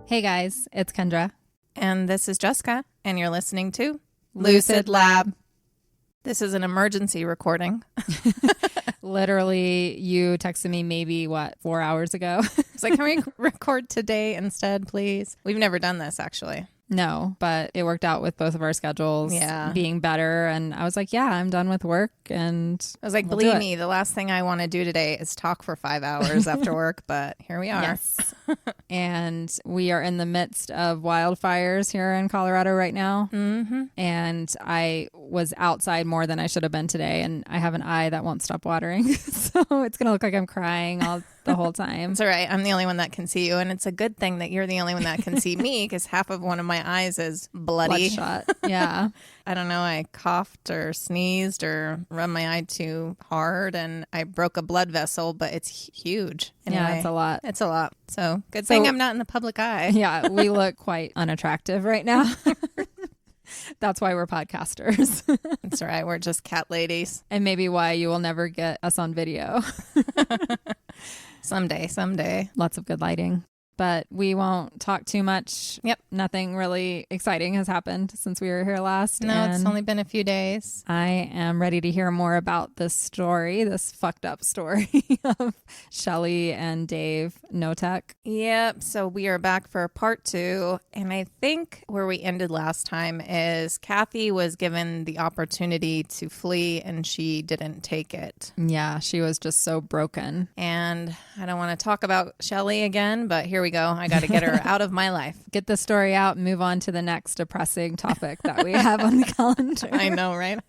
Hey guys, it's Kendra. And this is Jessica, and you're listening to Lucid Lab. This is an emergency recording. Literally, you texted me maybe, 4 hours ago? It's like, can we record today instead, please? We've never done this, actually. No, but it worked out with both of our schedules being better. And I was like, yeah, I'm done with work. And I was like, believe me, the last thing I want to do today is talk for 5 hours after work, but here we are. Yes. And we are in the midst of wildfires here in Colorado right now. Mm-hmm. And I was outside more than I should have been today. And I have an eye that won't stop watering. So it's going to look like I'm crying the whole time. It's all right. I'm the only one that can see you. And it's a good thing that you're the only one that can see me because half of one of my eyes is bloody. Bloodshot. Yeah. I don't know. I coughed or sneezed or rubbed my eye too hard and I broke a blood vessel, but it's huge. Anyway, yeah, it's a lot. It's a lot. So good thing I'm not in the public eye. Yeah, we look quite unattractive right now. That's why we're podcasters. That's right. We're just cat ladies. And maybe why you will never get us on video. Someday. Lots of good lighting. But we won't talk too much. Yep. Nothing really exciting has happened since we were here last. No, it's only been a few days. I am ready to hear more about this story, this fucked up story of Shelly and Dave Knotek. Yep. So we are back for part 2. And I think where we ended last time is Kathy was given the opportunity to flee and she didn't take it. Yeah, she was just so broken. And I don't want to talk about Shelly again, but here we go. I got to get her out of my life. Get the story out and move on to the next depressing topic that we have on the calendar. I know, right?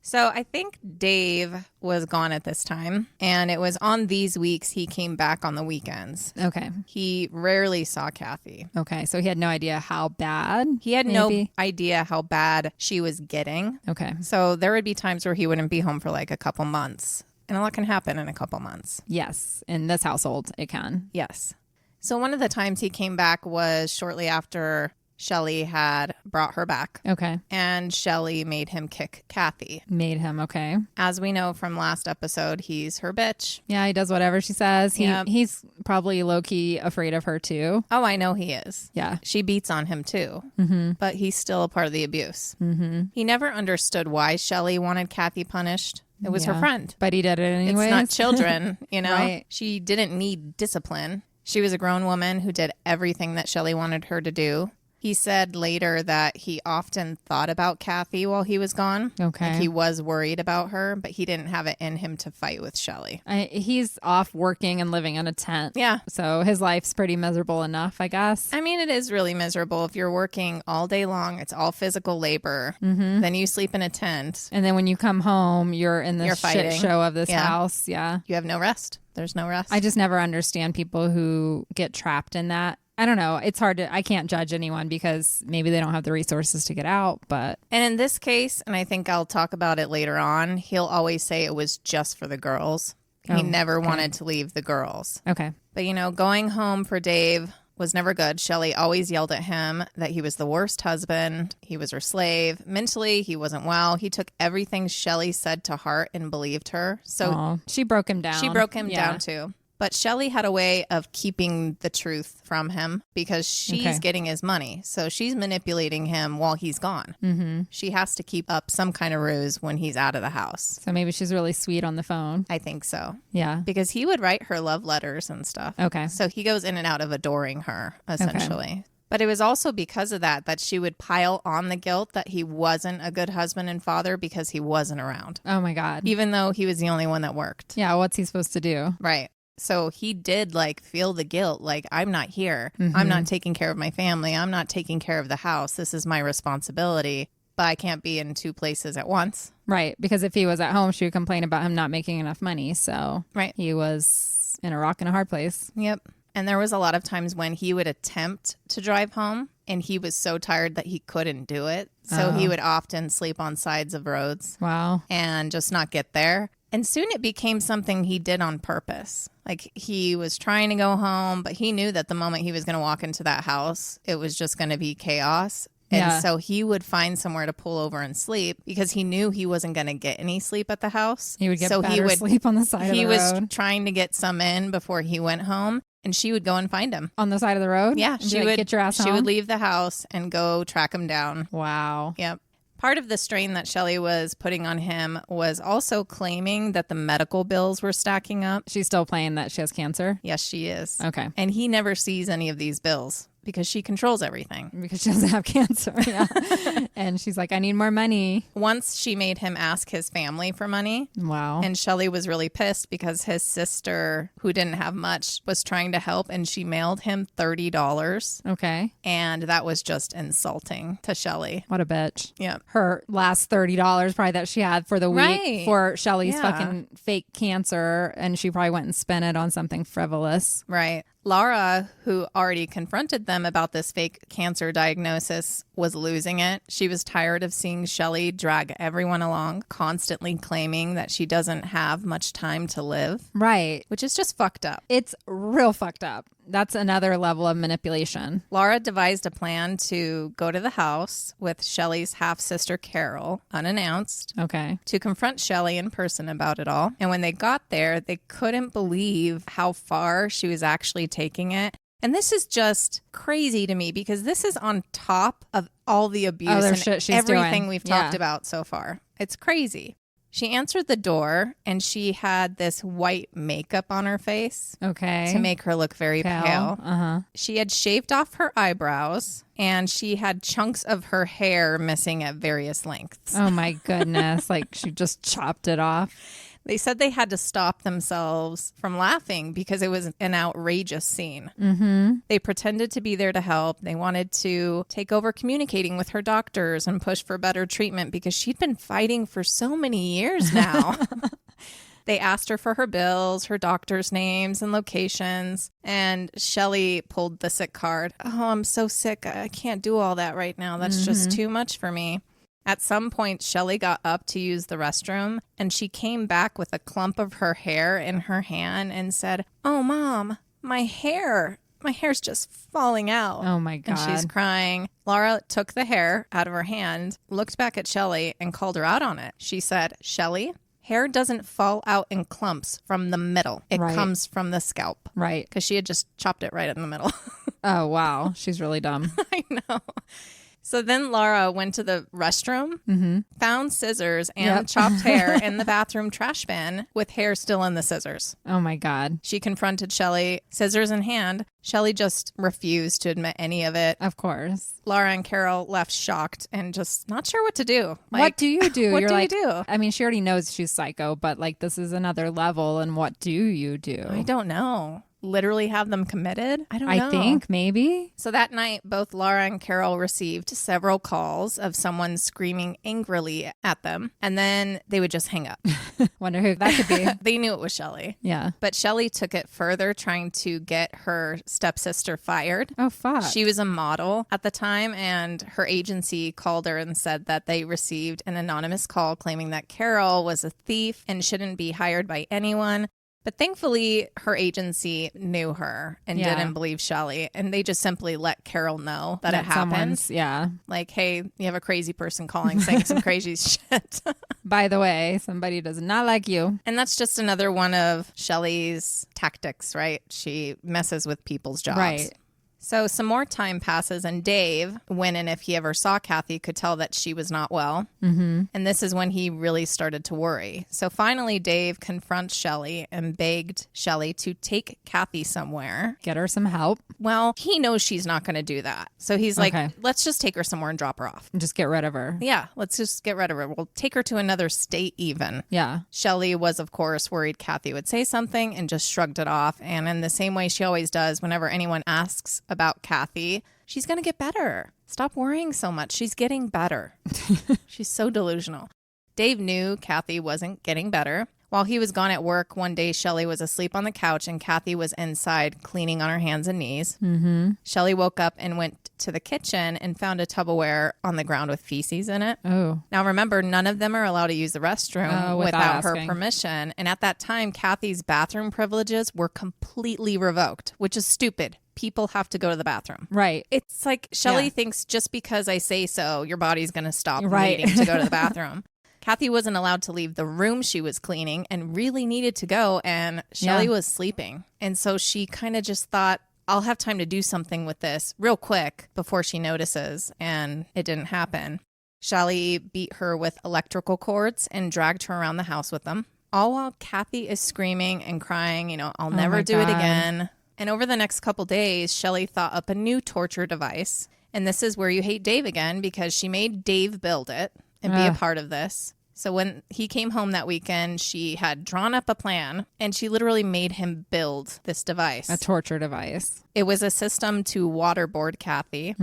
So I think Dave was gone at this time, and it was on these weeks he came back on the weekends. Okay. He rarely saw Kathy. Okay, so he had no idea how bad? He had no idea how bad she was getting. Okay. So there would be times where he wouldn't be home for like a couple months. And a lot can happen in a couple months. Yes. In this household, it can. Yes. So one of the times he came back was shortly after Shelly had brought her back. Okay. And Shelly made him kick Kathy. Made him, okay. As we know from last episode, he's her bitch. Yeah, he does whatever she says. He's probably low-key afraid of her too. Oh, I know he is. Yeah. She beats on him too. Mm-hmm. But he's still a part of the abuse. Mm-hmm. He never understood why Shelly wanted Kathy punished. It was her friend. But he did it anyway. It's not children, you know? Right. She didn't need discipline. She was a grown woman who did everything that Shelly wanted her to do. He said later that he often thought about Kathy while he was gone. Okay. Like he was worried about her, but he didn't have it in him to fight with Shelly. He's off working and living in a tent. Yeah. So his life's pretty miserable enough, I guess. I mean, it is really miserable. If you're working all day long, it's all physical labor. Mm-hmm. Then you sleep in a tent. And then when you come home, you're in the shit show of this house. Yeah. You have no rest. There's no rest. I just never understand people who get trapped in that. I don't know. It's hard I can't judge anyone because maybe they don't have the resources to get out, but. And in this case, and I think I'll talk about it later on, he'll always say it was just for the girls. He never wanted to leave the girls. Okay. But, you know, going home for Dave was never good. Shelly always yelled at him that he was the worst husband. He was her slave. Mentally, he wasn't well. He took everything Shelly said to heart and believed her. So she broke him down. She broke him down too. But Shelly had a way of keeping the truth from him because she's getting his money. So she's manipulating him while he's gone. Mm-hmm. She has to keep up some kind of ruse when he's out of the house. So maybe she's really sweet on the phone. I think so. Yeah. Because he would write her love letters and stuff. Okay. So he goes in and out of adoring her, essentially. Okay. But it was also because of that she would pile on the guilt that he wasn't a good husband and father because he wasn't around. Oh, my God. Even though he was the only one that worked. Yeah. What's he supposed to do? Right. So he did feel the guilt, I'm not here. Mm-hmm. I'm not taking care of my family. I'm not taking care of the house. This is my responsibility, but I can't be in 2 places at once. Right. Because if he was at home, she would complain about him not making enough money. So he was in a rock and a hard place. Yep. And there was a lot of times when he would attempt to drive home and he was so tired that he couldn't do it. So he would often sleep on sides of roads. Wow. And just not get there. And soon it became something he did on purpose. He was trying to go home, but he knew that the moment he was going to walk into that house, it was just going to be chaos. And so he would find somewhere to pull over and sleep because he knew he wasn't going to get any sleep at the house. He would get better sleep on the side of the road. He was trying to get some in before he went home. and she would go and find him. On the side of the road? Yeah, And be like, get your ass home? She would leave the house and go track him down. Wow. Yep. Part of the strain that Shelly was putting on him was also claiming that the medical bills were stacking up. She's still playing that she has cancer? Yes, she is. Okay. And he never sees any of these bills because she controls everything. Because she doesn't have cancer. Yeah. And she's like, I need more money. Once she made him ask his family for money. Wow. And Shelly was really pissed because his sister, who didn't have much, was trying to help, and she mailed him $30. Okay. And that was just insulting to Shelly. What a bitch. Yeah. Her last $30 probably that she had for the week Right. for Shelly's Yeah. fucking fake cancer, and she probably went and spent it on something frivolous. Right. Laura, who already confronted them about this fake cancer diagnosis, was losing it. She was tired of seeing Shelly drag everyone along, constantly claiming that she doesn't have much time to live, Right. which is just fucked up. It's real fucked up. That's another level of manipulation. Laura devised a plan to go to the house with Shelly's half-sister Carol, unannounced, Okay. to confront Shelly in person about it all. And when they got there, they couldn't believe how far she was actually taking it. And this is just crazy to me because this is on top of all the abuse Other and shit she's everything doing. we've Yeah. talked about so far. It's crazy. She answered the door and she had this white makeup on her face Okay. to make her look very pale. Uh-huh. She had shaved off her eyebrows and she had chunks of her hair missing at various lengths. Oh my goodness. Like she just chopped it off. They said they had to stop themselves from laughing because it was an outrageous scene. Mm-hmm. They pretended to be there to help. They wanted to take over communicating with her doctors and push for better treatment because she'd been fighting for so many years now. They asked her for her bills, her doctor's names and locations. And Shelly pulled the sick card. Oh, I'm so sick. I can't do all that right now. That's just too much for me. At some point, Shelly got up to use the restroom and she came back with a clump of her hair in her hand and said, "Oh, Mom, my hair's just falling out." Oh my God. And she's crying. Laura took the hair out of her hand, looked back at Shelly and called her out on it. She said, "Shelly, hair doesn't fall out in clumps from the middle. It Right. comes from the scalp." Right. Because she had just chopped it right in the middle. Oh, wow. She's really dumb. I know. So then Laura went to the restroom, found scissors and chopped hair in the bathroom trash bin with hair still in the scissors. Oh my God. She confronted Shelly, scissors in hand. Shelly just refused to admit any of it. Of course. Laura and Carol left shocked and just not sure what to do. What do you do? What You're do like, you do? I mean, she already knows she's psycho, but like this is another level. And what do you do? I don't know. Literally have them committed? I don't know. I think maybe. So that night, both Laura and Carol received several calls of someone screaming angrily at them, and then they would just hang up. Wonder who that could be. They knew it was Shelly. Yeah. But Shelly took it further, trying to get her stepsister fired. Oh, fuck. She was a model at the time, and her agency called her and said that they received an anonymous call claiming that Carol was a thief and shouldn't be hired by anyone. But thankfully, her agency knew her and Yeah. didn't believe Shelly. And they just simply let Carol know that it happened. someone's- Yeah. Like, hey, you have a crazy person calling saying some crazy shit. By the way, somebody does not like you. And that's just another one of Shelly's tactics, right? She messes with people's jobs. Right. So some more time passes, and Dave, when and if he ever saw Kathy, could tell that she was not well. Mm-hmm. And this is when he really started to worry. So finally, Dave confronts Shelly and begged Shelly to take Kathy somewhere. Get her some help. Well, he knows she's not going to do that. So he's like, Okay. let's just take her somewhere and drop her off. And just get rid of her. Yeah, let's just get rid of her. We'll take her to another state even. Yeah. Shelly was, of course, worried Kathy would say something and just shrugged it off. And in the same way she always does whenever anyone asks about Kathy, she's going to get better. Stop worrying so much. She's getting better. She's so delusional. Dave knew Kathy wasn't getting better. While he was gone at work, one day Shelly was asleep on the couch and Kathy was inside cleaning on her hands and knees. Mm-hmm. Shelly woke up and went to the kitchen and found a Tupperware on the ground with feces in it. Oh. Now, remember, none of them are allowed to use the restroom without her asking. permission. And at that time, Kathy's bathroom privileges were completely revoked, which is stupid. People have to go to the bathroom. Right. It's like Shelly Yeah. thinks just because I say so, your body's going to stop Right. needing to go to the bathroom. Kathy wasn't allowed to leave the room she was cleaning and really needed to go. And Shelly was sleeping. And so she kind of just thought, I'll have time to do something with this real quick before she notices. And it didn't happen. Shelly beat her with electrical cords and dragged her around the house with them. All while Kathy is screaming and crying, I'll never do it again. And over the next couple days, Shelly thought up a new torture device. And this is where you hate Dave again, because she made Dave build it and be a part of this. So when he came home that weekend, she had drawn up a plan and she literally made him build this device. A torture device. It was a system to waterboard Kathy,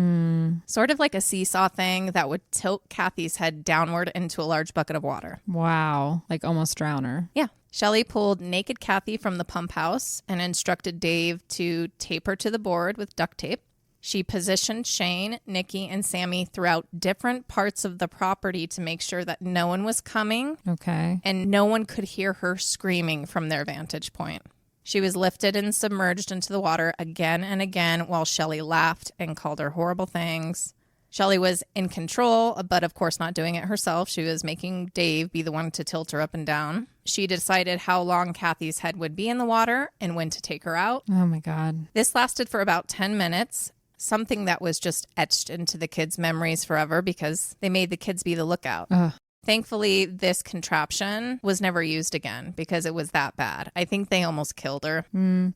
sort of like a seesaw thing that would tilt Kathy's head downward into a large bucket of water. Wow. Like almost drown her. Yeah. Shelly pulled naked Kathy from the pump house and instructed Dave to tape her to the board with duct tape. She positioned Shane, Nikki, and Sammy throughout different parts of the property to make sure that no one was coming. Okay. And no one could hear her screaming from their vantage point. She was lifted and submerged into the water again and again while Shelly laughed and called her horrible things. Shelly was in control, but of course not doing it herself. She was making Dave be the one to tilt her up and down. She decided how long Kathy's head would be in the water and when to take her out. Oh my God. This lasted for about 10 minutes. Something that was just etched into the kids' memories forever because they made the kids be the lookout. Ugh. Thankfully, this contraption was never used again because it was that bad. I think they almost killed her.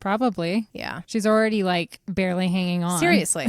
Probably. Yeah. She's already like barely hanging on. Seriously.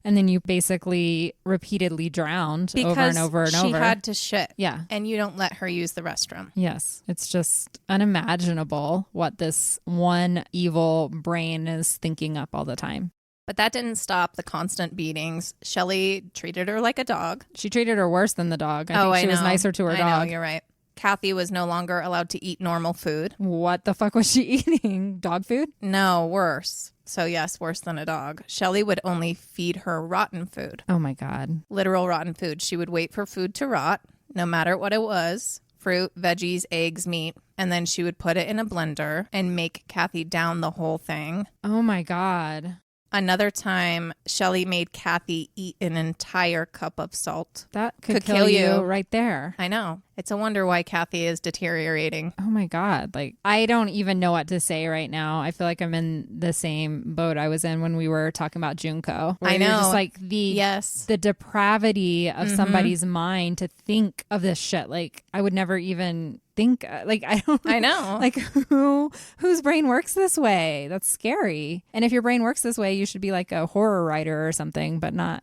And then you basically repeatedly drowned because over and over and over. She had to shit. Yeah. And you don't let her use the restroom. Yes. It's just unimaginable what this one evil brain is thinking up all the time. But that didn't stop the constant beatings. Shelly treated her like a dog. She treated her worse than the dog. I think she was nicer to her dog. I know, you're right. Kathy was no longer allowed to eat normal food. What the fuck was she eating? Dog food? No, worse. So yes, worse than a dog. Shelly would only feed her rotten food. Oh my God. Literal rotten food. She would wait for food to rot, no matter what it was. Fruit, veggies, eggs, meat. And then she would put it in a blender and make Kathy down the whole thing. Oh my God. Another time, Shelly made Kathy eat an entire cup of salt. That could kill you right there. I know. It's a wonder why Kathy is deteriorating. Oh my God. Like, I don't even know what to say right now. I feel like I'm in the same boat I was in when we were talking about Junko. I know. You're just like the depravity of somebody's mind to think of this shit. Like, I would never even think, like, I know. Like, whose brain works this way? That's scary. And if your brain works this way, you should be like a horror writer or something, but not.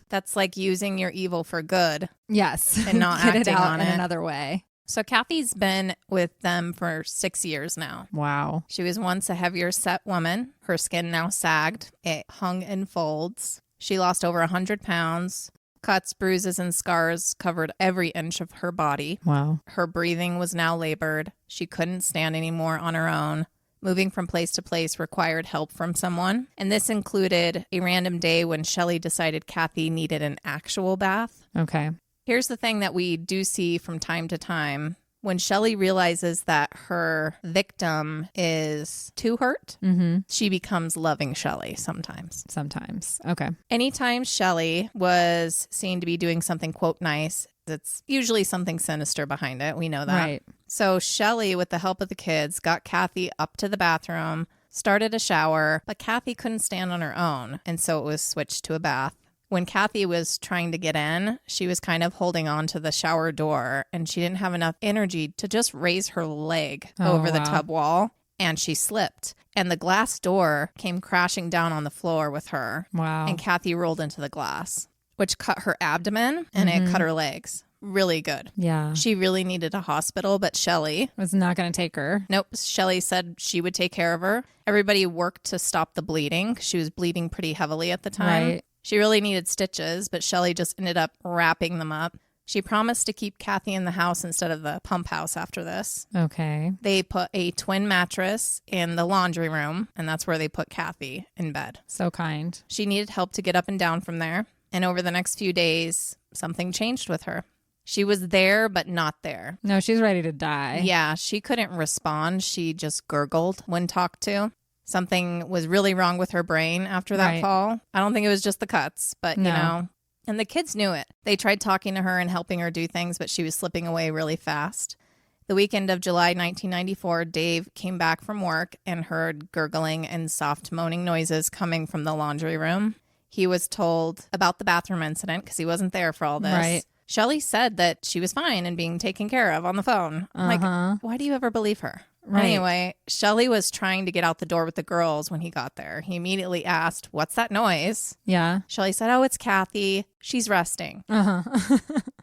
That's like using your evil for good. Yes. And not Get acting it out on in it. another way. So Kathy's been with them for 6 years now. Wow. She was once a heavier set woman. Her skin now sagged. It hung in folds. She lost over 100 pounds. Cuts, bruises, and scars covered every inch of her body. Wow. Her breathing was now labored. She couldn't stand anymore on her own. Moving from place to place required help from someone. And this included a random day when Shelly decided Kathy needed an actual bath. Okay. Here's the thing that we do see from time to time. When Shelly realizes that her victim is too hurt, she becomes loving Shelly sometimes. Sometimes. Okay. Anytime Shelly was seen to be doing something, quote, nice, it's usually something sinister behind it. We know that. Right. So Shelly, with the help of the kids, got Kathy up to the bathroom, started a shower, but Kathy couldn't stand on her own, and so it was switched to a bath. When Kathy was trying to get in, she was kind of holding on to the shower door, and she didn't have enough energy to just raise her leg over the tub wall, and she slipped. And the glass door came crashing down on the floor with her. Wow. And Kathy rolled into the glass, which cut her abdomen, and it cut her legs. Really good. Yeah. She really needed a hospital, but Shelly was not going to take her. Nope. Shelly said she would take care of her. Everybody worked to stop the bleeding. She was bleeding pretty heavily at the time. Right. She really needed stitches, but Shelly just ended up wrapping them up. She promised to keep Kathy in the house instead of the pump house after this. Okay. They put a twin mattress in the laundry room, and that's where they put Kathy in bed. So kind. She needed help to get up and down from there. And over the next few days, something changed with her. She was there, but not there. No, she's ready to die. Yeah, she couldn't respond. She just gurgled when talked to. Something was really wrong with her brain after that fall. I don't think it was just the cuts, but, you know, And the kids knew it. They tried talking to her and helping her do things, but she was slipping away really fast. The weekend of July 1994, Dave came back from work and heard gurgling and soft moaning noises coming from the laundry room. He was told about the bathroom incident because he wasn't there for all this. Right. Shelly said that she was fine and being taken care of on the phone. Like, why do you ever believe her? Right. Anyway, Shelly was trying to get out the door with the girls when he got there. He immediately asked, "What's that noise?" Yeah. Shelly said, "Oh, it's Kathy. She's resting."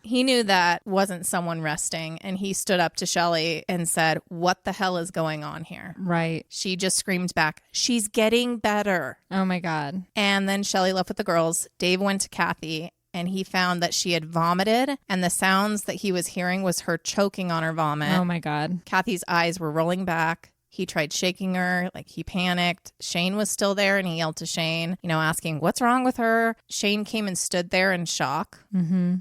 He knew that wasn't someone resting, and he stood up to Shelly and said, "What the hell is going on here?" Right. She just screamed back, "She's getting better." Oh, my God. And then Shelly left with the girls. Dave went to Kathy, and he found that she had vomited, and the sounds that he was hearing was her choking on her vomit. Oh, my God. Kathy's eyes were rolling back. He tried shaking her, like he panicked. Shane was still there, and he yelled to Shane, asking, "What's wrong with her?" Shane came and stood there in shock.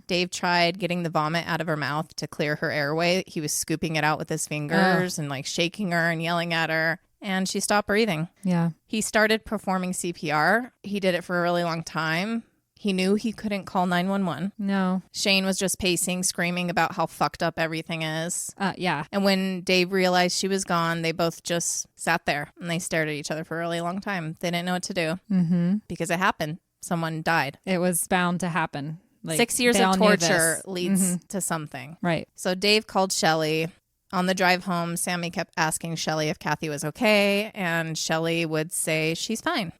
Dave tried getting the vomit out of her mouth to clear her airway. He was scooping it out with his fingers and like shaking her and yelling at her. And she stopped breathing. Yeah. He started performing CPR. He did it for a really long time. He knew he couldn't call 911. No. Shane was just pacing, screaming about how fucked up everything is. Yeah. And when Dave realized she was gone, they both just sat there and they stared at each other for a really long time. They didn't know what to do because it happened. Someone died. It was bound to happen. Like, 6 years of torture leads to something. Right. So Dave called Shelly. On the drive home, Sammy kept asking Shelly if Kathy was okay, and Shelly would say she's fine.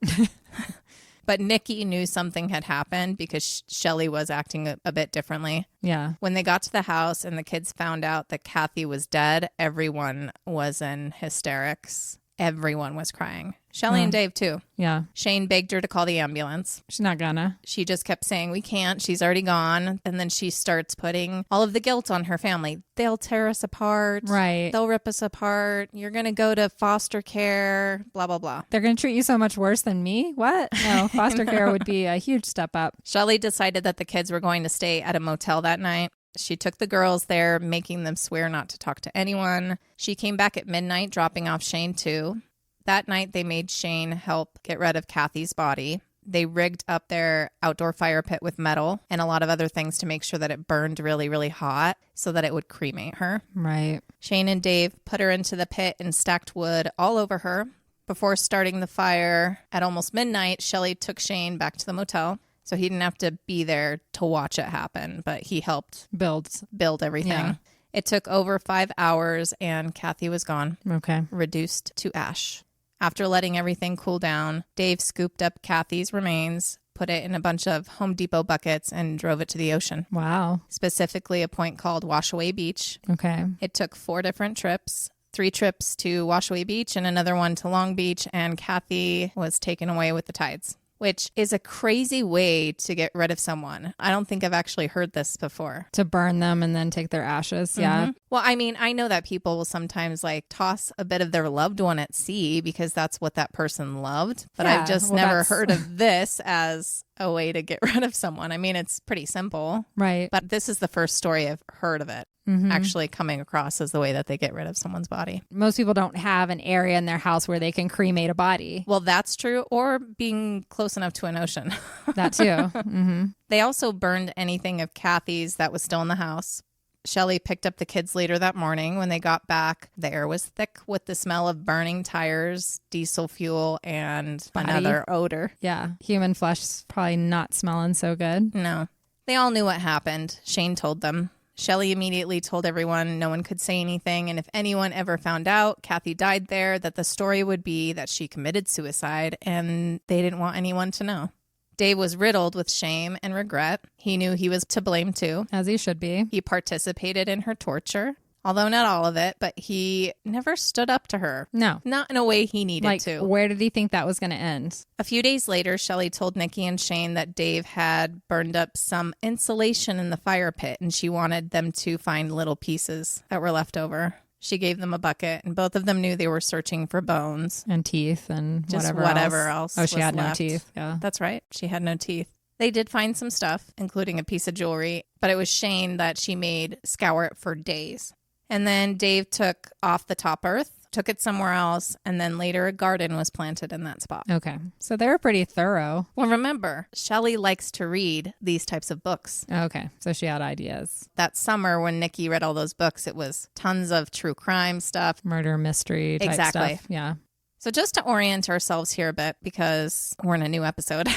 But Nikki knew something had happened because Shelly was acting a bit differently. Yeah. When they got to the house and the kids found out that Kathy was dead, everyone was in hysterics. Everyone was crying. Shelly and Dave, too. Yeah. Shane begged her to call the ambulance. She's not gonna. She just kept saying, "We can't. She's already gone." And then she starts putting all of the guilt on her family. They'll tear us apart. Right. They'll rip us apart. You're going to go to foster care, blah, blah, blah. They're going to treat you so much worse than me? What? No, foster care would be a huge step up. Shelly decided that the kids were going to stay at a motel that night. She took the girls there, making them swear not to talk to anyone. She came back at midnight, dropping off Shane, too. That night, they made Shane help get rid of Kathy's body. They rigged up their outdoor fire pit with metal and a lot of other things to make sure that it burned really, really hot so that it would cremate her. Right. Shane and Dave put her into the pit and stacked wood all over her. Before starting the fire at almost midnight, Shelly took Shane back to the motel. So he didn't have to be there to watch it happen, but he helped build everything. Yeah. It took over 5 hours and Kathy was gone. Okay. Reduced to ash. After letting everything cool down, Dave scooped up Kathy's remains, put it in a bunch of Home Depot buckets, and drove it to the ocean. Wow. Specifically a point called Washaway Beach. Okay. It took 4 different trips. 3 trips to Washaway Beach and another one to Long Beach, and Kathy was taken away with the tides, which is a crazy way to get rid of someone. I don't think I've actually heard this before. To burn them and then take their ashes. Yeah. Well, I mean, I know that people will sometimes like toss a bit of their loved one at sea because that's what that person loved. But I've just never heard of this as a way to get rid of someone. I mean, it's pretty simple. Right. But this is the first story I've heard of it. Actually coming across as the way that they get rid of someone's body. Most people don't have an area in their house where they can cremate a body. Well, that's true. Or being close enough to an ocean. That too. They also burned anything of Kathy's that was still in the house. Shelly picked up the kids later that morning. When they got back, the air was thick with the smell of burning tires, diesel fuel, and another odor. Yeah. Human flesh is probably not smelling so good. No. They all knew what happened. Shane told them. Shelly immediately told everyone no one could say anything, and if anyone ever found out Kathy died there, that the story would be that she committed suicide, and they didn't want anyone to know. Dave was riddled with shame and regret. He knew he was to blame too. As he should be. He participated in her torture, although not all of it, but he never stood up to her. No. Not in a way he needed to. Where did he think that was going to end? A few days later, Shelly told Nikki and Shane that Dave had burned up some insulation in the fire pit, and she wanted them to find little pieces that were left over. She gave them a bucket, and both of them knew they were searching for bones. And teeth and just whatever else. Oh, she had left. No teeth. Yeah. That's right. She had no teeth. They did find some stuff, including a piece of jewelry, but it was Shane that she made scour it for days. And then Dave took off the top earth, took it somewhere else, and then later a garden was planted in that spot. Okay. So they were pretty thorough. Well, remember, Shelly likes to read these types of books. Okay. So she had ideas. That summer when Nikki read all those books, it was tons of true crime stuff. Murder mystery type stuff. Yeah. So just to orient ourselves here a bit, because we're in a new episode,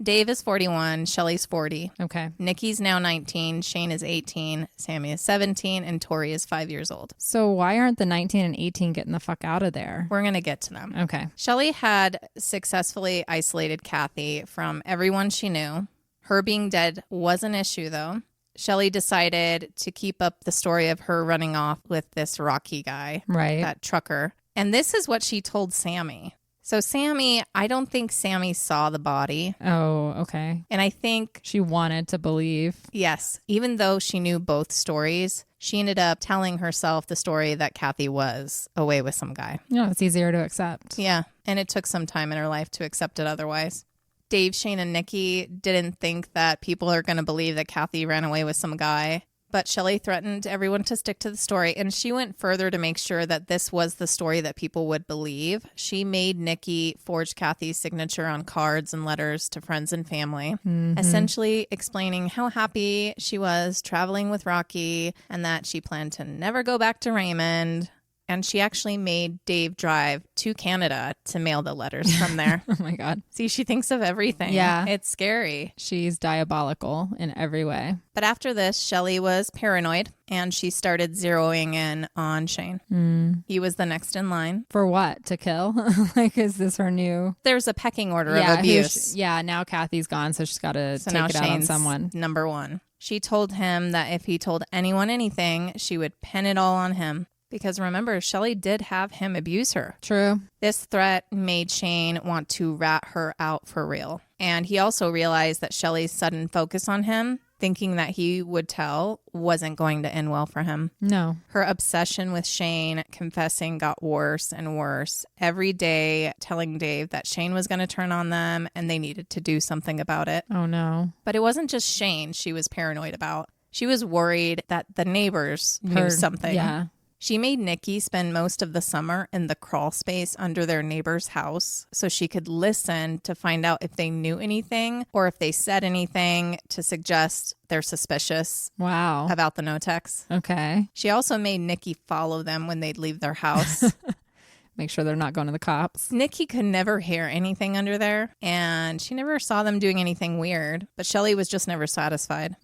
Dave is 41, Shelly's 40. Okay. Nikki's now 19, Shane is 18, Sammy is 17, and Tori is 5 years old. So why aren't the 19 and 18 getting the fuck out of there? We're going to get to them. Okay. Shelly had successfully isolated Kathy from everyone she knew. Her being dead was an issue, though. Shelly decided to keep up the story of her running off with this Rocky guy, right? That trucker. And this is what she told Sammy. So Sammy, I don't think Sammy saw the body. Oh, okay. And I think she wanted to believe. Yes. Even though she knew both stories, she ended up telling herself the story that Kathy was away with some guy. Yeah, it's easier to accept. Yeah. And it took some time in her life to accept it otherwise. Dave, Shane, and Nikki didn't think that people are going to believe that Kathy ran away with some guy. But Shelly threatened everyone to stick to the story, and she went further to make sure that this was the story that people would believe. She made Nikki forge Kathy's signature on cards and letters to friends and family, essentially explaining how happy she was traveling with Rocky and that she planned to never go back to Raymond. And she actually made Dave drive to Canada to mail the letters from there. Oh, my God. See, she thinks of everything. Yeah. It's scary. She's diabolical in every way. But after this, Shelly was paranoid, and she started zeroing in on Shane. He was the next in line. For what? To kill? Like, is this her new... There's a pecking order of abuse. Now Kathy's gone, so she's got to take it out on someone. Number one. She told him that if he told anyone anything, she would pin it all on him. Because remember, Shelly did have him abuse her. True. This threat made Shane want to rat her out for real. And he also realized that Shelly's sudden focus on him, thinking that he would tell, wasn't going to end well for him. No. Her obsession with Shane confessing got worse and worse. Every day telling Dave that Shane was going to turn on them and they needed to do something about it. Oh, no. But it wasn't just Shane she was paranoid about. She was worried that the neighbors knew something. Yeah. She made Nikki spend most of the summer in the crawl space under their neighbor's house so she could listen to find out if they knew anything or if they said anything to suggest they're suspicious. Wow. About the Knoteks. Okay. She also made Nikki follow them when they'd leave their house. Make sure they're not going to the cops. Nikki could never hear anything under there, and she never saw them doing anything weird, but Shelly was just never satisfied.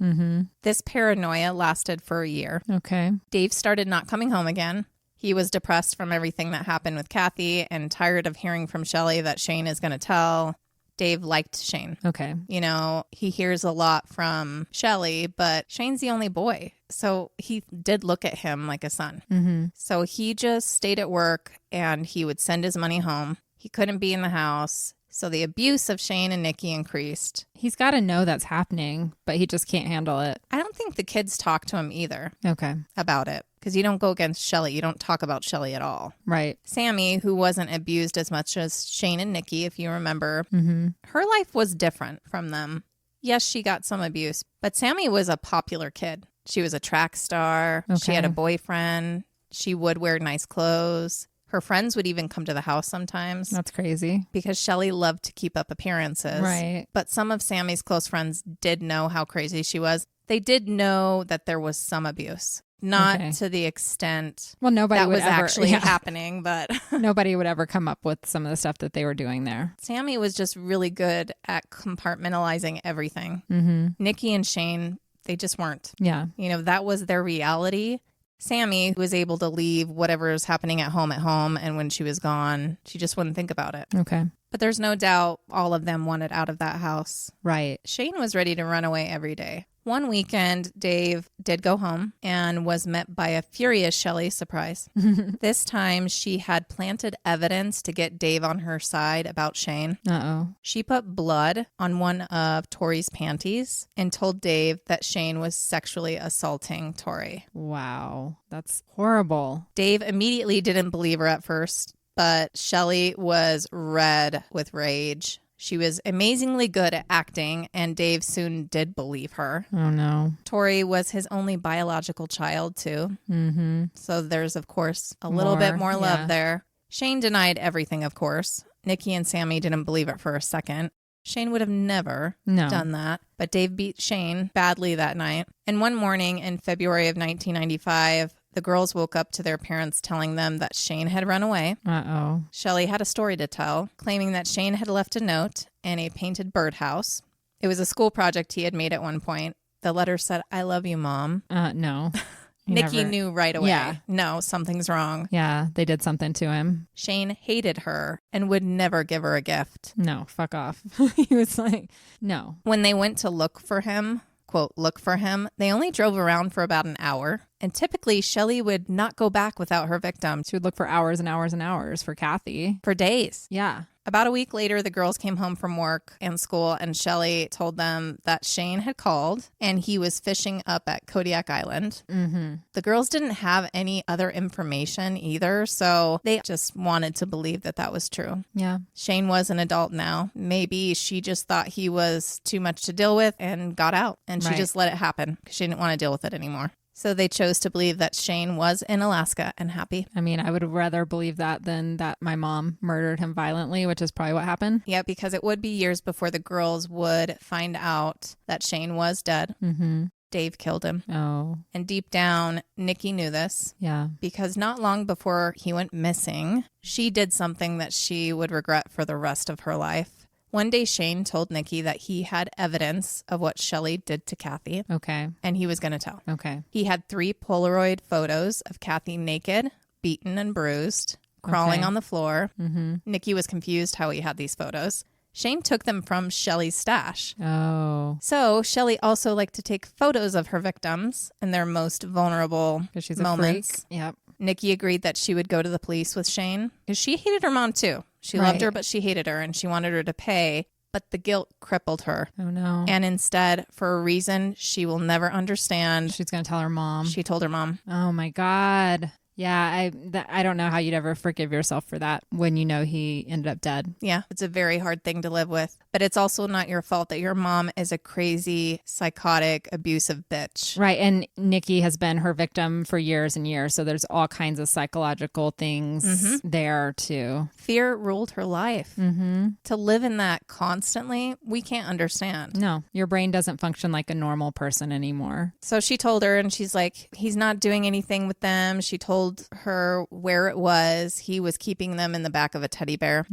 This paranoia lasted for a year. Okay. Dave started not coming home again. He was depressed from everything that happened with Kathy and tired of hearing from Shelly that Shane is going to tell. Dave liked Shane. Okay. You know, he hears a lot from Shelly, but Shane's the only boy. So he did look at him like a son. So he just stayed at work and he would send his money home. He couldn't be in the house. So the abuse of Shane and Nikki increased. He's got to know that's happening, but he just can't handle it. I don't think the kids talk to him either. Okay. About it. Because you don't go against Shelly. You don't talk about Shelly at all. Right. Sammy, who wasn't abused as much as Shane and Nikki, if you remember, her life was different from them. Yes, she got some abuse, but Sammy was a popular kid. She was a track star. Okay. She had a boyfriend. She would wear nice clothes. Her friends would even come to the house sometimes. That's crazy. Because Shelly loved to keep up appearances. Right. But some of Sammy's close friends did know how crazy she was. They did know that there was some abuse. Not to the extent nobody that would was ever, actually happening, but nobody would ever come up with some of the stuff that they were doing there. Sammy was just really good at compartmentalizing everything. Nikki and Shane, they just weren't. Yeah. You know, that was their reality. Sammy was able to leave whatever was happening at home, and when she was gone, she just wouldn't think about it. Okay. But there's no doubt all of them wanted out of that house. Right. Shane was ready to run away every day. One weekend, Dave did go home and was met by a furious Shelly. Surprise. This time, she had planted evidence to get Dave on her side about Shane. Uh-oh. She put blood on one of Tori's panties and told Dave that Shane was sexually assaulting Tori. Wow. That's horrible. Dave immediately didn't believe her at first, but Shelly was red with rage. She was amazingly good at acting, and Dave soon did believe her. Oh, no. Tori was his only biological child, too. Mm-hmm. So there's, of course, a little bit more love there. Shane denied everything, of course. Nikki and Sammy didn't believe it for a second. Shane would have never done that. But Dave beat Shane badly that night. And one morning in February of 1995, the girls woke up to their parents telling them that Shane had run away. Uh-oh. Shelly had a story to tell, claiming that Shane had left a note and a painted birdhouse. It was a school project he had made at one point. The letter said, "I love you, Mom." No. Nikki knew right away. Yeah. No, something's wrong. Yeah, they did something to him. Shane hated her and would never give her a gift. No, fuck off. He was like, no. When they went to look for him, quote, look for him, they only drove around for about an hour. And typically, Shelly would not go back without her victim. She would look for hours and hours and hours for Kathy. For days. Yeah. About a week later, the girls came home from work and school, and Shelly told them that Shane had called and he was fishing up at Kodiak Island. Mm-hmm. The girls didn't have any other information either, so they just wanted to believe that that was true. Yeah. Shane was an adult now. Maybe she just thought he was too much to deal with and got out, and she just let it happen because she didn't want to deal with it anymore. So they chose to believe that Shane was in Alaska and happy. I mean, I would rather believe that than that my mom murdered him violently, which is probably what happened. Yeah, because it would be years before the girls would find out that Shane was dead. Mm-hmm. Dave killed him. Oh. And deep down, Nikki knew this. Yeah. Because not long before he went missing, she did something that she would regret for the rest of her life. One day, Shane told Nikki that he had evidence of what Shelly did to Kathy. Okay. And he was going to tell. Okay. He had 3 Polaroid photos of Kathy naked, beaten and bruised, crawling on the floor. Mm-hmm. Nikki was confused how he had these photos. Shane took them from Shelly's stash. Oh. So Shelly also liked to take photos of her victims in their most vulnerable she's moments. A freak. Yep. Nikki agreed that she would go to the police with Shane because she hated her mom too. She loved her, but she hated her, and she wanted her to pay. But the guilt crippled her. Oh, no. And instead, for a reason she will never understand, she's going to tell her mom. She told her mom. Oh, my God. Yeah, I don't know how you'd ever forgive yourself for that when you know he ended up dead. Yeah, it's a very hard thing to live with. But it's also not your fault that your mom is a crazy, psychotic, abusive bitch. Right. And Nikki has been her victim for years and years. So there's all kinds of psychological things there too. Fear ruled her life. Mm-hmm. To live in that constantly, we can't understand. No, your brain doesn't function like a normal person anymore. So she told her, and she's like, he's not doing anything with them. She told her where it was. He was keeping them in the back of a teddy bear.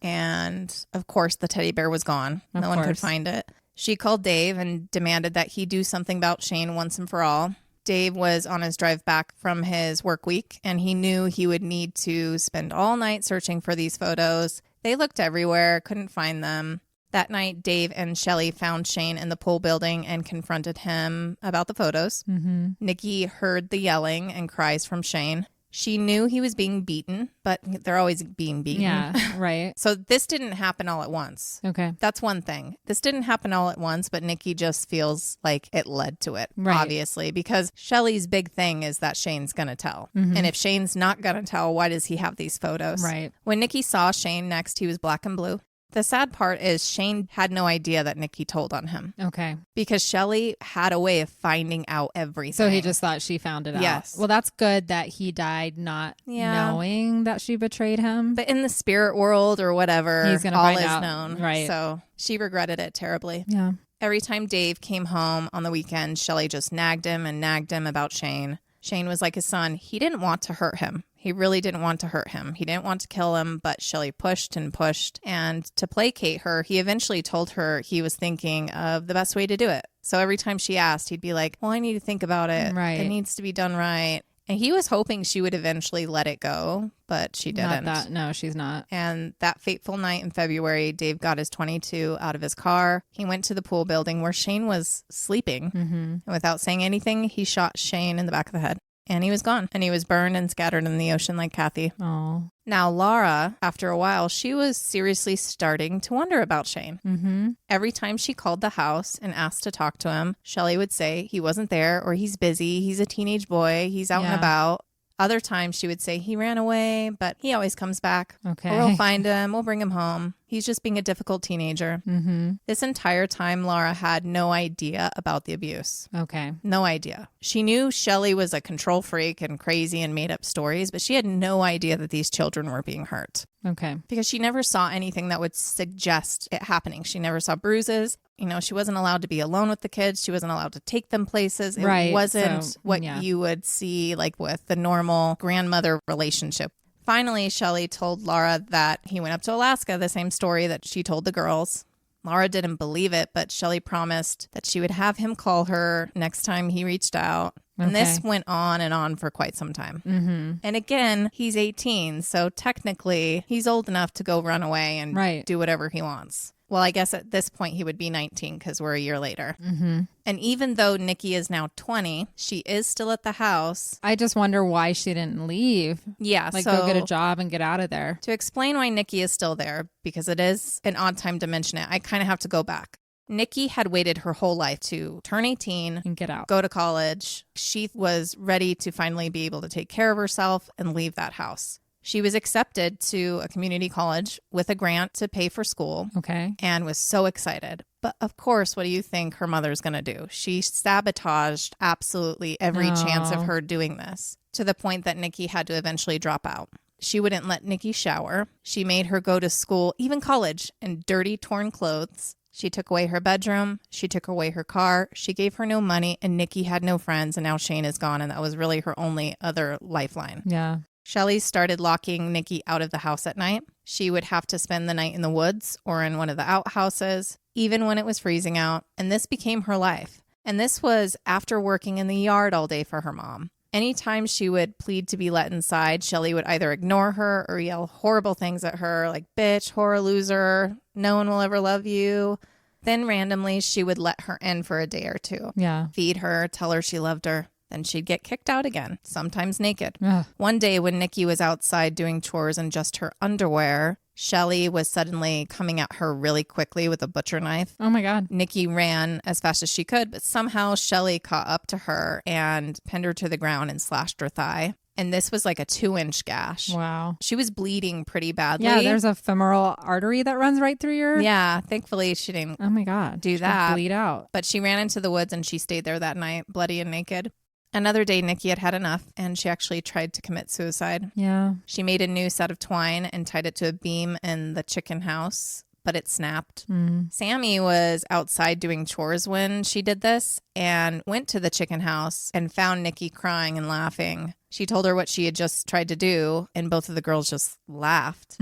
And of course, the teddy bear was gone. No one could find it. She called Dave and demanded that he do something about Shane once and for all. Dave was on his drive back from his work week, and he knew he would need to spend all night searching for these photos. They looked everywhere, couldn't find them. That night, Dave and Shelly found Shane in the pool building and confronted him about the photos. Mm-hmm. Nikki heard the yelling and cries from Shane. She knew he was being beaten, but they're always being beaten. Yeah, right. So this didn't happen all at once. Okay. That's one thing. This didn't happen all at once, but Nikki just feels like it led to it, obviously, because Shelly's big thing is that Shane's going to tell. Mm-hmm. And if Shane's not going to tell, why does he have these photos? Right. When Nikki saw Shane next, he was black and blue. The sad part is Shane had no idea that Nikki told on him. Okay. Because Shelly had a way of finding out everything. So he just thought she found it out. Yes. Well, that's good that he died not knowing that she betrayed him. But in the spirit world or whatever, he's gonna all find is out. known. Right. So she regretted it terribly. Yeah. Every time Dave came home on the weekend, Shelly just nagged him about Shane. Shane was like his son. He didn't want to hurt him. He really didn't want to hurt him. He didn't want to kill him, but Shelly pushed and pushed. And to placate her, he eventually told her he was thinking of the best way to do it. So every time she asked, he'd be like, well, I need to think about it. Right. It needs to be done right. And he was hoping she would eventually let it go, but she didn't. Not that. No, she's not. And that fateful night in February, Dave got his .22 out of his car. He went to the pool building where Shane was sleeping. Mm-hmm. And without saying anything, he shot Shane in the back of the head. And he was gone. And he was burned and scattered in the ocean like Kathy. Oh. Now, Laura, after a while, she was seriously starting to wonder about Shane. Mm-hmm. Every time she called the house and asked to talk to him, Shelly would say he wasn't there, or he's busy, he's a teenage boy, he's out and about. Other times she would say he ran away, but he always comes back. Okay. Or we'll find him, we'll bring him home. He's just being a difficult teenager. Mm-hmm. This entire time, Laura had no idea about the abuse. Okay. No idea. She knew Shelly was a control freak and crazy and made up stories, but she had no idea that these children were being hurt. Okay. Because she never saw anything that would suggest it happening. She never saw bruises. You know, she wasn't allowed to be alone with the kids. She wasn't allowed to take them places. It wasn't what you would see like with the normal grandmother relationship. Finally, Shelly told Laura that he went up to Alaska, the same story that she told the girls. Laura didn't believe it, but Shelly promised that she would have him call her next time he reached out. And this went on and on for quite some time. Mm-hmm. And again, he's 18, so technically he's old enough to go run away and do whatever he wants. Well, I guess at this point he would be 19 because we're a year later. Mm-hmm. And even though Nikki is now 20, she is still at the house. I just wonder why she didn't leave. Yeah. Like go get a job and get out of there. To explain why Nikki is still there, because it is an odd time to mention it, I kind of have to go back. Nikki had waited her whole life to turn 18 and get out, go to college. She was ready to finally be able to take care of herself and leave that house. She was accepted to a community college with a grant to pay for school. Okay. And was so excited. But of course, what do you think her mother's going to do? She sabotaged absolutely every chance of her doing this, to the point that Nikki had to eventually drop out. She wouldn't let Nikki shower. She made her go to school, even college, in dirty, torn clothes. She took away her bedroom. She took away her car. She gave her no money, and Nikki had no friends, and now Shane is gone, and that was really her only other lifeline. Yeah. Shelly started locking Nikki out of the house at night. She would have to spend the night in the woods or in one of the outhouses, even when it was freezing out, and this became her life. And this was after working in the yard all day for her mom. Anytime she would plead to be let inside, Shelly would either ignore her or yell horrible things at her, like, bitch, whore, loser, no one will ever love you. Then randomly, she would let her in for a day or two. Yeah. Feed her, tell her she loved her. Then she'd get kicked out again, sometimes naked. Ugh. One day when Nikki was outside doing chores in just her underwear, Shelly was suddenly coming at her really quickly with a butcher knife. Oh my God. Nikki ran as fast as she could, but somehow Shelly caught up to her and pinned her to the ground and slashed her thigh. And this was like a 2-inch gash. Wow. She was bleeding pretty badly. Yeah, there's a femoral artery that runs right through your... Yeah, thankfully she didn't oh my God. do that. Bleed out. But she ran into the woods and she stayed there that night, bloody and naked. Another day, Nikki had had enough, and she actually tried to commit suicide. Yeah. She made a new set of twine and tied it to a beam in the chicken house, but it snapped. Sammy was outside doing chores when she did this and went to the chicken house and found Nikki crying and laughing. She told her what she had just tried to do, and both of the girls just laughed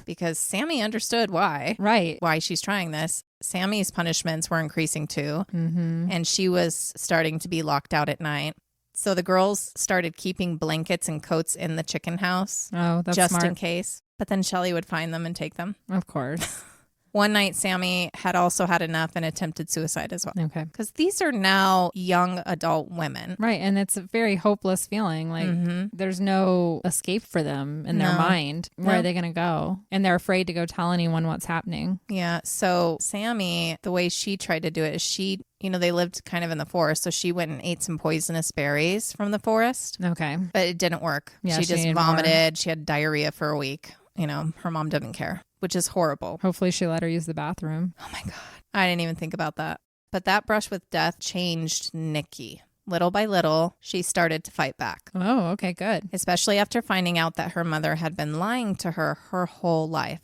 because Sammy understood why. Right. Why she's trying this. Sammy's punishments were increasing too, and she was starting to be locked out at night. So the girls started keeping blankets and coats in the chicken house. Oh, that's just smart. in case. But then Shelly would find them and take them. Of course. One night, Sammy had also had enough and attempted suicide as well. Okay. Because these are now young adult women. Right. And it's a very hopeless feeling. Like there's no escape for them in their mind. Where are they going to go? And they're afraid to go tell anyone what's happening. Yeah. So Sammy, the way she tried to do it is she, you know, they lived kind of in the forest. So she went and ate some poisonous berries from the forest. Okay. But it didn't work. Yeah, she just vomited. More. She had diarrhea for a week. You know, her mom didn't care, which is horrible. Hopefully she let her use the bathroom. Oh my God. I didn't even think about that. But that brush with death changed Nikki. Little by little, she started to fight back. Oh, okay, good. Especially after finding out that her mother had been lying to her whole life.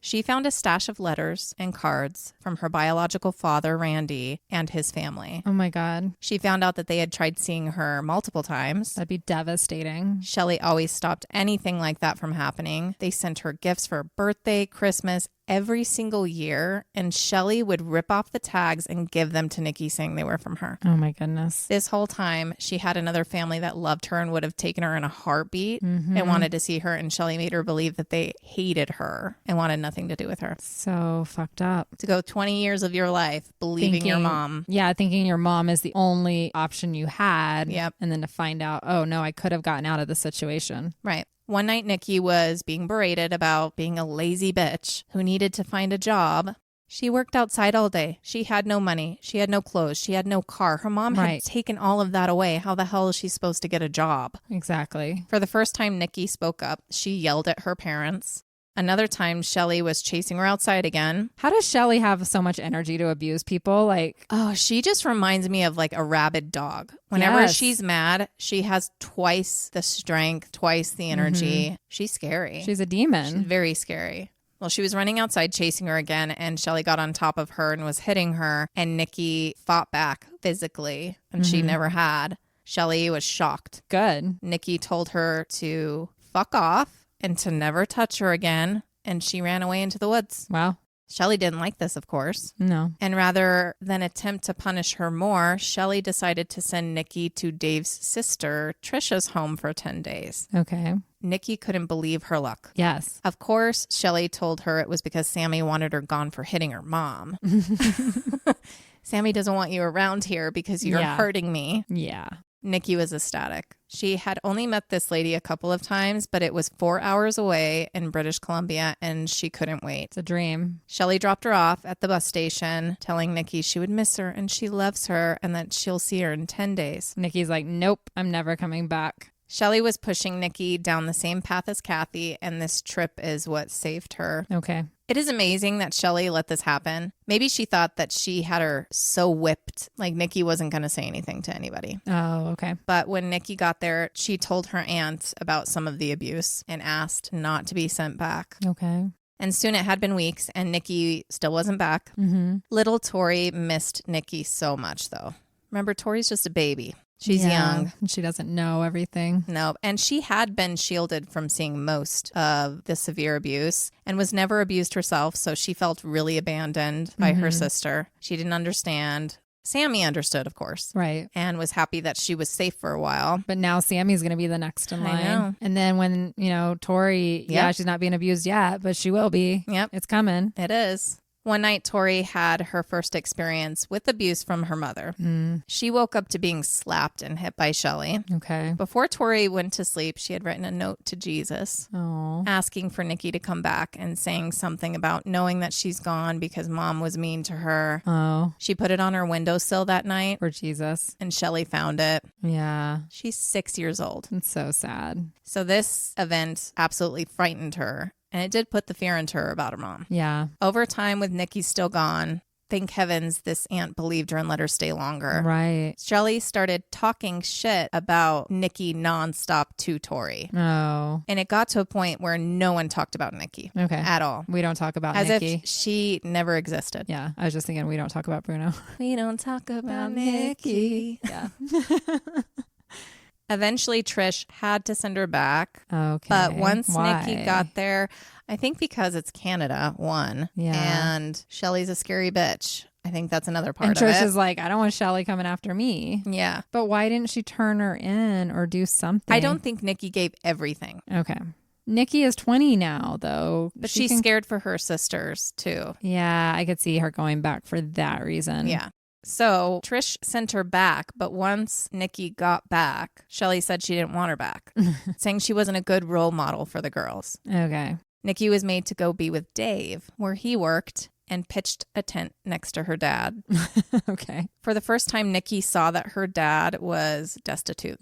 She found a stash of letters and cards from her biological father, Randy, and his family. Oh my God. She found out that they had tried seeing her multiple times. That'd be devastating. Shelly always stopped anything like that from happening. They sent her gifts for birthday, Christmas, every single year, and Shelly would rip off the tags and give them to Nikki saying they were from her. Oh my goodness. This whole time, she had another family that loved her and would have taken her in a heartbeat and wanted to see her, and Shelly made her believe that they hated her and wanted nothing to do with her. So fucked up. To go 20 years of your life believing your mom. Yeah, thinking your mom is the only option you had. Yep. And then to find out, oh no, I could have gotten out of the situation. Right. One night, Nikki was being berated about being a lazy bitch who needed to find a job. She worked outside all day. She had no money. She had no clothes. She had no car. Her mom had taken all of that away. How the hell is she supposed to get a job? Exactly. For the first time Nikki spoke up, she yelled at her parents. Another time, Shelly was chasing her outside again. How does Shelly have so much energy to abuse people? Like, oh, she just reminds me of like a rabid dog. Whenever she's mad, she has twice the strength, twice the energy. She's scary. She's a demon. She's very scary. Well, she was running outside chasing her again, and Shelly got on top of her and was hitting her, and Nikki fought back physically, and she never had. Shelly was shocked. Good. Nikki told her to fuck off and to never touch her again, and she ran away into the woods. Wow. Shelly didn't like this, of course. No. And rather than attempt to punish her more, Shelly decided to send Nikki to Dave's sister, Trisha's home for 10 days. Okay. Nikki couldn't believe her luck. Yes. Of course, Shelly told her it was because Sammy wanted her gone for hitting her mom. Sammy doesn't want you around here because you're hurting me. Yeah. Nikki was ecstatic. She had only met this lady a couple of times, but it was 4 hours away in British Columbia, and she couldn't wait. It's a dream. Shelly dropped her off at the bus station, telling Nikki she would miss her and she loves her and that she'll see her in 10 days. Nikki's like, nope, I'm never coming back. Shelly was pushing Nikki down the same path as Kathy, and this trip is what saved her. Okay. It is amazing that Shelly let this happen. Maybe she thought that she had her so whipped, like Nikki wasn't going to say anything to anybody. Oh, okay. But when Nikki got there, she told her aunt about some of the abuse and asked not to be sent back. Okay. And soon it had been weeks, and Nikki still wasn't back. Little Tori missed Nikki so much, though. Remember, Tori's just a baby. She's young. She doesn't know everything. No. And she had been shielded from seeing most of the severe abuse and was never abused herself. So she felt really abandoned by her sister. She didn't understand. Sammy understood, of course. Right. And was happy that she was safe for a while. But now Sammy's going to be the next in line. I know. And then when, Tori, she's not being abused yet, but she will be. Yep. It's coming. It is. One night, Tori had her first experience with abuse from her mother. She woke up to being slapped and hit by Shelly. Okay. Before Tori went to sleep, she had written a note to Jesus asking for Nikki to come back and saying something about knowing that she's gone because mom was mean to her. Oh. She put it on her windowsill that night. For Jesus. And Shelly found it. Yeah. She's 6 years old. It's so sad. So this event absolutely frightened her. And it did put the fear into her about her mom. Yeah. Over time, with Nikki still gone, thank heavens this aunt believed her and let her stay longer. Right. Shelly started talking shit about Nikki nonstop to Tori. Oh. And it got to a point where no one talked about Nikki. Okay. At all. We don't talk about As Nikki. if she never existed. Yeah. I was just thinking we don't talk about Bruno. We don't talk about Nikki. Yeah. Eventually, Trish had to send her back. Okay. But once Why? Nikki got there, I think because it's Canada, one. Yeah. And Shelly's a scary bitch. I think that's another part and of Trish it. is like, I don't want Shelly coming after me. Yeah. But why didn't she turn her in or do something? I don't think Nikki gave everything. Okay. Nikki is 20 now, though. But she's scared for her sisters, too. Yeah, I could see her going back for that reason. Yeah. So Trish sent her back, but once Nikki got back, Shelly said she didn't want her back, saying she wasn't a good role model for the girls. Okay. Nikki was made to go be with Dave, where he worked, and pitched a tent next to her dad. Okay. For the first time, Nikki saw that her dad was destitute.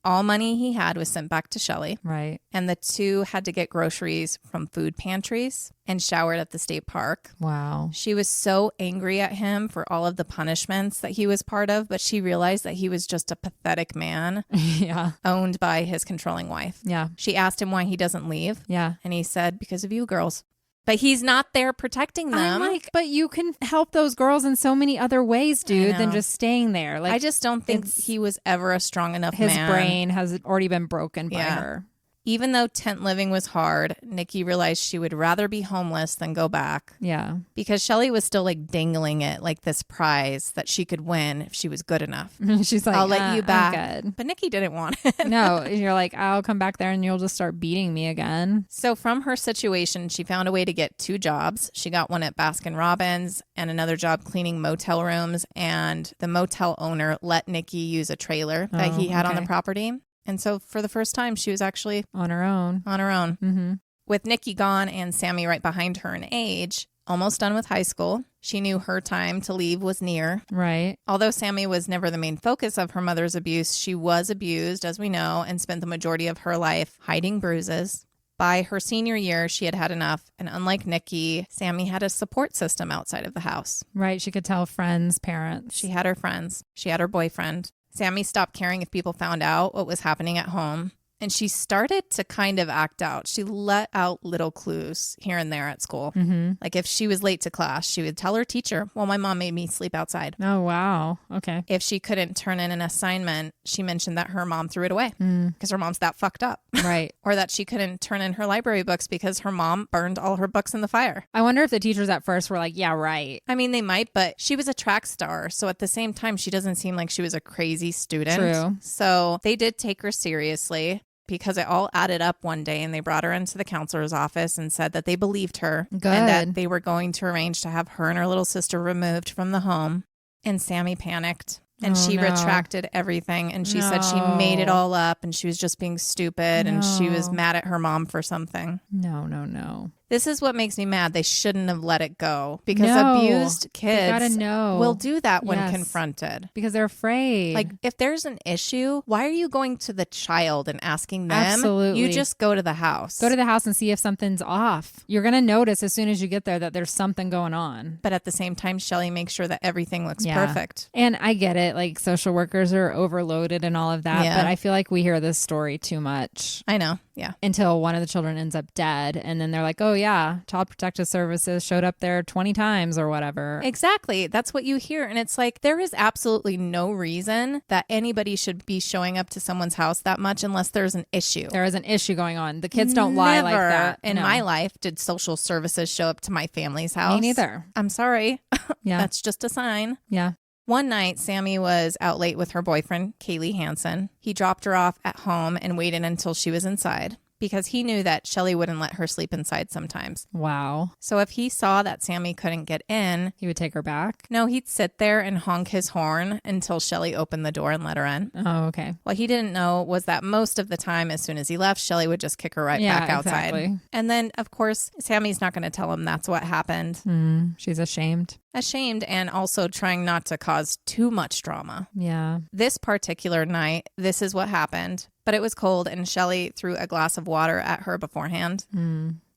All money he had was sent back to Shelly. Right. And the two had to get groceries from food pantries and showered at the state park. Wow. She was so angry at him for all of the punishments that he was part of, but she realized that he was just a pathetic man Yeah. owned by his controlling wife. Yeah. She asked him why he doesn't leave. Yeah. And he said, because of you girls. But he's not there protecting them. I'm like, but you can help those girls in so many other ways, dude, than just staying there. Like, I just don't think he was ever a strong enough his man. brain has already been broken by her. Even though tent living was hard, Nikki realized she would rather be homeless than go back. Yeah. Because Shelly was still like dangling it like this prize that she could win if she was good enough. She's like, I'll let you back. I'm good. But Nikki didn't want it. No, you're like, I'll come back there and you'll just start beating me again. So from her situation, she found a way to get 2 jobs. She got one at Baskin Robbins and another job cleaning motel rooms. And the motel owner let Nikki use a trailer that he had on the property. And so for the first time, she was actually on her own. Mm-hmm. With Nikki gone and Sammy right behind her in age, almost done with high school, she knew her time to leave was near. Right. Although Sammy was never the main focus of her mother's abuse, she was abused, as we know, and spent the majority of her life hiding bruises. By her senior year, she had had enough. And unlike Nikki, Sammy had a support system outside of the house. Right. She could tell friends, parents. She had her friends. She had her boyfriend. Sammy stopped caring if people found out what was happening at home. And she started to kind of act out. She let out little clues here and there at school. Like if she was late to class, she would tell her teacher, well, my mom made me sleep outside. Oh, wow. Okay. If she couldn't turn in an assignment, she mentioned that her mom threw it away because her mom's that fucked up. Right. Or that she couldn't turn in her library books because her mom burned all her books in the fire. I wonder if the teachers at first were like, yeah, right. I mean, they might, but she was a track star. So at the same time, she doesn't seem like she was a crazy student. True. So they did take her seriously, because it all added up one day, and they brought her into the counselor's office and said that they believed her. Good. And that they were going to arrange to have her and her little sister removed from the home. And Sammy panicked. And she retracted everything. And she said she made it all up and she was just being stupid and she was mad at her mom for something. No. This is what makes me mad. They shouldn't have let it go because abused kids will do that when confronted. Because they're afraid. Like if there's an issue, why are you going to the child and asking them? Absolutely. You just go to the house. Go to the house and see if something's off. You're going to notice as soon as you get there that there's something going on. But at the same time, Shelly makes sure that everything looks perfect. And I get it. Like social workers are overloaded and all of that. Yeah. But I feel like we hear this story too much. I know. Yeah. Until one of the children ends up dead. And then they're like, oh, yeah, Child Protective Services showed up there 20 times or whatever. Exactly. That's what you hear. And it's like, there is absolutely no reason that anybody should be showing up to someone's house that much unless there's an issue. There is an issue going on. The kids don't lie like that. In my life did social services show up to my family's house. Me neither. I'm sorry. Yeah. That's just a sign. Yeah. One night, Sammy was out late with her boyfriend, Kaylee Hansen. He dropped her off at home and waited until she was inside because he knew that Shelly wouldn't let her sleep inside sometimes. Wow. So if he saw that Sammy couldn't get in, he would take her back? No, he'd sit there and honk his horn until Shelly opened the door and let her in. Oh, okay. What he didn't know was that most of the time, as soon as he left, Shelly would just kick her right back outside. Exactly. And then, of course, Sammy's not going to tell him that's what happened. She's ashamed. Ashamed and also trying not to cause too much drama. Yeah. This particular night, this is what happened. But it was cold and Shelly threw a glass of water at her beforehand.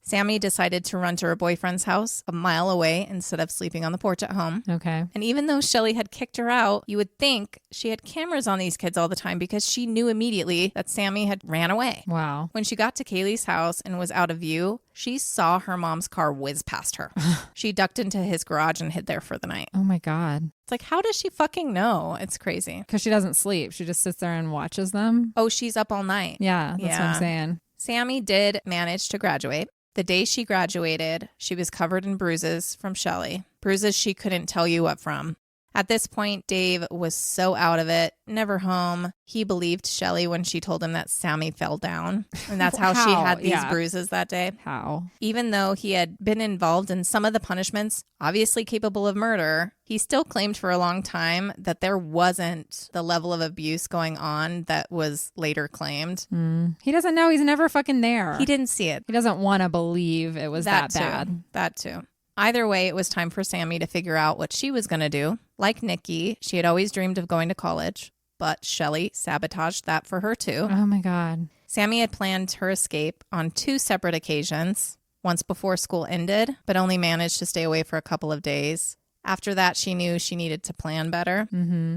Sammy decided to run to her boyfriend's house a mile away instead of sleeping on the porch at home. Okay. And even though Shelly had kicked her out, you would think she had cameras on these kids all the time because she knew immediately that Sammy had ran away. Wow. When she got to Kaylee's house and was out of view, she saw her mom's car whiz past her. She ducked into his garage and hid there for the night. Oh my God. It's like, how does she fucking know? It's crazy. Because she doesn't sleep. She just sits there and watches them. Oh, she's up all night. Yeah, that's what I'm saying. Sammy did manage to graduate. The day she graduated, she was covered in bruises from Shelly. Bruises she couldn't tell you what from. At this point, Dave was so out of it, never home. He believed Shelly when she told him that Sammy fell down. And that's how she had these bruises that day. How? Even though he had been involved in some of the punishments, obviously capable of murder, he still claimed for a long time that there wasn't the level of abuse going on that was later claimed. He doesn't know. He's never fucking there. He didn't see it. He doesn't want to believe it was that bad. That too. Either way, it was time for Sammy to figure out what she was going to do. Like Nikki, she had always dreamed of going to college, but Shelly sabotaged that for her too. Oh my God. Sammy had planned her escape on 2 separate occasions, once before school ended, but only managed to stay away for a couple of days. After that, she knew she needed to plan better.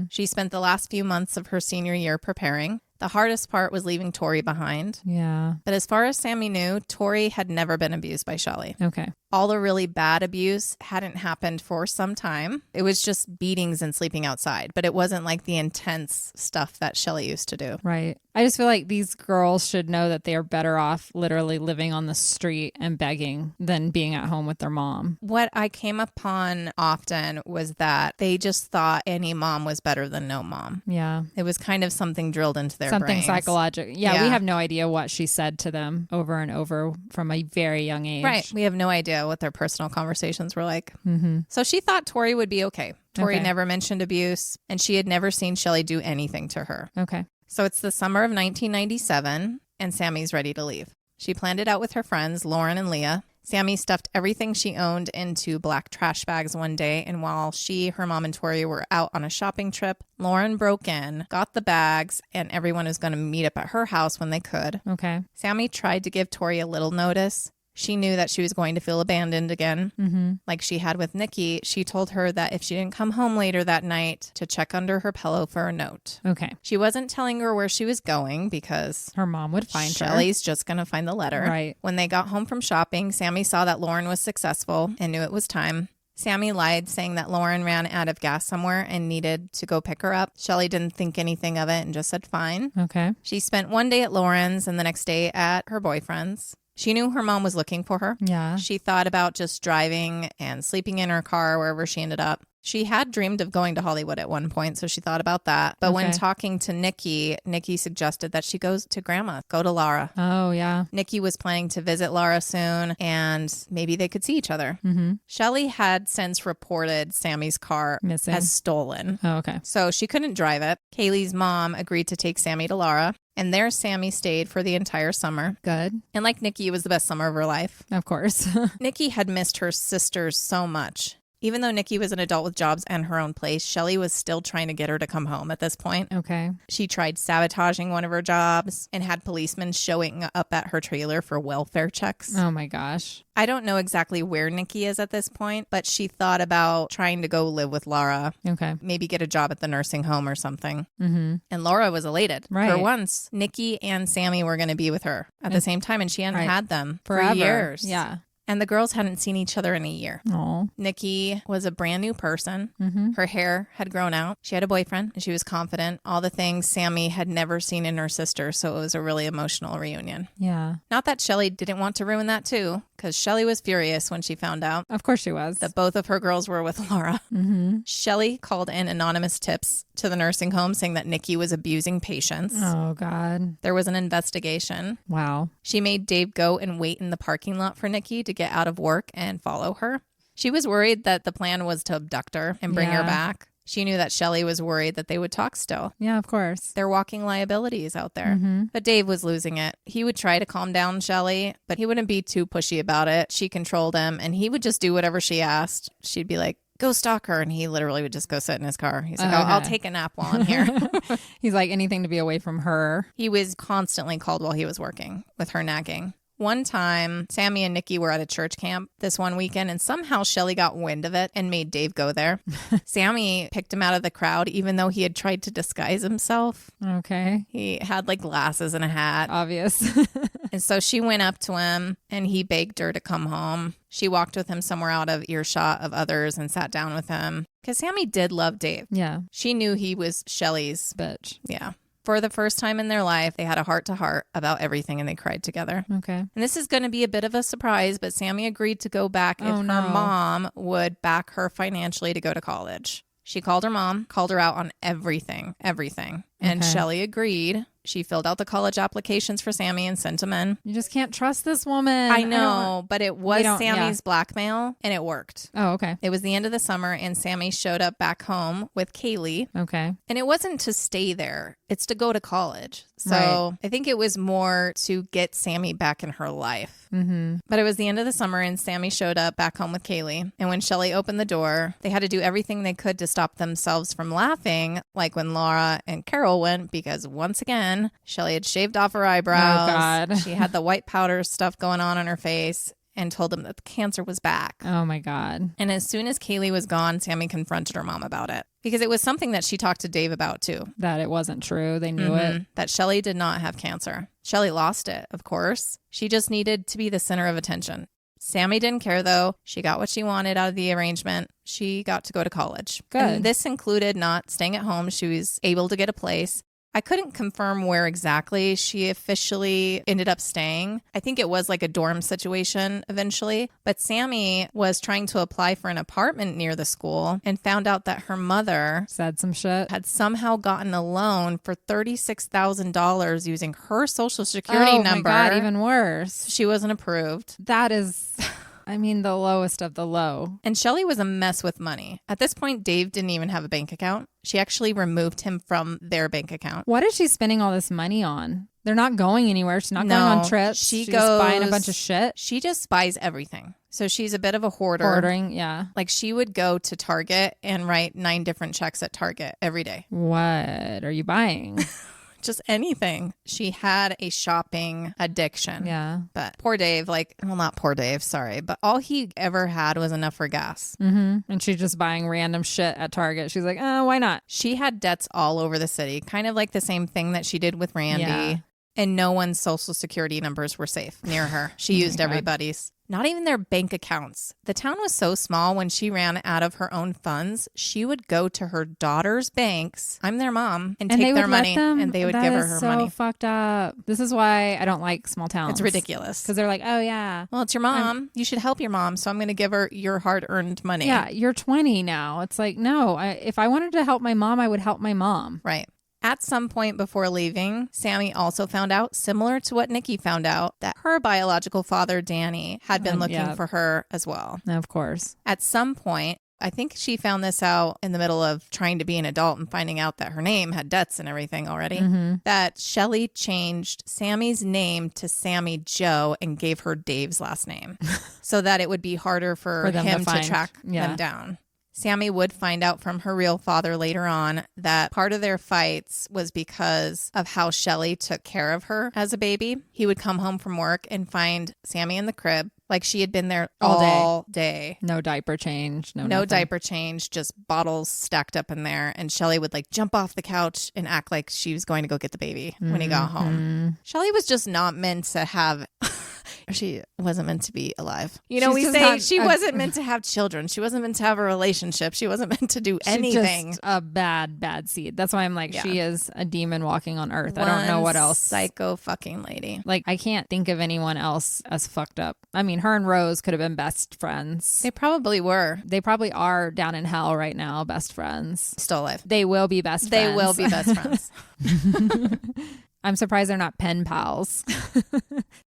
She spent the last few months of her senior year preparing. The hardest part was leaving Tori behind. Yeah. But as far as Sammy knew, Tori had never been abused by Shelly. Okay. All the really bad abuse hadn't happened for some time. It was just beatings and sleeping outside, but it wasn't like the intense stuff that Shelly used to do. Right. I just feel like these girls should know that they are better off literally living on the street and begging than being at home with their mom. What I came upon often was that they just thought any mom was better than no mom. Yeah. It was kind of something drilled into their brains. Psychological. Yeah, we have no idea what she said to them over and over from a very young age. Right. We have no idea what their personal conversations were like. So she thought Tori would be okay. Tori never mentioned abuse, and she had never seen Shelly do anything to her. Okay. So it's the summer of 1997, and Sammy's ready to leave. She planned it out with her friends, Lauren and Leah. Sammy stuffed everything she owned into black trash bags one day, and while she, her mom, and Tori were out on a shopping trip, Lauren broke in, got the bags, and everyone was going to meet up at her house when they could. Okay. Sammy tried to give Tori a little notice. She knew that she was going to feel abandoned again. Like she had with Nikki. She told her that if she didn't come home later that night, to check under her pillow for a note. Okay. She wasn't telling her where she was going because her mom would find her. Shelly's just going to find the letter. Right. When they got home from shopping, Sammy saw that Lauren was successful and knew it was time. Sammy lied, saying that Lauren ran out of gas somewhere and needed to go pick her up. Shelly didn't think anything of it and just said fine. Okay. She spent one day at Lauren's and the next day at her boyfriend's. She knew her mom was looking for her. Yeah. She thought about just driving and sleeping in her car wherever she ended up. She had dreamed of going to Hollywood at one point, so she thought about that. But when talking to Nikki suggested that she goes to Grandma, go to Laura. Oh, yeah. Nikki was planning to visit Laura soon, and maybe they could see each other. Shelly had since reported Sammy's car missing as stolen. Oh, okay. So she couldn't drive it. Kaylee's mom agreed to take Sammy to Laura. And there Sammy stayed for the entire summer. Good. And like Nikki, it was the best summer of her life. Of course. Nikki had missed her sisters so much. Even though Nikki was an adult with jobs and her own place, Shelly was still trying to get her to come home at this point. Okay. She tried sabotaging one of her jobs and had policemen showing up at her trailer for welfare checks. Oh my gosh. I don't know exactly where Nikki is at this point, but she thought about trying to go live with Laura. Okay. Maybe get a job at the nursing home or something. Mm-hmm. And Laura was elated. Right. For once, Nikki and Sammy were going to be with her at the same time, and she hadn't had them forever. For years. Yeah. And the girls hadn't seen each other in a year. Oh. Nikki was a brand new person. Her hair had grown out. She had a boyfriend and she was confident. All the things Sammy had never seen in her sister. So it was a really emotional reunion. Yeah. Not that Shelly didn't want to ruin that too, because Shelly was furious when she found out. Of course she was. That both of her girls were with Laura. Shelly called in anonymous tips to the nursing home saying that Nikki was abusing patients. Oh, God. There was an investigation. Wow. She made Dave go and wait in the parking lot for Nikki to get out of work and follow her. She was worried that the plan was to abduct her and bring her back. She knew that Shelly was worried that they would talk still. Yeah, of course. They're walking liabilities out there. But Dave was losing it. He would try to calm down Shelly, but he wouldn't be too pushy about it. She controlled him, and he would just do whatever she asked. She'd be like, go stalk her. And he literally would just go sit in his car. He's like, I'll take a nap while I'm here. He's like, anything to be away from her. He was constantly called while he was working with her nagging. One time, Sammy and Nikki were at a church camp this one weekend, and somehow Shelly got wind of it and made Dave go there. Sammy picked him out of the crowd, even though he had tried to disguise himself. Okay. He had like glasses and a hat. Obvious. And so she went up to him and he begged her to come home. She walked with him somewhere out of earshot of others and sat down with him. Because Sammy did love Dave. Yeah. She knew he was Shelly's bitch. Yeah. For the first time in their life, they had a heart-to-heart about everything and they cried together. Okay. And this is going to be a bit of a surprise, but Sammy agreed to go back if her mom would back her financially to go to college. She called her mom, called her out on everything. And Shelly agreed. She filled out the college applications for Sammy and sent them in. You just can't trust this woman. I know, but it was Sammy's blackmail and it worked. Oh, okay. It was the end of the summer and Sammy showed up back home with Kaylee. Okay. And it wasn't to stay there. It's to go to college. So I think it was more to get Sammy back in her life. But it was the end of the summer and Sammy showed up back home with Kaylee. And when Shelly opened the door, they had to do everything they could to stop themselves from laughing, like when Laura and Carol went, because once again, Shelly had shaved off her eyebrows. Oh, God. She had the white powder stuff going on her face and told them that the cancer was back. Oh, my God. And as soon as Kaylee was gone, Sammy confronted her mom about it. Because it was something that she talked to Dave about, too. That it wasn't true. They knew it. That Shelly did not have cancer. Shelly lost it, of course. She just needed to be the center of attention. Sammy didn't care, though. She got what she wanted out of the arrangement. She got to go to college. Good. And this included not staying at home. She was able to get a place. I couldn't confirm where exactly she officially ended up staying. I think it was like a dorm situation eventually. But Sammy was trying to apply for an apartment near the school and found out that her mother said some shit. Had somehow gotten a loan for $36,000 using her social security number. Oh my God, even worse. She wasn't approved. That is... I mean, the lowest of the low. And Shelly was a mess with money. At this point, Dave didn't even have a bank account. She actually removed him from their bank account. What is she spending all this money on? They're not going anywhere. She's not going on trips. She's just buying a bunch of shit. She just buys everything. So she's a bit of a hoarder. Hoarding, yeah. Like she would go to Target and write 9 different checks at Target every day. What are you buying? Just anything. She had a shopping addiction. Yeah. But poor Dave, not poor Dave, sorry, but all he ever had was enough for gas. Mm-hmm. And she's just buying random shit at Target. She's like, why not? She had debts all over the city, kind of like the same thing that she did with Randy. Yeah. And no one's social security numbers were safe near her. She used everybody's. Not even their bank accounts. The town was so small when she ran out of her own funds, she would go to her daughter's banks. I'm their mom and take their money and they would give her money. So fucked up. This is why I don't like small towns. It's ridiculous. Because they're like, oh yeah. Well, it's your mom. You should help your mom. So I'm going to give her your hard earned money. Yeah. You're 20 now. It's like, no, if I wanted to help my mom, I would help my mom. Right. At some point before leaving, Sammy also found out, similar to what Nikki found out, that her biological father, Danny, had been looking for her as well. Of course. At some point, I think she found this out in the middle of trying to be an adult and finding out that her name had debts and everything already, that Shelly changed Sammy's name to Sammy Joe and gave her Dave's last name so that it would be harder for him to track them down. Sammy would find out from her real father later on that part of their fights was because of how Shelly took care of her as a baby. He would come home from work and find Sammy in the crib like she had been there all day. No diaper change. No diaper change, just bottles stacked up in there. And Shelly would jump off the couch and act like she was going to go get the baby when he got home. Shelly was just not meant to have... She wasn't meant to be alive. You know, we say she wasn't meant to have children. She wasn't meant to have a relationship. She wasn't meant to do anything. She's just a bad seed. That's why I'm like, she is a demon walking on earth. I don't know what else. Psycho fucking lady. I can't think of anyone else as fucked up. I mean, her and Rose could have been best friends. They probably were. They probably are down in hell right now, best friends. Still alive. They will be best friends. They will be best friends. I'm surprised they're not pen pals.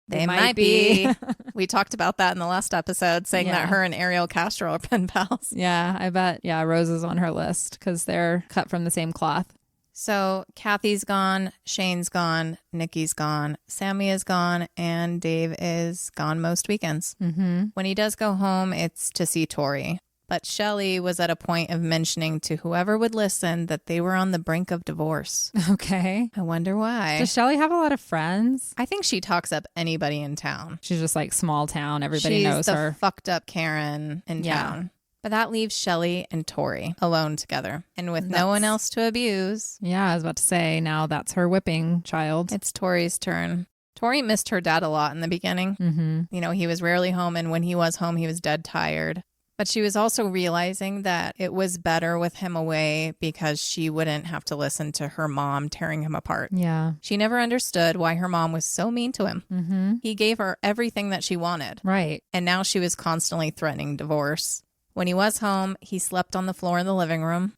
They might be. We talked about that in the last episode, saying that her and Ariel Castro are pen pals. Yeah, I bet. Yeah, Rose is on her list because they're cut from the same cloth. So Kathy's gone, Shane's gone, Nikki's gone, Sammy is gone, and Dave is gone most weekends. When he does go home, it's to see Tori. But Shelly was at a point of mentioning to whoever would listen that they were on the brink of divorce. Okay. I wonder why. Does Shelly have a lot of friends? I think she talks up anybody in town. She's just small town. Everybody knows her. She's the fucked up Karen in town. But that leaves Shelly and Tori alone together and with no one else to abuse. Yeah, I was about to say, now that's her whipping child. It's Tori's turn. Tori missed her dad a lot in the beginning. You know, he was rarely home, and when he was home, he was dead tired. But she was also realizing that it was better with him away because she wouldn't have to listen to her mom tearing him apart. Yeah. She never understood why her mom was so mean to him. He gave her everything that she wanted. Right. And now she was constantly threatening divorce. When he was home, he slept on the floor in the living room.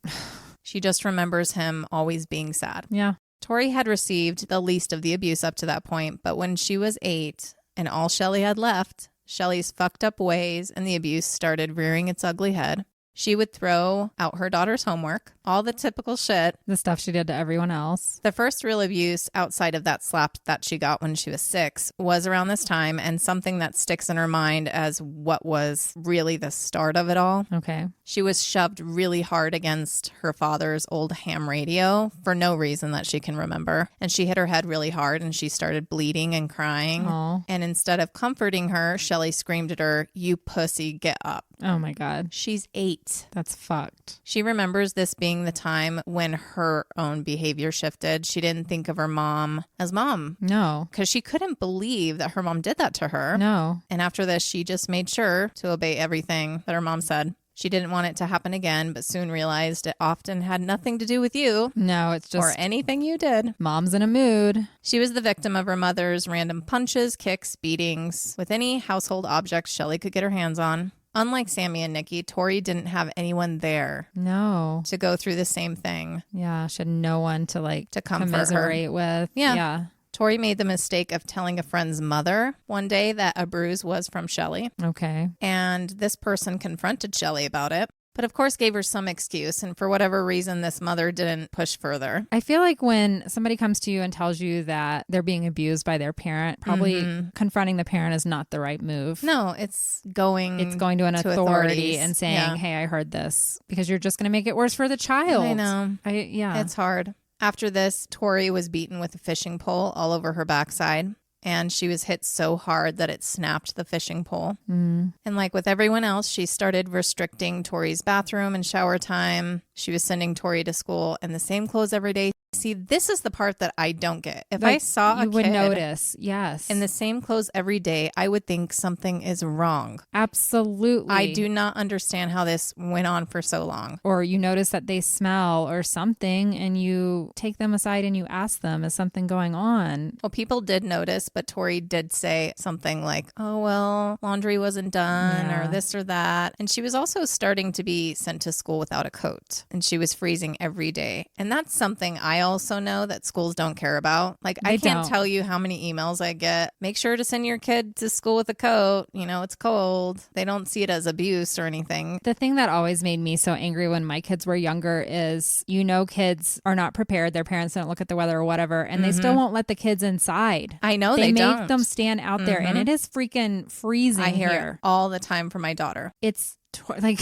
She just remembers him always being sad. Yeah. Tori had received the least of the abuse up to that point, but when she was 8 and all Shelly had left, Shelly's fucked up ways and the abuse started rearing its ugly head. She would throw out her daughter's homework, all the typical shit. The stuff she did to everyone else. The first real abuse outside of that slap that she got when she was 6 was around this time, and something that sticks in her mind as what was really the start of it all. Okay. She was shoved really hard against her father's old ham radio for no reason that she can remember. And she hit her head really hard and she started bleeding and crying. Aww. And instead of comforting her, Shelly screamed at her, "You pussy, get up." Oh my God. She's 8. That's fucked. She remembers this being the time when her own behavior shifted. She didn't think of her mom as mom. No. Because she couldn't believe that her mom did that to her. No. And after this, she just made sure to obey everything that her mom said. She didn't want it to happen again, but soon realized it often had nothing to do with you. No, it's just... or anything you did. Mom's in a mood. She was the victim of her mother's random punches, kicks, beatings, with any household objects Shelly could get her hands on. Unlike Sammy and Nikki, Tori didn't have anyone there. No. To go through the same thing. Yeah, she had no one to to comfort commiserate her with. Yeah. Tori made the mistake of telling a friend's mother one day that a bruise was from Shelly. Okay. And this person confronted Shelly about it. But of course gave her some excuse. And for whatever reason, this mother didn't push further. I feel like when somebody comes to you and tells you that they're being abused by their parent, probably confronting the parent is not the right move. No, it's going to an authority and saying, hey, I heard this, because you're just going to make it worse for the child. I know. It's hard. After this, Tori was beaten with a fishing pole all over her backside. And she was hit so hard that it snapped the fishing pole. And like with everyone else, she started restricting Tori's bathroom and shower time. She was sending Tori to school in the same clothes every day. See, this is the part that I don't get. If I saw a kid would notice, yes, in the same clothes every day, I would think something is wrong. Absolutely. I do not understand how this went on for so long. Or you notice that they smell or something and you take them aside and you ask them, is something going on? Well, people did notice, but Tori did say something like, oh, well, laundry wasn't done or this or that. And she was also starting to be sent to school without a coat, and she was freezing every day. And that's something I also know that schools don't care about. Like, I can't tell you how many emails I get. Make sure to send your kid to school with a coat. You know, it's cold. They don't see it as abuse or anything. The thing that always made me so angry when my kids were younger is, kids are not prepared. Their parents don't look at the weather or whatever, and they still won't let the kids inside. I know they don't. make them stand out there, and it is freaking freezing. I hear here it all the time from my daughter. It's like...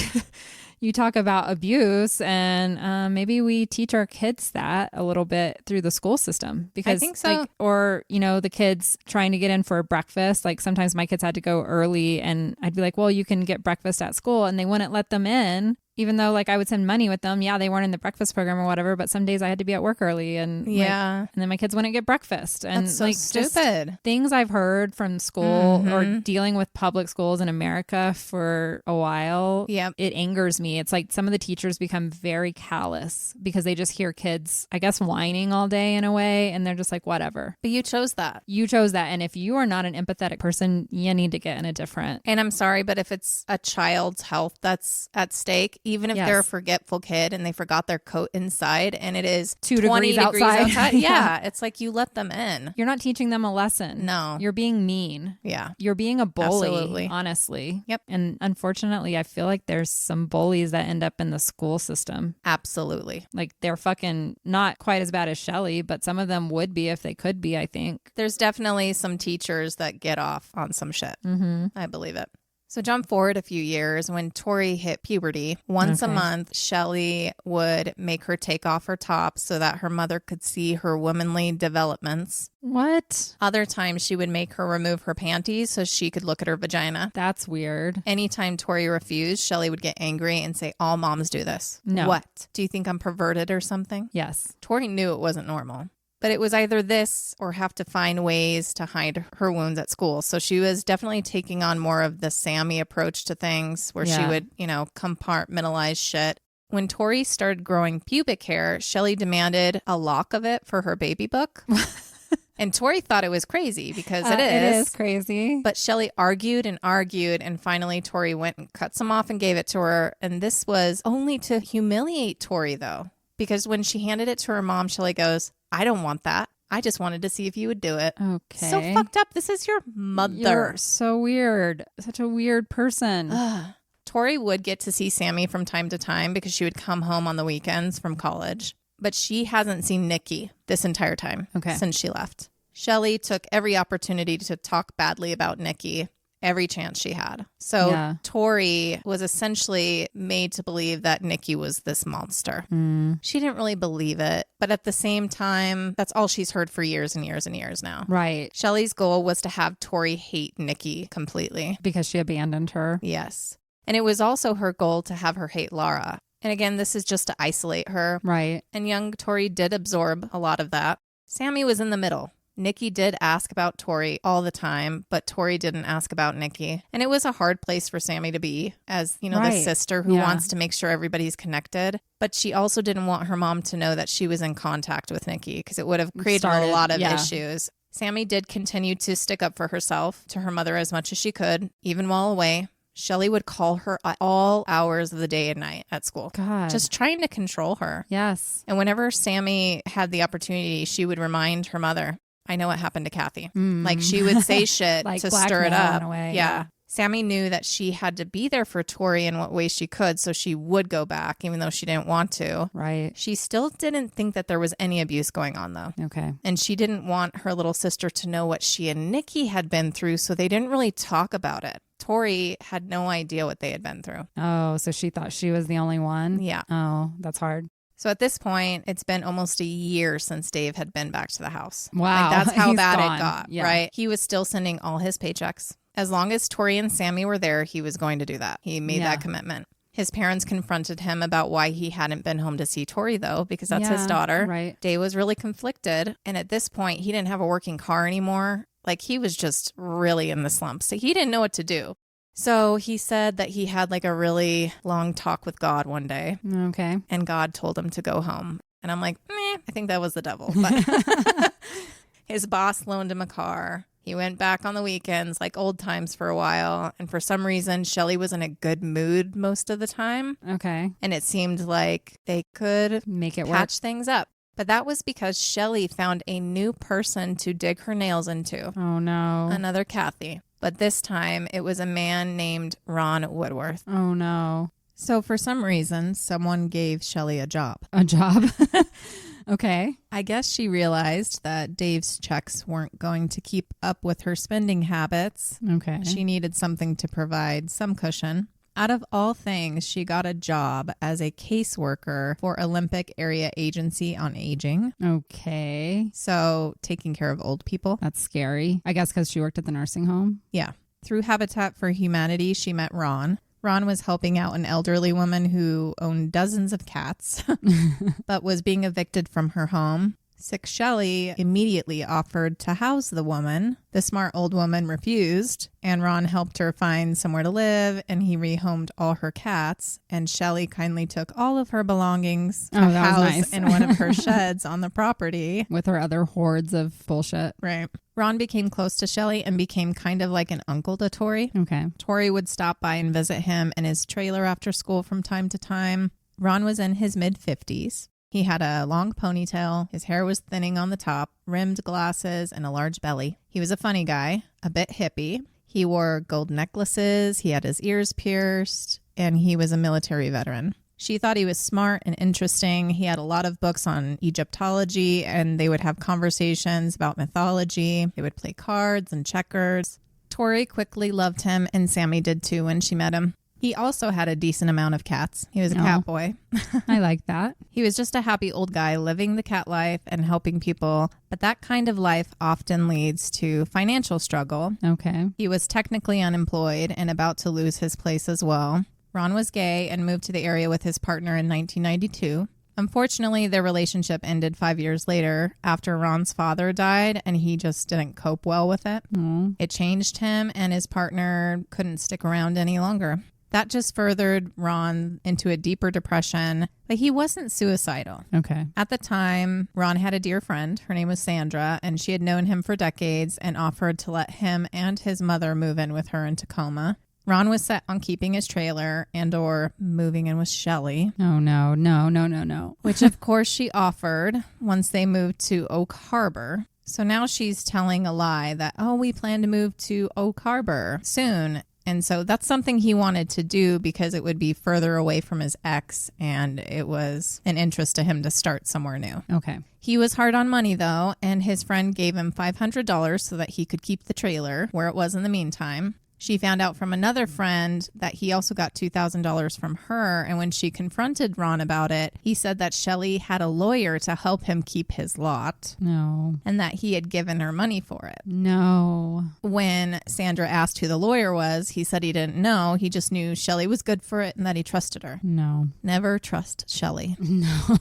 You talk about abuse, and maybe we teach our kids that a little bit through the school system. Because, I think so. Or, the kids trying to get in for breakfast. Like sometimes my kids had to go early, and I'd be like, well, you can get breakfast at school, and they wouldn't let them in. Even though I would send money with them. Yeah, they weren't in the breakfast program or whatever, but some days I had to be at work early, and and then my kids wouldn't get breakfast. And that's so stupid. Things I've heard from school or dealing with public schools in America for a while. Yep. It angers me. It's like some of the teachers become very callous because they just hear kids, I guess, whining all day in a way, and they're just like, whatever. But you chose that. And if you are not an empathetic person, you need to get in a different. And I'm sorry, but if it's a child's health that's at stake, even if they're a forgetful kid and they forgot their coat inside and it is 2 degrees outside. Yeah, it's like you let them in. You're not teaching them a lesson. No. You're being mean. Yeah. You're being a bully, Absolutely. honestly. Yep. And unfortunately, I feel like there's some bullies that end up in the school system. Absolutely. Like they're fucking not quite as bad as Shelly, but some of them would be if they could be, I think. There's definitely some teachers that get off on some shit. I believe it. So jump forward a few years when Tori hit puberty. Once a month, Shelly would make her take off her top so that her mother could see her womanly developments. What? Other times she would make her remove her panties so she could look at her vagina. That's weird. Anytime Tori refused, Shelly would get angry and say, all moms do this. No. What? Do you think I'm perverted or something? Yes. Tori knew it wasn't normal. But it was either this or have to find ways to hide her wounds at school. So she was definitely taking on more of the Sammy approach to things where she would, compartmentalize shit. When Tori started growing pubic hair, Shelly demanded a lock of it for her baby book. And Tori thought it was crazy because it is. It is crazy. But Shelly argued, and finally Tori went and cut some off and gave it to her. And this was only to humiliate Tori, though. Because when she handed it to her mom, Shelly goes, I don't want that. I just wanted to see if you would do it. Okay. So fucked up. This is your mother. You're so weird. Such a weird person. Tori would get to see Sammy from time to time because she would come home on the weekends from college. But she hasn't seen Nikki this entire time since she left. Shelly took every opportunity to talk badly about Nikki. Every chance she had. So Tori was essentially made to believe that Nikki was this monster. She didn't really believe it. But at the same time, that's all she's heard for years and years and years now. Right. Shelly's goal was to have Tori hate Nikki completely. Because she abandoned her. Yes. And it was also her goal to have her hate Laura. And again, this is just to isolate her. Right. And young Tori did absorb a lot of that. Sammy was in the middle. Nikki did ask about Tori all the time, but Tori didn't ask about Nikki. And it was a hard place for Sammy to be as, the sister who wants to make sure everybody's connected. But she also didn't want her mom to know that she was in contact with Nikki because it would have created a lot of issues. Sammy did continue to stick up for herself to her mother as much as she could, even while away. Shelly would call her at all hours of the day and night at school. God. Just trying to control her. Yes. And whenever Sammy had the opportunity, she would remind her mother, I know what happened to Kathy. Like she would say shit like to stir it up. In a way, yeah. Sammy knew that she had to be there for Tori in what way she could, so she would go back, even though she didn't want to. Right. She still didn't think that there was any abuse going on, though. Okay. And she didn't want her little sister to know what she and Nikki had been through, so they didn't really talk about it. Tori had no idea what they had been through. Oh, so she thought she was the only one? Yeah. Oh, that's hard. So at this point, it's been almost a year since Dave had been back to the house. Wow. Like, that's how bad gone. it got, yeah. right? He was still sending all his paychecks. As long as Tori and Sammy were there, he was going to do that. He made that commitment. His parents confronted him about why he hadn't been home to see Tori, though, because that's his daughter. Right. Dave was really conflicted. And at this point, he didn't have a working car anymore. Like, he was just really in the slump. So he didn't know what to do. So he said that he had like a really long talk with God one day. Okay. And God told him to go home. And I'm like, I think that was the devil. But his boss loaned him a car. He went back on the weekends, like old times for a while. And for some reason, Shelly was in a good mood most of the time. Okay. And it seemed like they could make it patch things up. But that was because Shelly found a new person to dig her nails into. Oh, no. Another Kathy. But this time, it was a man named Ron Woodworth. Oh, no. So for some reason, someone gave Shelly a job. A job? Okay. I guess she realized that Dave's checks weren't going to keep up with her spending habits. Okay. She needed something to provide some cushion. Out of all things, she got a job as a caseworker for Olympic Area Agency on Aging. Okay. So taking care of old people. That's scary. I guess because she worked at the nursing home. Yeah. Through Habitat for Humanity, she met Ron. Ron was helping out an elderly woman who owned dozens of cats, but was being evicted from her home. Sick Shelly immediately offered to house the woman. The smart old woman refused, and Ron helped her find somewhere to live, and he rehomed all her cats, and Shelly kindly took all of her belongings to house in one of her sheds on the property. With her other hordes of bullshit. Right. Ron became close to Shelly and became kind of like an uncle to Tori. Okay. Tori would stop by and visit him in his trailer after school from time to time. Ron was in his mid-50s. He had a long ponytail, his hair was thinning on the top, rimmed glasses, and a large belly. He was a funny guy, a bit hippie. He wore gold necklaces, he had his ears pierced, and he was a military veteran. She thought he was smart and interesting. He had a lot of books on Egyptology, and they would have conversations about mythology. They would play cards and checkers. Tori quickly loved him, and Sammy did too when she met him. He also had a decent amount of cats. He was a cat boy. I like that. He was just a happy old guy living the cat life and helping people. But that kind of life often leads to financial struggle. Okay. He was technically unemployed and about to lose his place as well. Ron was gay and moved to the area with his partner in 1992. Unfortunately, their relationship ended 5 years later after Ron's father died, and he just didn't cope well with it. It changed him, and his partner couldn't stick around any longer. That just furthered Ron into a deeper depression, but he wasn't suicidal. Okay. At the time, Ron had a dear friend. Her name was Sandra, and she had known him for decades and offered to let him and his mother move in with her in Tacoma. Ron was set on keeping his trailer and or moving in with Shelly. Oh, no. Which, of course, she offered once they moved to Oak Harbor. So now she's telling a lie that, we plan to move to Oak Harbor soon. And so that's something he wanted to do because it would be further away from his ex, and it was an interest to him to start somewhere new. Okay. He was hard on money, though, and his friend gave him $500 so that he could keep the trailer where it was in the meantime. She found out from another friend that he also got $2,000 from her, and when she confronted Ron about it, he said that Shelly had a lawyer to help him keep his lot. No. And that he had given her money for it. No. When Sandra asked who the lawyer was, he said he didn't know. He just knew Shelly was good for it and that he trusted her. No. Never trust Shelly. No.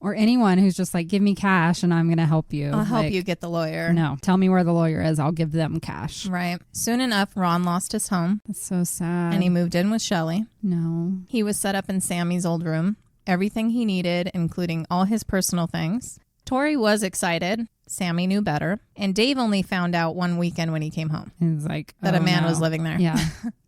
Or anyone who's just like, give me cash and I'm going to help you. I'll help you get the lawyer. No. Tell me where the lawyer is. I'll give them cash. Right. Soon enough, Ron lost his home. That's so sad. And he moved in with Shelly. No. He was set up in Sammy's old room. Everything he needed, including all his personal things. Tori was excited. Sammy knew better. And Dave only found out one weekend when he came home. He was like, that a man was living there. Yeah.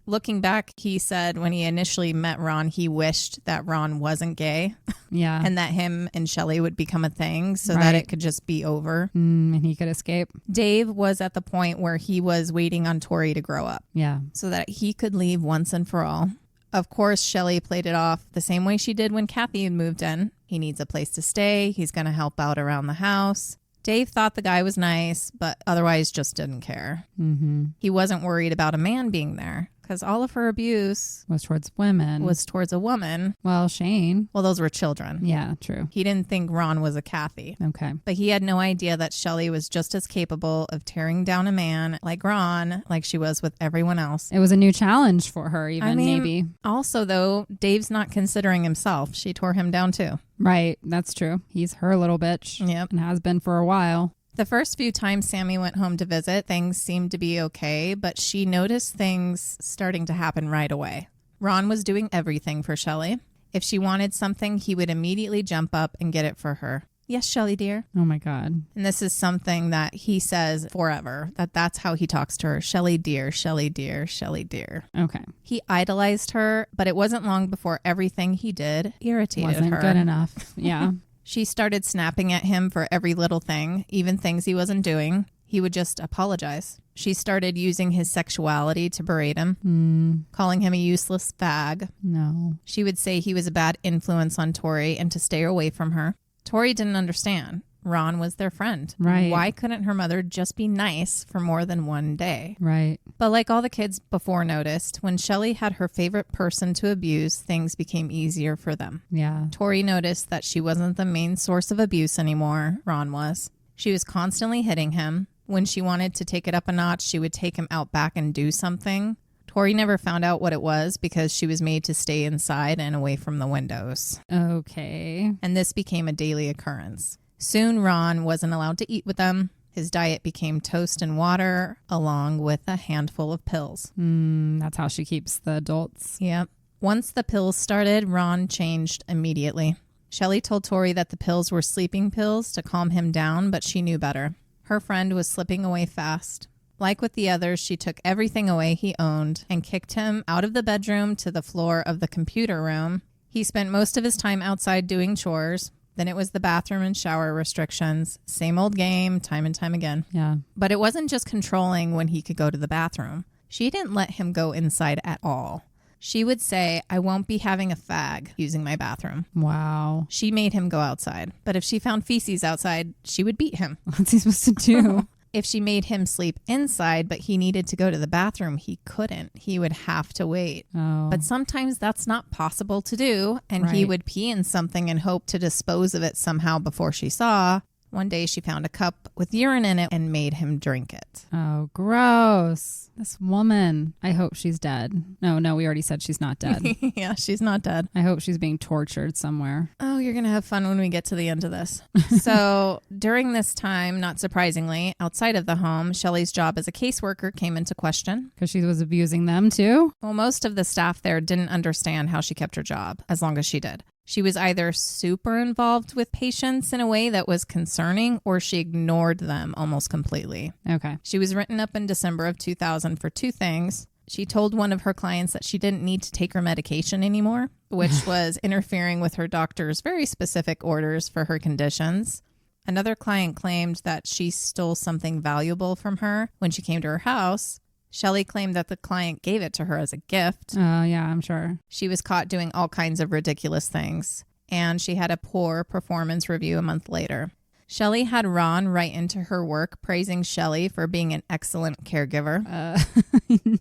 Looking back, he said when he initially met Ron, he wished that Ron wasn't gay. Yeah. And that him and Shelly would become a thing so that it could just be over. And he could escape. Dave was at the point where he was waiting on Tori to grow up. Yeah. So that he could leave once and for all. Of course, Shelly played it off the same way she did when Kathy had moved in. He needs a place to stay. He's going to help out around the house. Dave thought the guy was nice, but otherwise just didn't care. Mm-hmm. He wasn't worried about a man being there because all of her abuse was towards women. Was towards a woman. Well, Shane. Well, those were children. Yeah, true. He didn't think Ron was a Kathy. Okay. But he had no idea that Shelly was just as capable of tearing down a man like Ron, like she was with everyone else. It was a new challenge for her, even, maybe. Also, though, Dave's not considering himself. She tore him down, too. Right. That's true. He's her little bitch. Yep. And has been for a while. The first few times Sammy went home to visit, things seemed to be okay, but she noticed things starting to happen right away. Ron was doing everything for Shelly. If she wanted something, he would immediately jump up and get it for her. Yes, Shelly, dear. Oh, my God. And this is something that he says forever, that's how he talks to her. Shelly, dear, Shelly, dear, Shelly, dear. Okay. He idolized her, but it wasn't long before everything he did irritated her. Wasn't good enough. Yeah. She started snapping at him for every little thing, even things he wasn't doing. He would just apologize. She started using his sexuality to berate him, calling him a useless fag. No. She would say he was a bad influence on Tori and to stay away from her. Tori didn't understand. Ron was their friend. Right. Why couldn't her mother just be nice for more than one day? Right. But like all the kids before noticed, when Shelly had her favorite person to abuse, things became easier for them. Yeah. Tori noticed that she wasn't the main source of abuse anymore. Ron was. She was constantly hitting him. When she wanted to take it up a notch, she would take him out back and do something. Tori never found out what it was because she was made to stay inside and away from the windows. Okay. And this became a daily occurrence. Soon, Ron wasn't allowed to eat with them. His diet became toast and water, along with a handful of pills. That's how she keeps the adults. Yep. Once the pills started, Ron changed immediately. Shelly told Tori that the pills were sleeping pills to calm him down, but she knew better. Her friend was slipping away fast. Like with the others, she took everything away he owned and kicked him out of the bedroom to the floor of the computer room. He spent most of his time outside doing chores. Then it was the bathroom and shower restrictions. Same old game, time and time again. Yeah. But it wasn't just controlling when he could go to the bathroom. She didn't let him go inside at all. She would say, I won't be having a fag using my bathroom. Wow. She made him go outside. But if she found feces outside, she would beat him. What's he supposed to do? If she made him sleep inside, but he needed to go to the bathroom, he couldn't. He would have to wait. Oh. But sometimes that's not possible to do. And he would pee in something and hope to dispose of it somehow before she saw. One day she found a cup with urine in it and made him drink it. Oh, gross. This woman. I hope she's dead. No, we already said she's not dead. Yeah, she's not dead. I hope she's being tortured somewhere. Oh, you're going to have fun when we get to the end of this. So during this time, not surprisingly, outside of the home, Shelly's job as a caseworker came into question. Because she was abusing them too? Well, most of the staff there didn't understand how she kept her job, as long as she did. She was either super involved with patients in a way that was concerning, or she ignored them almost completely. Okay. She was written up in December of 2000 for two things. She told one of her clients that she didn't need to take her medication anymore, which was interfering with her doctor's very specific orders for her conditions. Another client claimed that she stole something valuable from her when she came to her house. Shelly claimed that the client gave it to her as a gift. Oh, yeah, I'm sure. She was caught doing all kinds of ridiculous things, and she had a poor performance review a month later. Shelly had Ron write into her work praising Shelly for being an excellent caregiver.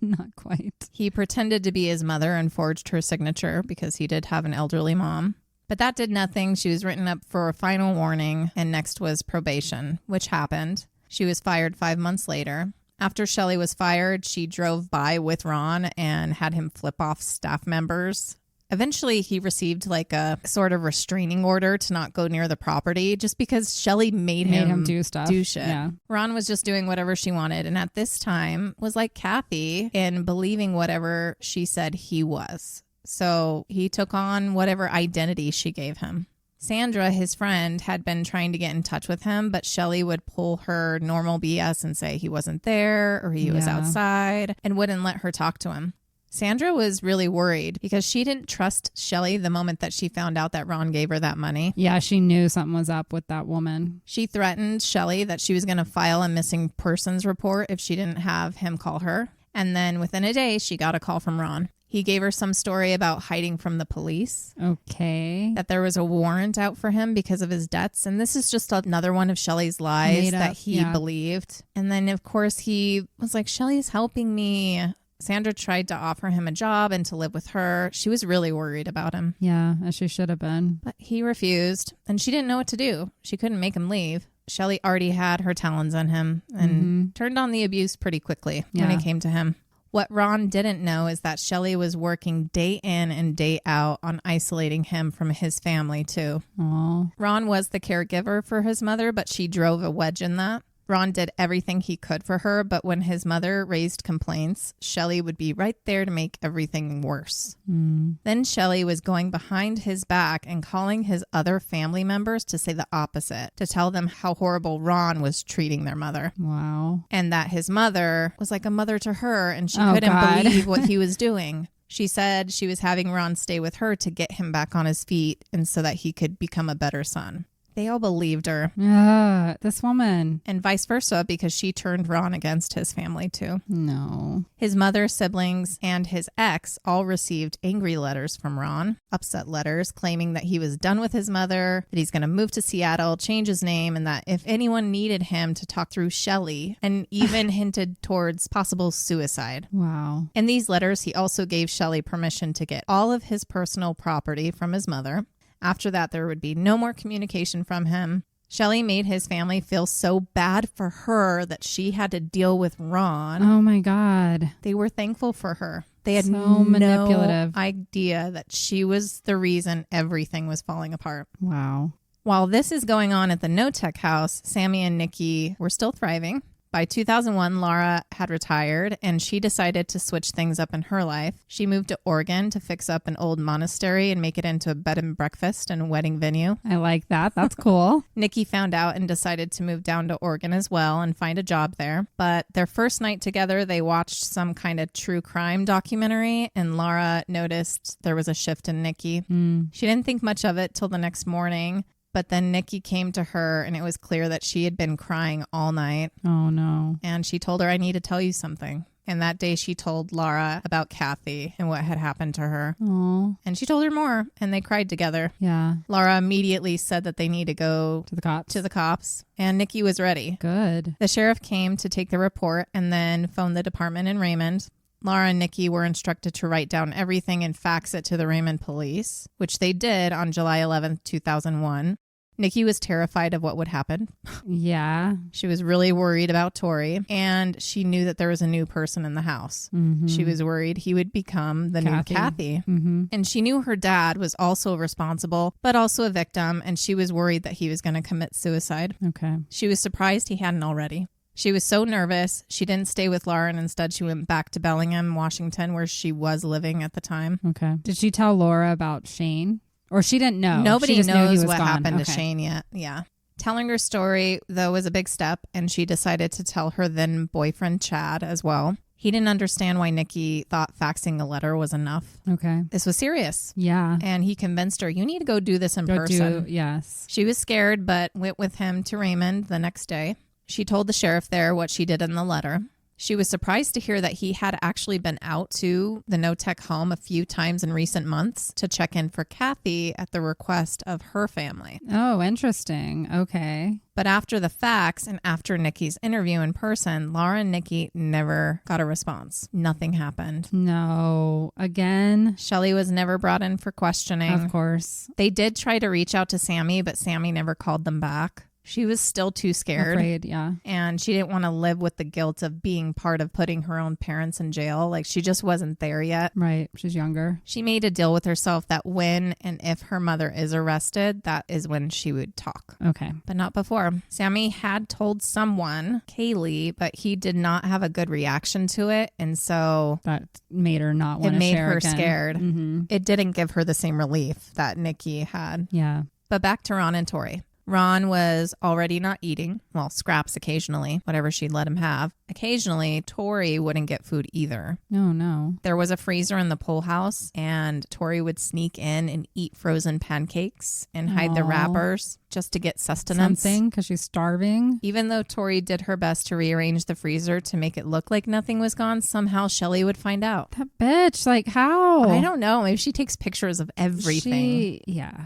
Not quite. He pretended to be his mother and forged her signature because he did have an elderly mom. But that did nothing. She was written up for a final warning, and next was probation, which happened. She was fired 5 months later. After Shelly was fired, she drove by with Ron and had him flip off staff members. Eventually, he received like a sort of restraining order to not go near the property just because Shelly made him do stuff. Do shit. Yeah. Ron was just doing whatever she wanted, and at this time was like Kathy in believing whatever she said he was. So he took on whatever identity she gave him. Sandra, his friend, had been trying to get in touch with him, but Shelly would pull her normal BS and say he wasn't there or he was outside and wouldn't let her talk to him. Sandra was really worried because she didn't trust Shelly the moment that she found out that Ron gave her that money. Yeah, she knew something was up with that woman. She threatened Shelly that she was going to file a missing persons report if she didn't have him call her. And then within a day, she got a call from Ron. He gave her some story about hiding from the police. Okay. That there was a warrant out for him because of his debts. And this is just another one of Shelly's lies that he believed. And then, of course, he was like, Shelly's helping me. Sandra tried to offer him a job and to live with her. She was really worried about him. Yeah, as she should have been. But he refused, and she didn't know what to do. She couldn't make him leave. Shelly already had her talons on him and turned on the abuse pretty quickly when it came to him. What Ron didn't know is that Shelly was working day in and day out on isolating him from his family, too. Aww. Ron was the caregiver for his mother, but she drove a wedge in that. Ron did everything he could for her, but when his mother raised complaints, Shelly would be right there to make everything worse. Then Shelly was going behind his back and calling his other family members to say the opposite, to tell them how horrible Ron was treating their mother. Wow. And that his mother was like a mother to her, and she couldn't believe what he was doing. She said she was having Ron stay with her to get him back on his feet and so that he could become a better son. They all believed her. Yeah, this woman. And vice versa, because she turned Ron against his family too. No. His mother, siblings, and his ex all received angry letters from Ron, upset letters claiming that he was done with his mother, that he's going to move to Seattle, change his name, and that if anyone needed him to talk through Shelly, and even hinted towards possible suicide. Wow. In these letters, he also gave Shelly permission to get all of his personal property from his mother. After that, there would be no more communication from him. Shelly made his family feel so bad for her that she had to deal with Ron. Oh my God. They were thankful for her. They had so manipulative. No idea that she was the reason everything was falling apart. Wow. While this is going on at the Knotek house, Sammy and Nikki were still thriving. By 2001, Laura had retired and she decided to switch things up in her life. She moved to Oregon to fix up an old monastery and make it into a bed and breakfast and a wedding venue. I like that. That's cool. Nikki found out and decided to move down to Oregon as well and find a job there. But their first night together, they watched some kind of true crime documentary and Laura noticed there was a shift in Nikki. She didn't think much of it till the next morning. But then Nikki came to her and it was clear that she had been crying all night. Oh, no. And she told her, I need to tell you something. And that day she told Laura about Kathy and what had happened to her. Oh. And she told her more and they cried together. Yeah. Laura immediately said that they need to go to the cops. And Nikki was ready. Good. The sheriff came to take the report and then phoned the department in Raymond. Laura and Nikki were instructed to write down everything and fax it to the Raymond police, which they did on July 11th, 2001. Nikki was terrified of what would happen. Yeah. She was really worried about Tori, and she knew that there was a new person in the house. She was worried he would become the new Kathy. And she knew her dad was also responsible, but also a victim, and she was worried that he was going to commit suicide. Okay. She was surprised he hadn't already. She was so nervous, she didn't stay with Laura, and instead she went back to Bellingham, Washington, where she was living at the time. Okay. Did she tell Laura about Shane? Or she didn't know? Nobody knows what happened to Shane yet. Yeah. Telling her story, though, was a big step, and she decided to tell her then boyfriend, Chad, as well. He didn't understand why Nikki thought faxing a letter was enough. Okay. This was serious. Yeah. And he convinced her, you need to go do this in person. Yes. She was scared, but went with him to Raymond the next day. She told the sheriff there what she did in the letter. She was surprised to hear that he had actually been out to the Knotek home a few times in recent months to check in for Kathy at the request of her family. Oh, interesting. Okay. But after the fax and after Nikki's interview in person, Laura and Nikki never got a response. Nothing happened. No. Again? Shelly was never brought in for questioning. Of course. They did try to reach out to Sammy, but Sammy never called them back. She was still too scared. Afraid, yeah. And she didn't want to live with the guilt of being part of putting her own parents in jail. Like, she just wasn't there yet. Right. She's younger. She made a deal with herself that when and if her mother is arrested, that is when she would talk. Okay. But not before. Sammy had told someone, Kaylee, but he did not have a good reaction to it. And so that made her not want to share. It made her again. scared. Mm-hmm. It didn't give her the same relief that Nikki had. Yeah. But back to Ron and Tori. Ron was already not eating. Well, scraps occasionally, whatever she'd let him have. Occasionally, Tori wouldn't get food either. Oh, no. There was a freezer in the pool house, and Tori would sneak in and eat frozen pancakes and hide the wrappers just to get sustenance. Something, because she's starving. Even though Tori did her best to rearrange the freezer to make it look like nothing was gone, somehow Shelly would find out. That bitch, like how? I don't know. Maybe she takes pictures of everything.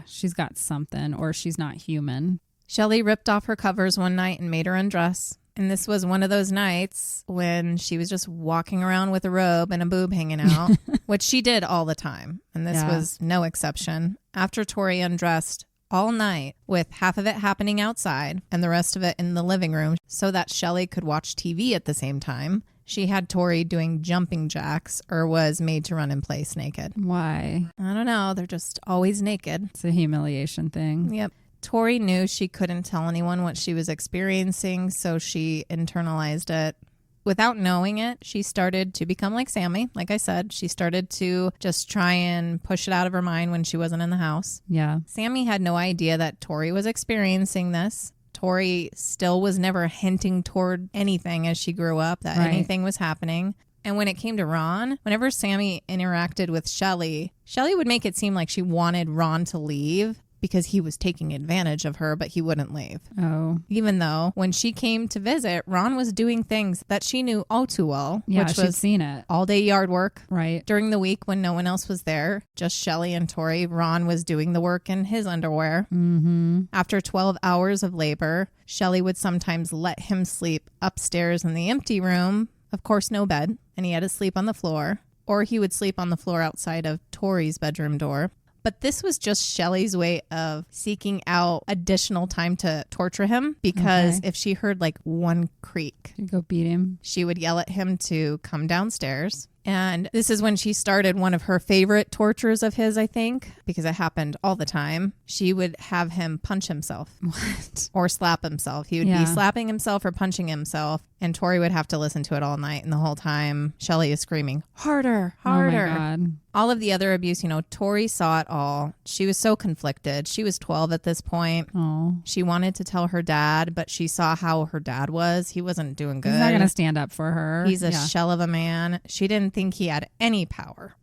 She's got something, or she's not human. Shelly ripped off her covers one night and made her undress. And this was one of those nights when she was just walking around with a robe and a boob hanging out, which she did all the time. And this was no exception. After Tori undressed all night, with half of it happening outside and the rest of it in the living room so that Shelly could watch TV at the same time, she had Tori doing jumping jacks or was made to run in place naked. Why? I don't know. They're just always naked. It's a humiliation thing. Yep. Tori knew she couldn't tell anyone what she was experiencing, so she internalized it. Without knowing it, she started to become like Sammy. Like I said, she started to just try and push it out of her mind when she wasn't in the house. Yeah. Sammy had no idea that Tori was experiencing this. Tori still was never hinting toward anything as she grew up, that anything was happening. And when it came to Ron, whenever Sammy interacted with Shelly, Shelly would make it seem like she wanted Ron to leave because he was taking advantage of her, but he wouldn't leave. Oh. Even though when she came to visit, Ron was doing things that she knew all too well, which was seen it. All day yard work. Right. During the week when no one else was there, just Shelly and Tori, Ron was doing the work in his underwear. Mm-hmm. After 12 hours of labor, Shelly would sometimes let him sleep upstairs in the empty room. Of course, no bed, and he had to sleep on the floor. Or he would sleep on the floor outside of Tori's bedroom door. But this was just Shelly's way of seeking out additional time to torture him, because if she heard like one creak, she'd go beat him. She would yell at him to come downstairs. And this is when she started one of her favorite tortures of his, I think, because it happened all the time. She would have him punch himself. What? Or slap himself. He would be slapping himself or punching himself. And Tori would have to listen to it all night. And the whole time, Shelly is screaming, harder, harder. Oh, my God. All of the other abuse, Tori saw it all. She was so conflicted. She was 12 at this point. Oh. She wanted to tell her dad, but she saw how her dad was. He wasn't doing good. He's not going to stand up for her. He's a shell of a man. She didn't think he had any power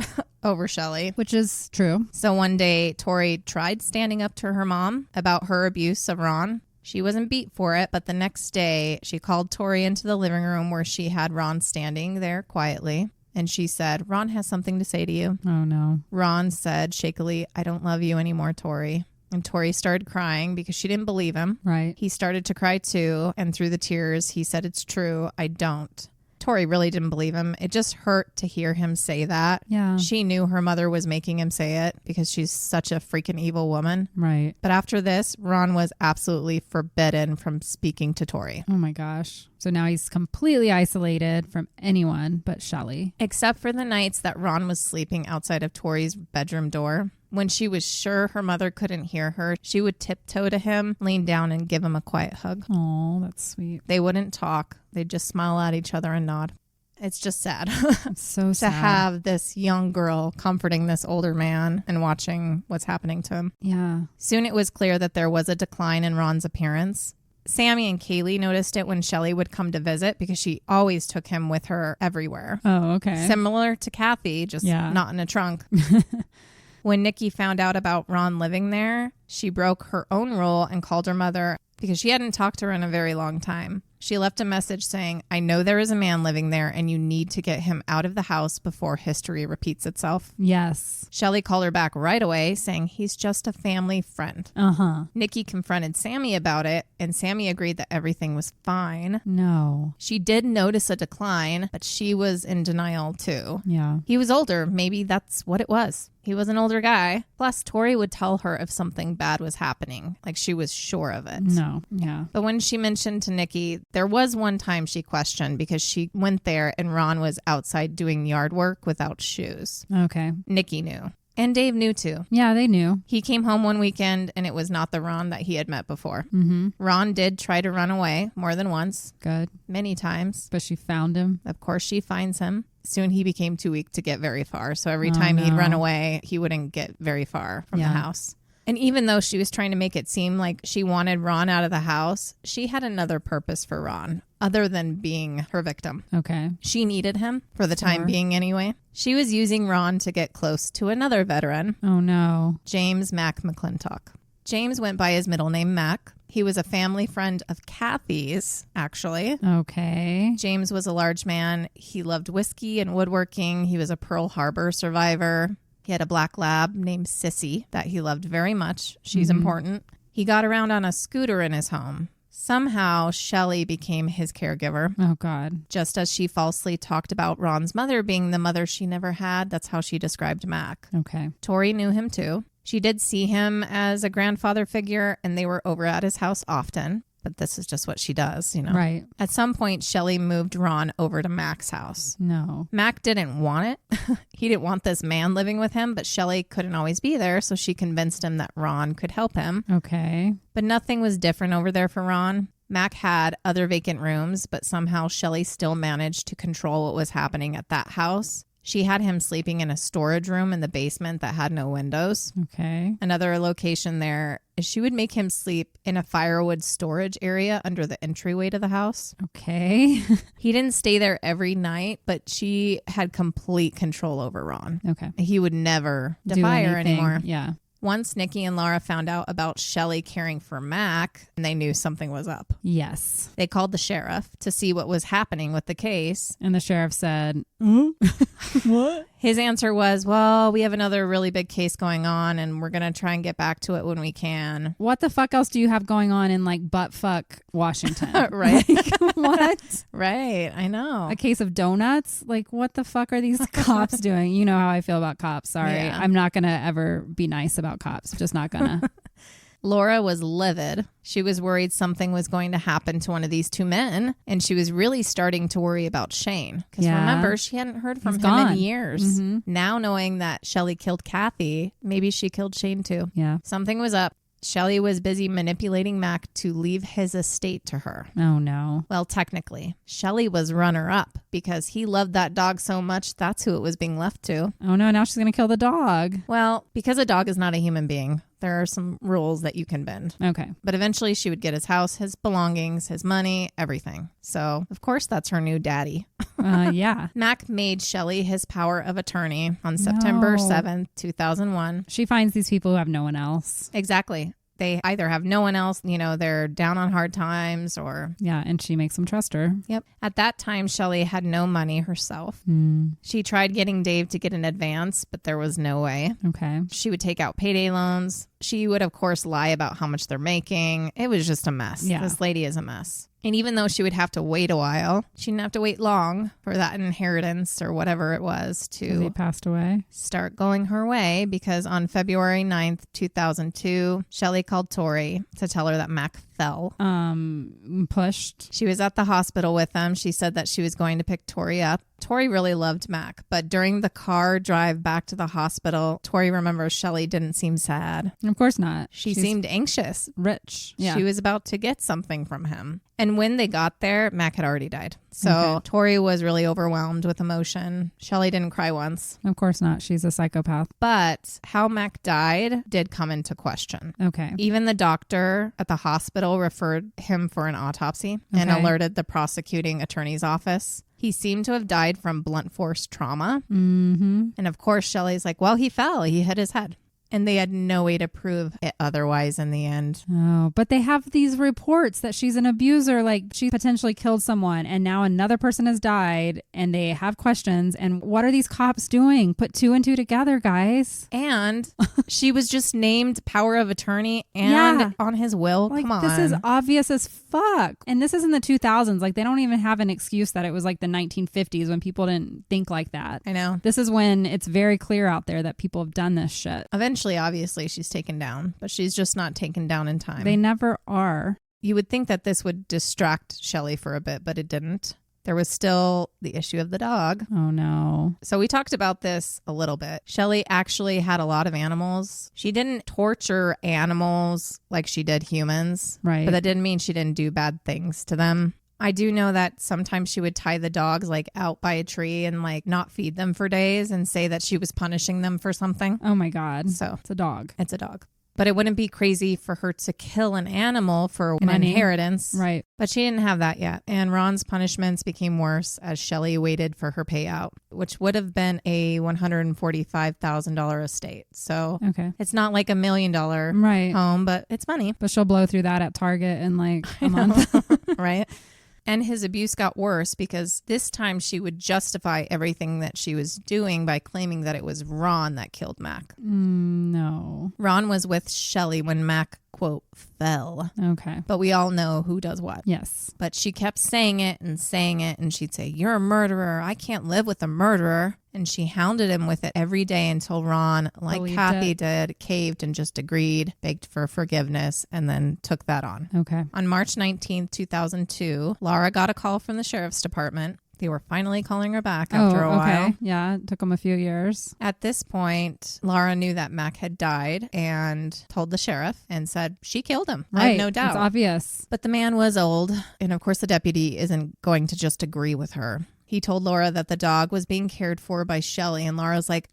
over Shelly. Which is true. So one day, Tori tried standing up to her mom about her abuse of Ron. She wasn't beat for it, but the next day, she called Tori into the living room where she had Ron standing there quietly. And she said, Ron has something to say to you. Oh, no. Ron said shakily, I don't love you anymore, Tori. And Tori started crying because she didn't believe him. Right. He started to cry too. And through the tears, he said, it's true. I don't. Tori really didn't believe him. It just hurt to hear him say that. Yeah. She knew her mother was making him say it because she's such a freaking evil woman. Right. But after this, Ron was absolutely forbidden from speaking to Tori. Oh my gosh. So now he's completely isolated from anyone but Shelly. Except for the nights that Ron was sleeping outside of Tori's bedroom door. When she was sure her mother couldn't hear her, she would tiptoe to him, lean down, and give him a quiet hug. Oh, that's sweet. They wouldn't talk. They'd just smile at each other and nod. It's just sad. It's so sad. To have this young girl comforting this older man and watching what's happening to him. Yeah. Soon it was clear that there was a decline in Ron's appearance. Sammy and Kaylee noticed it when Shelly would come to visit because she always took him with her everywhere. Oh, okay. Similar to Kathy, just not in a trunk. When Nikki found out about Ron living there, she broke her own rule and called her mother because she hadn't talked to her in a very long time. She left a message saying, I know there is a man living there and you need to get him out of the house before history repeats itself. Yes. Shelly called her back right away saying he's just a family friend. Uh-huh. Nikki confronted Sammy about it and Sammy agreed that everything was fine. No. She did notice a decline, but she was in denial too. Yeah. He was older. Maybe that's what it was. He was an older guy. Plus, Tori would tell her if something bad was happening. Like she was sure of it. No. Yeah. But when she mentioned to Nikki, there was one time she questioned because she went there and Ron was outside doing yard work without shoes. Okay. Nikki knew. And Dave knew too. Yeah, they knew. He came home one weekend and it was not the Ron that he had met before. Mm-hmm. Ron did try to run away more than once. Good. Many times. But she found him. Of course, she finds him. Soon he became too weak to get very far. So every time he'd run away, he wouldn't get very far from the house. And even though she was trying to make it seem like she wanted Ron out of the house, she had another purpose for Ron other than being her victim. Okay. She needed him for the time being anyway. She was using Ron to get close to another veteran. Oh, no. James Mac McClintock. James went by his middle name, Mac. He was a family friend of Kathy's, actually. Okay. James was a large man. He loved whiskey and woodworking. He was a Pearl Harbor survivor. He had a black lab named Sissy that he loved very much. She's important. He got around on a scooter in his home. Somehow, Shelly became his caregiver. Oh, God. Just as she falsely talked about Ron's mother being the mother she never had. That's how she described Mac. Okay. Tori knew him, too. She did see him as a grandfather figure, and they were over at his house often. But this is just what she does, you know? Right. At some point, Shelly moved Ron over to Mac's house. No. Mac didn't want it. He didn't want this man living with him, but Shelly couldn't always be there, so she convinced him that Ron could help him. Okay. But nothing was different over there for Ron. Mac had other vacant rooms, but somehow Shelly still managed to control what was happening at that house. She had him sleeping in a storage room in the basement that had no windows. Okay. Another location there is she would make him sleep in a firewood storage area under the entryway to the house. Okay. He didn't stay there every night, but she had complete control over Ron. Okay. He would never defy her anymore. Yeah. Once Nikki and Laura found out about Shelly caring for Mac, they knew something was up. Yes. They called the sheriff to see what was happening with the case. And the sheriff said, What? His answer was, well, we have another really big case going on and we're going to try and get back to it when we can. What the fuck else do you have going on in like buttfuck Washington? Right. Like, what? Right. I know. A case of donuts? Like, what the fuck are these cops doing? You know how I feel about cops. Sorry. Yeah. I'm not going to ever be nice about cops. Just not going to. Laura was livid. She was worried something was going to happen to one of these two men. And she was really starting to worry about Shane. Because remember, she hadn't heard from him in years. Now knowing that Shelly killed Kathy, maybe she killed Shane too. Yeah. Something was up. Shelly was busy manipulating Mac to leave his estate to her. Oh, no. Well, technically, Shelly was runner-up because he loved that dog so much, that's who it was being left to. Oh, no. Now she's going to kill the dog. Well, because a dog is not a human being, there are some rules that you can bend. Okay. But eventually she would get his house, his belongings, his money, everything. So, of course, that's her new daddy. Yeah. Mac made Shelly his power of attorney on September 7th, 2001. She finds these people who have no one else. Exactly. They either have no one else, you know, they're down on hard times or... Yeah, and she makes them trust her. Yep. At that time, Shelly had no money herself. She tried getting Dave to get an advance, but there was no way. Okay. She would take out payday loans. She would, of course, lie about how much they're making. It was just a mess. Yeah. This lady is a mess. And even though she would have to wait a while, she didn't have to wait long for that inheritance or whatever it was to he passed away. Start going her way, because on February 9th, 2002, Shelly called Tori to tell her that Mac fell. Pushed. She was at the hospital with them. She said that she was going to pick Tori up. Tori really loved Mac, but during the car drive back to the hospital, Tori remembers Shelly didn't seem sad. Of course not. She's seemed anxious. Rich. Yeah. She was about to get something from him. And when they got there, Mac had already died. So Tori was really overwhelmed with emotion. Shelly didn't cry once. Of course not. She's a psychopath. But how Mac died did come into question. Okay. Even the doctor at the hospital referred him for an autopsy and alerted the prosecuting attorney's office. He seemed to have died from blunt force trauma. And of course, Shelly's like, well, he fell. He hit his head. And they had no way to prove it otherwise in the end. Oh, but they have these reports that she's an abuser, like she potentially killed someone and now another person has died and they have questions. And what are these cops doing? Put two and two together, guys. And she was just named power of attorney and on his will. Like, come on. This is obvious as fuck. And this is in the 2000s. Like, they don't even have an excuse that it was like the 1950s when people didn't think like that. I know. This is when it's very clear out there that people have done this shit. Eventually, obviously, she's taken down, but she's just not taken down in time. They never are. You would think that this would distract Shelly for a bit, but it didn't. There was still the issue of the dog. Oh, no. So we talked about this a little bit. Shelly actually had a lot of animals. She didn't torture animals like she did humans. Right. But that didn't mean she didn't do bad things to them. I do know that sometimes she would tie the dogs like out by a tree and like not feed them for days and say that she was punishing them for something. Oh my God. So it's a dog. It's a dog. But it wouldn't be crazy for her to kill an animal for an Money. inheritance. Right. But she didn't have that yet. And Ron's punishments became worse as Shelly waited for her payout, which would have been a $145,000 estate. So it's not like $1 million home, but it's money. But she'll blow through that at Target in like a month. Right? And his abuse got worse because this time she would justify everything that she was doing by claiming that it was Ron that killed Mac. No. Ron was with Shelly when Mac, quote, fell. Okay. But we all know who does what. Yes. But she kept saying it, and she'd say, "You're a murderer. I can't live with a murderer." And she hounded him with it every day until Ron, like Believed Kathy it. did, caved and just agreed, begged for forgiveness, and then took that on. Okay. On March 19th, 2002, Laura got a call from the sheriff's department. They were finally calling her back after a while. Yeah, it took them a few years. At this point, Laura knew that Mac had died and told the sheriff and said she killed him. Right. I have no doubt. It's obvious. But the man was old, and of course the deputy isn't going to just agree with her. He told Laura that the dog was being cared for by Shelly, and Laura's like,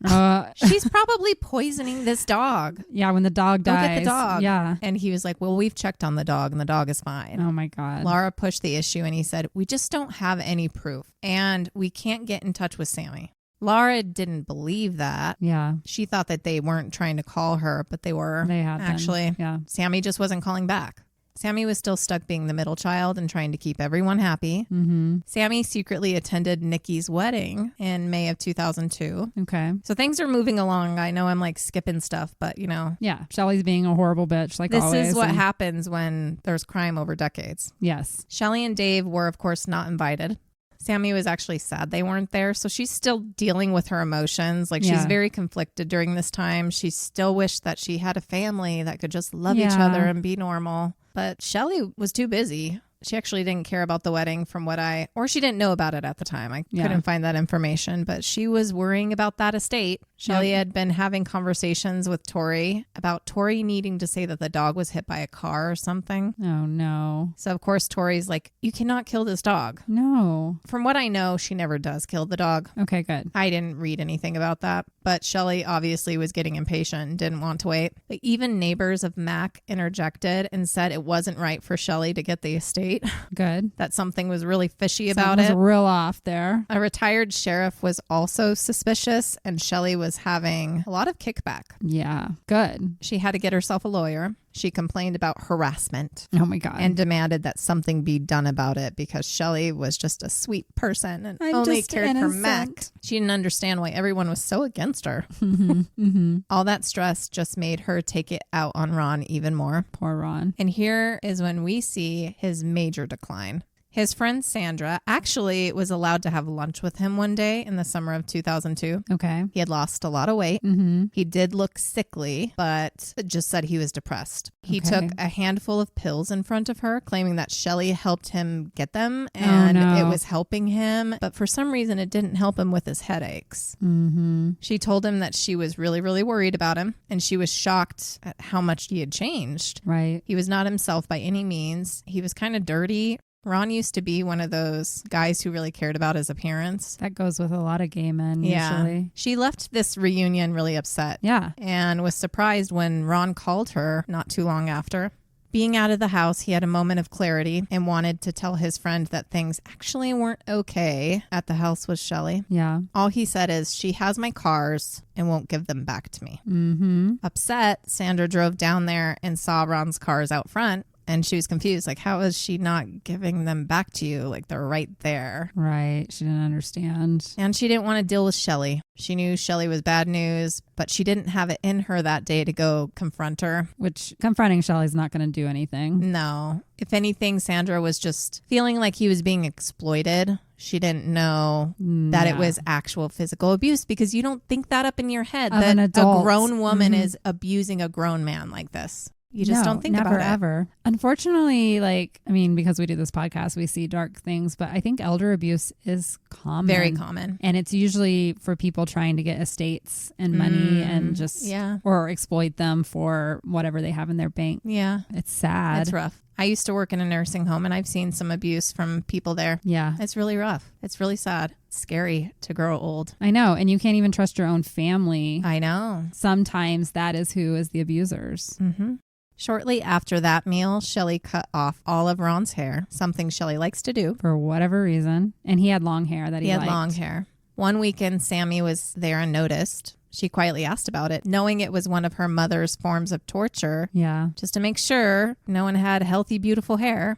she's probably poisoning this dog. Yeah, when the dog dies. Go get the dog. Yeah. And he was like, well, we've checked on the dog, and the dog is fine. Oh, my God. Laura pushed the issue, and he said, we just don't have any proof, and we can't get in touch with Sammy. Laura didn't believe that. Yeah. She thought that they weren't trying to call her, but they were. They had actually. Been. Yeah. Sammy just wasn't calling back. Sammy was still stuck being the middle child and trying to keep everyone happy. Mm-hmm. Sammy secretly attended Nikki's wedding in May of 2002. Okay. So things are moving along. I know I'm like skipping stuff, but you know. Yeah. Shelly's being a horrible bitch like this always. This is what happens when there's crime over decades. Yes. Shelly and Dave were, of course, not invited. Sammy was actually sad they weren't there. So she's still dealing with her emotions. Like she's very conflicted during this time. She still wished that she had a family that could just love each other and be normal. But Shelly was too busy. She actually didn't care about the wedding or she didn't know about it at the time. I couldn't find that information, but she was worrying about that estate. Shelly had been having conversations with Tori about Tori needing to say that the dog was hit by a car or something. Oh, no. So, of course, Tori's like, you cannot kill this dog. No. From what I know, she never does kill the dog. Okay, good. I didn't read anything about that, but Shelly obviously was getting impatient and didn't want to wait. But even neighbors of Mac interjected and said it wasn't right for Shelly to get the estate. Good. That something was really fishy about it. It. Was real off there. A retired sheriff was also suspicious, and Shelly was having a lot of kickback. Yeah, good. She had to get herself a lawyer. She complained about harassment. Oh my God. And demanded that something be done about it because Shelly was just a sweet person and only cared for Mac. She didn't understand why everyone was so against her. All that stress just made her take it out on Ron even more. Poor Ron. And here is when we see his major decline. His friend Sandra actually was allowed to have lunch with him one day in the summer of 2002. Okay. He had lost a lot of weight. Mm-hmm. He did look sickly, but just said he was depressed. He took a handful of pills in front of her, claiming that Shelly helped him get them and it was helping him. But for some reason, it didn't help him with his headaches. Mm-hmm. She told him that she was really, really worried about him, and she was shocked at how much he had changed. Right. He was not himself by any means. He was kind of dirty. Ron used to be one of those guys who really cared about his appearance. That goes with a lot of gay men, usually. She left this reunion really upset. Yeah. And was surprised when Ron called her not too long after. Being out of the house, he had a moment of clarity and wanted to tell his friend that things actually weren't okay at the house with Shelly. Yeah. All he said is, she has my cars and won't give them back to me. Mm-hmm. Upset, Sandra drove down there and saw Ron's cars out front. And she was confused. Like, how is she not giving them back to you? Like, they're right there. Right. She didn't understand. And she didn't want to deal with Shelly. She knew Shelly was bad news, but she didn't have it in her that day to go confront her. Which confronting Shelly's not going to do anything. No. If anything, Sandra was just feeling like he was being exploited. She didn't know that it was actual physical abuse because you don't think that up in your head that an adult. a grown woman is abusing a grown man like this. You just don't think about it. Never, ever. Unfortunately, because we do this podcast, we see dark things, but I think elder abuse is common. Very common. And it's usually for people trying to get estates and money and just, or exploit them for whatever they have in their bank. Yeah. It's sad. It's rough. I used to work in a nursing home and I've seen some abuse from people there. Yeah. It's really rough. It's really sad. It's scary to grow old. I know. And you can't even trust your own family. I know. Sometimes that is who is the abusers. Mm-hmm. Shortly after that meal, Shelly cut off all of Ron's hair, something Shelly likes to do. For whatever reason. And he had long hair that he liked. He had long hair. One weekend, Sammy was there and noticed. She quietly asked about it, knowing it was one of her mother's forms of torture. Yeah. Just to make sure no one had healthy, beautiful hair.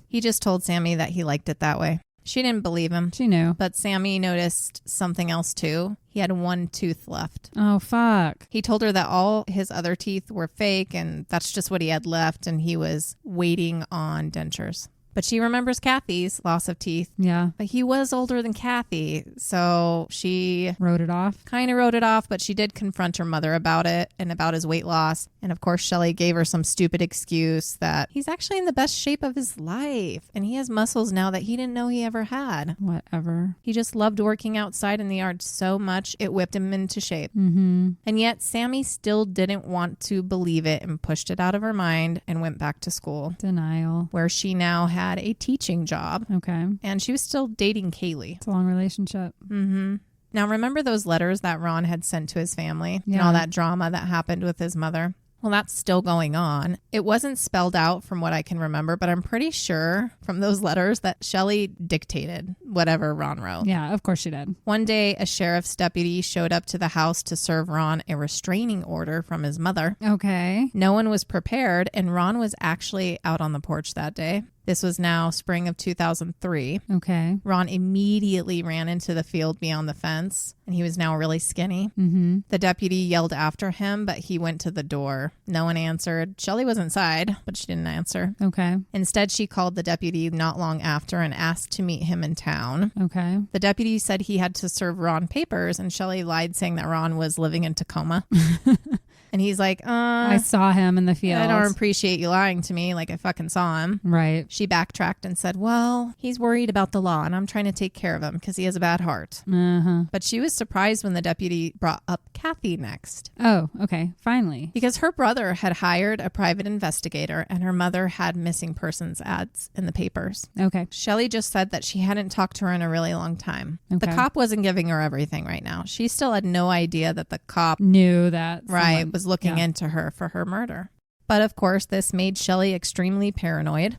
He just told Sammy that he liked it that way. She didn't believe him. She knew. But Sammy noticed something else too. He had one tooth left. Oh, fuck. He told her that all his other teeth were fake and that's just what he had left, and he was waiting on dentures. But she remembers Kathy's loss of teeth. Yeah. But he was older than Kathy, so she wrote it off. Kind of wrote it off, but she did confront her mother about it and about his weight loss. And of course, Shelly gave her some stupid excuse that he's actually in the best shape of his life. And he has muscles now that he didn't know he ever had. Whatever. He just loved working outside in the yard so much, it whipped him into shape. Mm-hmm. And yet, Sammy still didn't want to believe it and pushed it out of her mind and went back to school. Denial. Where she now had a teaching job. Okay. And she was still dating Kaylee. It's a long relationship. Mm-hmm. Now, remember those letters that Ron had sent to his family and all that drama that happened with his mother? Well, that's still going on. It wasn't spelled out from what I can remember, but I'm pretty sure from those letters that Shelly dictated whatever Ron wrote. Yeah, of course she did. One day, a sheriff's deputy showed up to the house to serve Ron a restraining order from his mother. Okay. No one was prepared, and Ron was actually out on the porch that day. This was now spring of 2003. Okay. Ron immediately ran into the field beyond the fence, and he was now really skinny. Mm-hmm. The deputy yelled after him, but he went to the door. No one answered. Shelly was inside, but she didn't answer. Okay. Instead, she called the deputy not long after and asked to meet him in town. Okay. The deputy said he had to serve Ron papers, and Shelly lied, saying that Ron was living in Tacoma. And he's like, I saw him in the field. I don't appreciate you lying to me. Like, I fucking saw him. Right. She backtracked and said, well, he's worried about the law and I'm trying to take care of him because he has a bad heart. Uh-huh. But she was surprised when the deputy brought up Kathy next. Oh, okay. Finally. Because her brother had hired a private investigator and her mother had missing persons ads in the papers. Okay. Shelly just said that she hadn't talked to her in a really long time. Okay. The cop wasn't giving her everything right now. She still had no idea that the cop knew that was looking into her for her murder. But of course, this made Shelly extremely paranoid,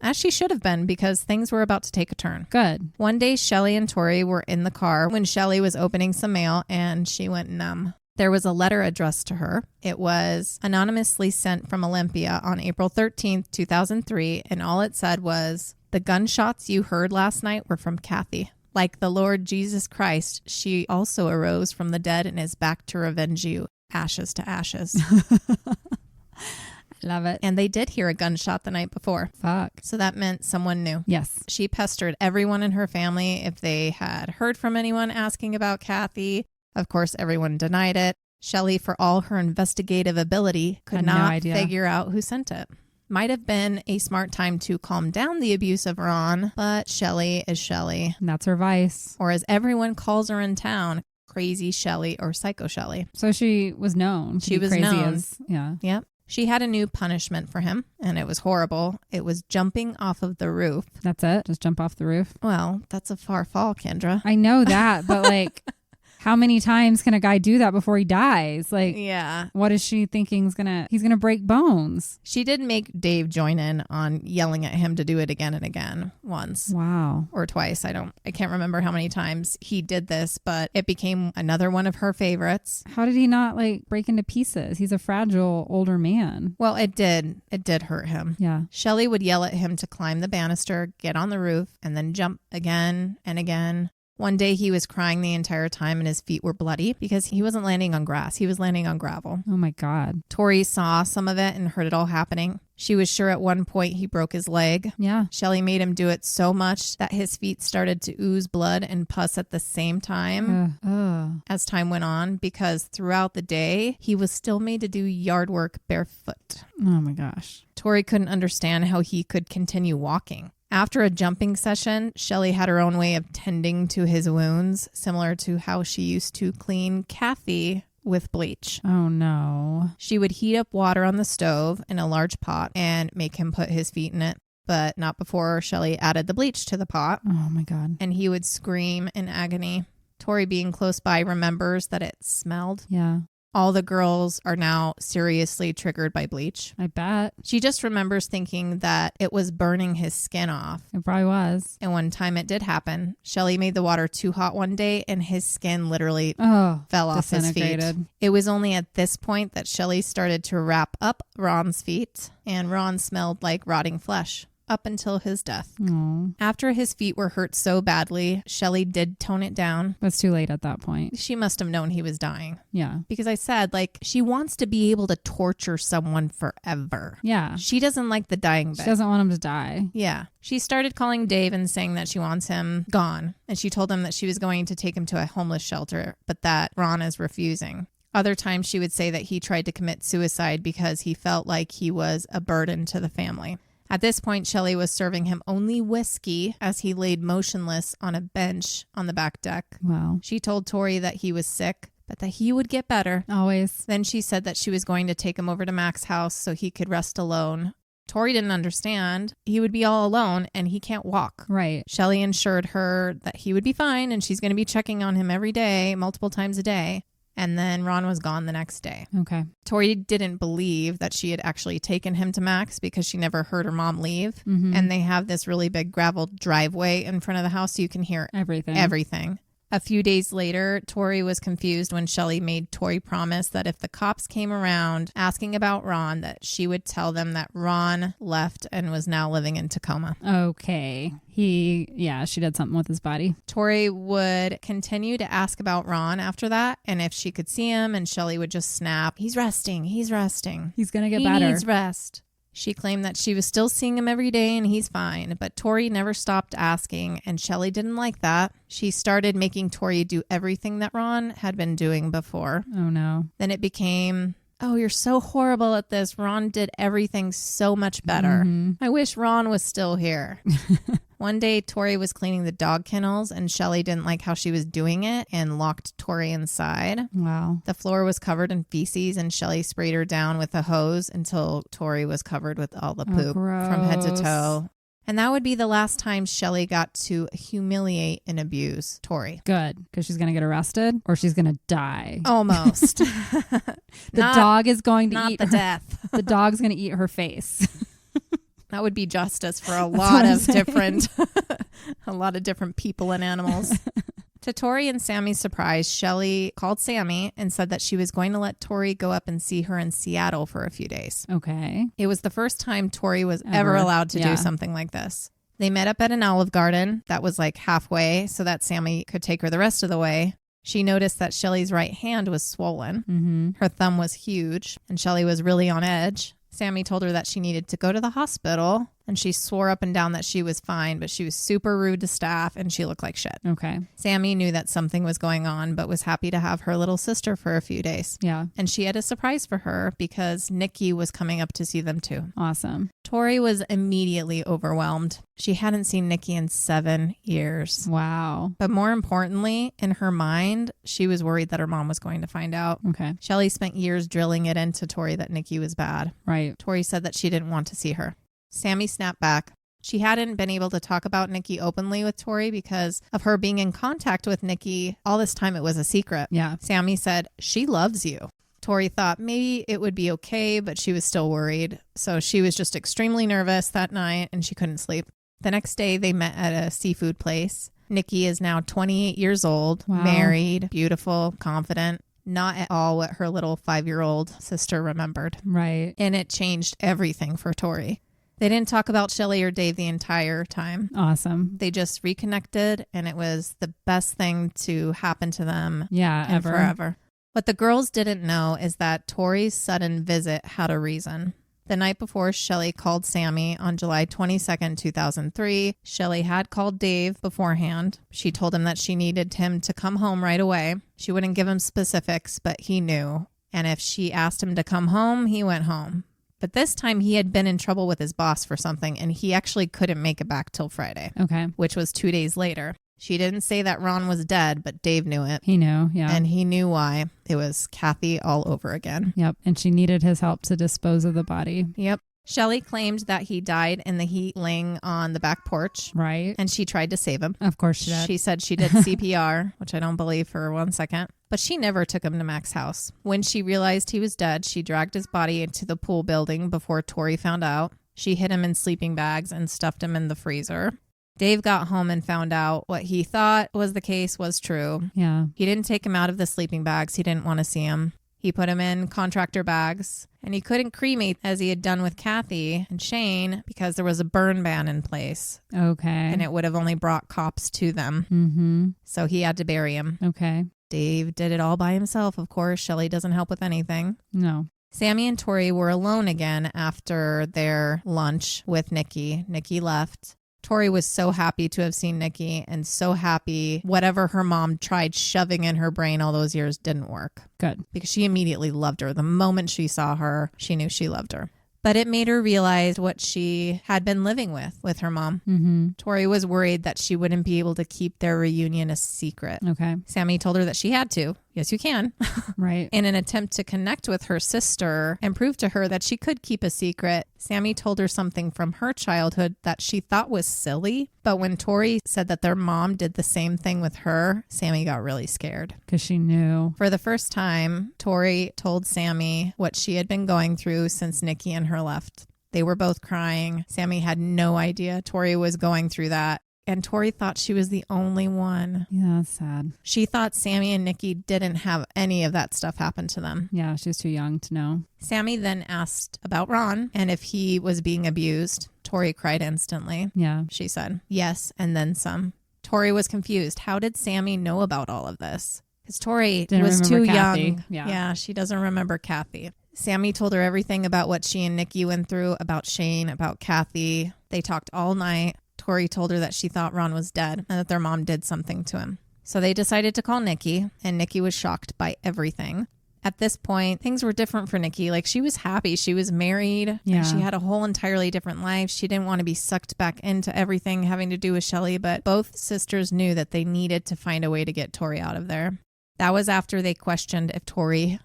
as she should have been, because things were about to take a turn. Good. One day, Shelly and Tori were in the car when Shelly was opening some mail and she went numb. There was a letter addressed to her. It was anonymously sent from Olympia on April 13th, 2003, and all it said was, "The gunshots you heard last night were from Kathy. Like the Lord Jesus Christ, she also arose from the dead and is back to revenge you, ashes to ashes." Love it. And they did hear a gunshot the night before. Fuck. So that meant someone knew. Yes. She pestered everyone in her family if they had heard from anyone asking about Kathy. Of course, everyone denied it. Shelly, for all her investigative ability, could not figure out who sent it. Might have been a smart time to calm down the abuse of Ron, but Shelly is Shelly. That's her vice. Or as everyone calls her in town, Crazy Shelly or Psycho Shelly. So she was known. She was crazy known. Yeah. Yep. She had a new punishment for him, and it was horrible. It was jumping off of the roof. That's it? Just jump off the roof? Well, that's a far fall, Kendra. I know that, but like... How many times can a guy do that before he dies? Like, yeah. What is she thinking he's gonna break bones? She did make Dave join in on yelling at him to do it again and again once. Wow. Or twice. I can't remember how many times he did this, but it became another one of her favorites. How did he not break into pieces? He's a fragile older man. Well, it did hurt him. Yeah. Shelly would yell at him to climb the banister, get on the roof, and then jump again and again. One day he was crying the entire time and his feet were bloody because he wasn't landing on grass. He was landing on gravel. Oh my God. Tori saw some of it and heard it all happening. She was sure at one point he broke his leg. Yeah. Shelly made him do it so much that his feet started to ooze blood and pus at the same time as time went on, because throughout the day, he was still made to do yard work barefoot. Oh my gosh. Tori couldn't understand how he could continue walking. After a jumping session, Shelly had her own way of tending to his wounds, similar to how she used to clean Kathy with bleach. Oh no. She would heat up water on the stove in a large pot and make him put his feet in it, but not before Shelly added the bleach to the pot. Oh my God. And he would scream in agony. Tori, being close by, remembers that it smelled. Yeah. All the girls are now seriously triggered by bleach. I bet. She just remembers thinking that it was burning his skin off. It probably was. And one time it did happen. Shelly made the water too hot one day and his skin literally fell off his feet. It was only at this point that Shelly started to wrap up Ron's feet, and Ron smelled like rotting flesh up until his death. Aww. After his feet were hurt so badly, Shelly did tone it down. It was too late at that point. She must have known he was dying. Yeah. Because I said, she wants to be able to torture someone forever. Yeah. She doesn't like the dying bit. She doesn't want him to die. Yeah. She started calling Dave and saying that she wants him gone. And she told him that she was going to take him to a homeless shelter, but that Ron is refusing. Other times she would say that he tried to commit suicide because he felt like he was a burden to the family. At this point, Shelly was serving him only whiskey as he laid motionless on a bench on the back deck. Wow. She told Tori that he was sick, but that he would get better. Always. Then she said that she was going to take him over to Mac's house so he could rest alone. Tori didn't understand. He would be all alone and he can't walk. Right. Shelly assured her that he would be fine and she's going to be checking on him every day, multiple times a day. And then Ron was gone the next day. Okay. Tori didn't believe that she had actually taken him to Mac's because she never heard her mom leave. Mm-hmm. And they have this really big gravel driveway in front of the house so you can hear everything. A few days later, Tori was confused when Shelly made Tori promise that if the cops came around asking about Ron, that she would tell them that Ron left and was now living in Tacoma. Okay. She did something with his body. Tori would continue to ask about Ron after that, and if she could see him, and Shelly would just snap, "He's resting. He's resting. He's going to get better. He needs rest." She claimed that she was still seeing him every day and he's fine, but Tori never stopped asking, and Shelly didn't like that. She started making Tori do everything that Ron had been doing before. Oh, no. Then it became, "Oh, you're so horrible at this. Ron did everything so much better. Mm-hmm. I wish Ron was still here." One day, Tori was cleaning the dog kennels and Shelly didn't like how she was doing it and locked Tori inside. Wow. The floor was covered in feces and Shelly sprayed her down with a hose until Tori was covered with all the poop from head to toe. And that would be the last time Shelly got to humiliate and abuse Tori. Good, because she's going to get arrested or she's going to die. Almost. The dog is going to eat the her. death. The dog's going to eat her face. That would be justice for a lot of different people and animals. To Tori and Sammy's surprise, Shelly called Sammy and said that she was going to let Tori go up and see her in Seattle for a few days. Okay. It was the first time Tori was ever allowed to do something like this. They met up at an Olive Garden that was halfway so that Sammy could take her the rest of the way. She noticed that Shelly's right hand was swollen. Mm-hmm. Her thumb was huge and Shelly was really on edge. Sammy told her that she needed to go to the hospital, and she swore up and down that she was fine, but she was super rude to staff and she looked like shit. Okay. Sammy knew that something was going on, but was happy to have her little sister for a few days. Yeah. And she had a surprise for her because Nikki was coming up to see them too. Awesome. Tori was immediately overwhelmed. She hadn't seen Nikki in 7 years. Wow. But more importantly, in her mind, she was worried that her mom was going to find out. Okay. Shelly spent years drilling it into Tori that Nikki was bad. Right. Tori said that she didn't want to see her. Sammy snapped back. She hadn't been able to talk about Nikki openly with Tori because of her being in contact with Nikki. All this time it was a secret. Yeah. Sammy said, "She loves you." Tori thought maybe it would be okay, but she was still worried. So she was just extremely nervous that night and she couldn't sleep. The next day they met at a seafood place. Nikki is now 28 years old, married, beautiful, confident. Not at all what her little 5-year-old sister remembered. Right. And it changed everything for Tori. They didn't talk about Shelly or Dave the entire time. Awesome. They just reconnected and it was the best thing to happen to them ever. Forever. What the girls didn't know is that Tori's sudden visit had a reason. The night before Shelly called Sammy on July 22nd, 2003, Shelly had called Dave beforehand. She told him that she needed him to come home right away. She wouldn't give him specifics, but he knew. And if she asked him to come home, he went home. But this time he had been in trouble with his boss for something, and he actually couldn't make it back till Friday. Okay. Which was 2 days later. She didn't say that Ron was dead, but Dave knew it. He knew, yeah. And he knew why. It was Kathy all over again. Yep. And she needed his help to dispose of the body. Yep. Shelly claimed that he died in the heat laying on the back porch. Right. And she tried to save him. Of course she did. She said she did CPR, which I don't believe for 1 second. But she never took him to Mac's house. When she realized he was dead, she dragged his body into the pool building before Tori found out. She hid him in sleeping bags and stuffed him in the freezer. Dave got home and found out what he thought was the case was true. Yeah. He didn't take him out of the sleeping bags. He didn't want to see him. He put him in contractor bags, and he couldn't cremate as he had done with Kathy and Shane because there was a burn ban in place. Okay. And it would have only brought cops to them. Mm-hmm. So he had to bury him. Okay. Dave did it all by himself, of course. Shelly doesn't help with anything. No. Sammy and Tori were alone again after their lunch with Nikki. Nikki left. Tori was so happy to have seen Nikki and so happy whatever her mom tried shoving in her brain all those years didn't work. Good. Because she immediately loved her. The moment she saw her, she knew she loved her. But it made her realize what she had been living with her mom. Mm-hmm. Tori was worried that she wouldn't be able to keep their reunion a secret. Okay. Sammy told her that she had to. Yes, you can. Right. In an attempt to connect with her sister and prove to her that she could keep a secret, Sammy told her something from her childhood that she thought was silly. But when Tori said that their mom did the same thing with her, Sammy got really scared. Because she knew. For the first time, Tori told Sammy what she had been going through since Nikki and her left. They were both crying. Sammy had no idea Tori was going through that. And Tori thought she was the only one. Yeah, that's sad. She thought Sammy and Nikki didn't have any of that stuff happen to them. Yeah, she was too young to know. Sammy then asked about Ron and if he was being abused. Tori cried instantly. Yeah. She said, yes, and then some. Tori was confused. How did Sammy know about all of this? Because Tori was too young. Yeah, she doesn't remember Kathy. Sammy told her everything about what she and Nikki went through, about Shane, about Kathy. They talked all night. Tori told her that she thought Ron was dead and that their mom did something to him. So they decided to call Nikki, and Nikki was shocked by everything. At this point, things were different for Nikki. Like, she was happy. She was married. Yeah. And she had a whole entirely different life. She didn't want to be sucked back into everything having to do with Shelly, but both sisters knew that they needed to find a way to get Tori out of there. That was after they questioned if Tori...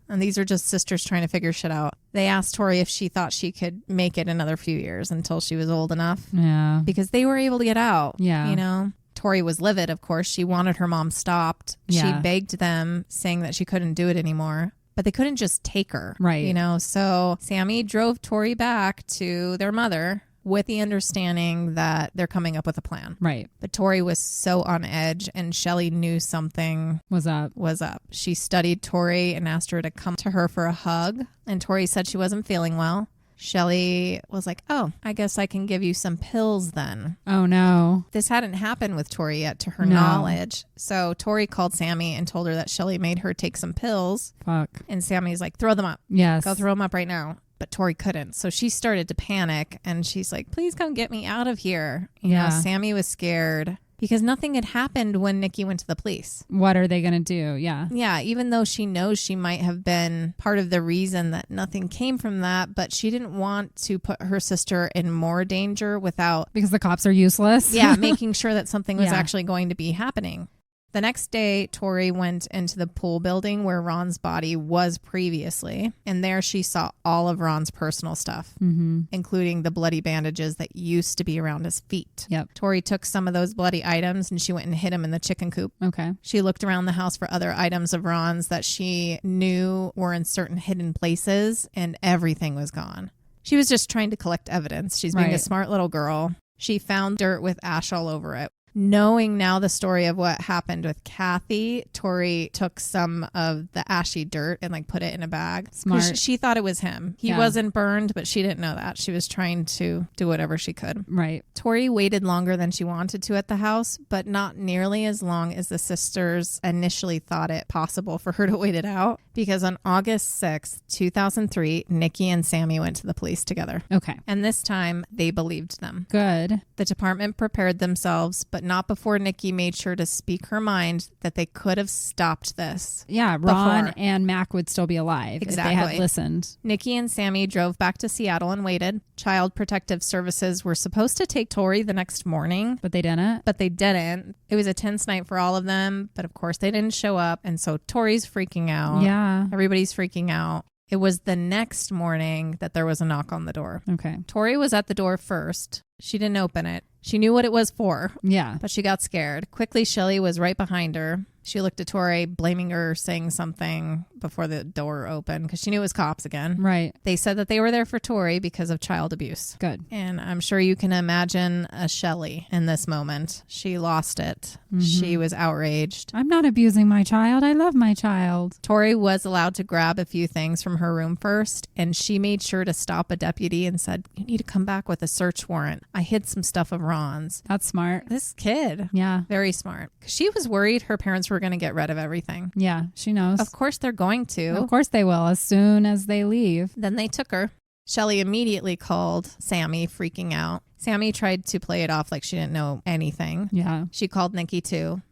And these are just sisters trying to figure shit out. They asked Tori if she thought she could make it another few years until she was old enough. Yeah. Because they were able to get out. Yeah. You know? Tori was livid, of course. She wanted her mom stopped. Yeah. She begged them, saying that she couldn't do it anymore. But they couldn't just take her. Right. You know? So Sammy drove Tori back to their mother with the understanding that they're coming up with a plan. Right. But Tori was so on edge, and Shelly knew something was up. She studied Tori and asked her to come to her for a hug. And Tori said she wasn't feeling well. Shelly was like, oh, I guess I can give you some pills then. Oh, no. This hadn't happened with Tori yet, to her knowledge. So Tori called Sammy and told her that Shelly made her take some pills. Fuck. And Sammy's like, throw them up. Yes. Go throw them up right now. But Tori couldn't. So she started to panic, and she's like, please come get me out of here. You know, Sammy was scared because nothing had happened when Nikki went to the police. What are they going to do? Yeah. Yeah, even though she knows she might have been part of the reason that nothing came from that, but she didn't want to put her sister in more danger without... Because the cops are useless? Yeah, making sure that something was actually going to be happening. The next day, Tori went into the pool building where Ron's body was previously, and there she saw all of Ron's personal stuff, including the bloody bandages that used to be around his feet. Yep. Tori took some of those bloody items and she went and hid them in the chicken coop. Okay. She looked around the house for other items of Ron's that she knew were in certain hidden places, and everything was gone. She was just trying to collect evidence. She's being a smart little girl. She found dirt with ash all over it. Knowing now the story of what happened with Kathy, Tori took some of the ashy dirt and put it in a bag. Smart. She thought it was him. He wasn't burned, but she didn't know that. She was trying to do whatever she could. Right. Tori waited longer than she wanted to at the house, but not nearly as long as the sisters initially thought it possible for her to wait it out. Because on August 6th, 2003, Nikki and Sammy went to the police together. Okay. And this time, they believed them. Good. The department prepared themselves, but not before Nikki made sure to speak her mind that they could have stopped this. Yeah, Ron and Mac would still be alive if they had listened. Nikki and Sammy drove back to Seattle and waited. Child Protective Services were supposed to take Tori the next morning. But they didn't? But they didn't. It was a tense night for all of them, but of course they didn't show up. And so Tori's freaking out. Yeah. Everybody's freaking out. It was the next morning that there was a knock on the door. Okay. Tori was at the door first. She didn't open it. She knew what it was for. Yeah. But she got scared. Quickly, Shelly was right behind her. She looked at Tori, blaming her, saying something before the door opened because she knew it was cops again. Right. They said that they were there for Tori because of child abuse. Good. And I'm sure you can imagine a Shelly in this moment. She lost it. Mm-hmm. She was outraged. I'm not abusing my child. I love my child. Tori was allowed to grab a few things from her room first, and she made sure to stop a deputy and said, "You need to come back with a search warrant. I hid some stuff of Ron's." That's smart. This kid. Yeah. Very smart. She was worried her parents were going to get rid of everything. Yeah, she knows. Of course they're going to. Of course they will, as soon as they leave. Then they took her. Shelly immediately called Sammy, freaking out. Sammy tried to play it off like she didn't know anything. Yeah. She called Nikki too.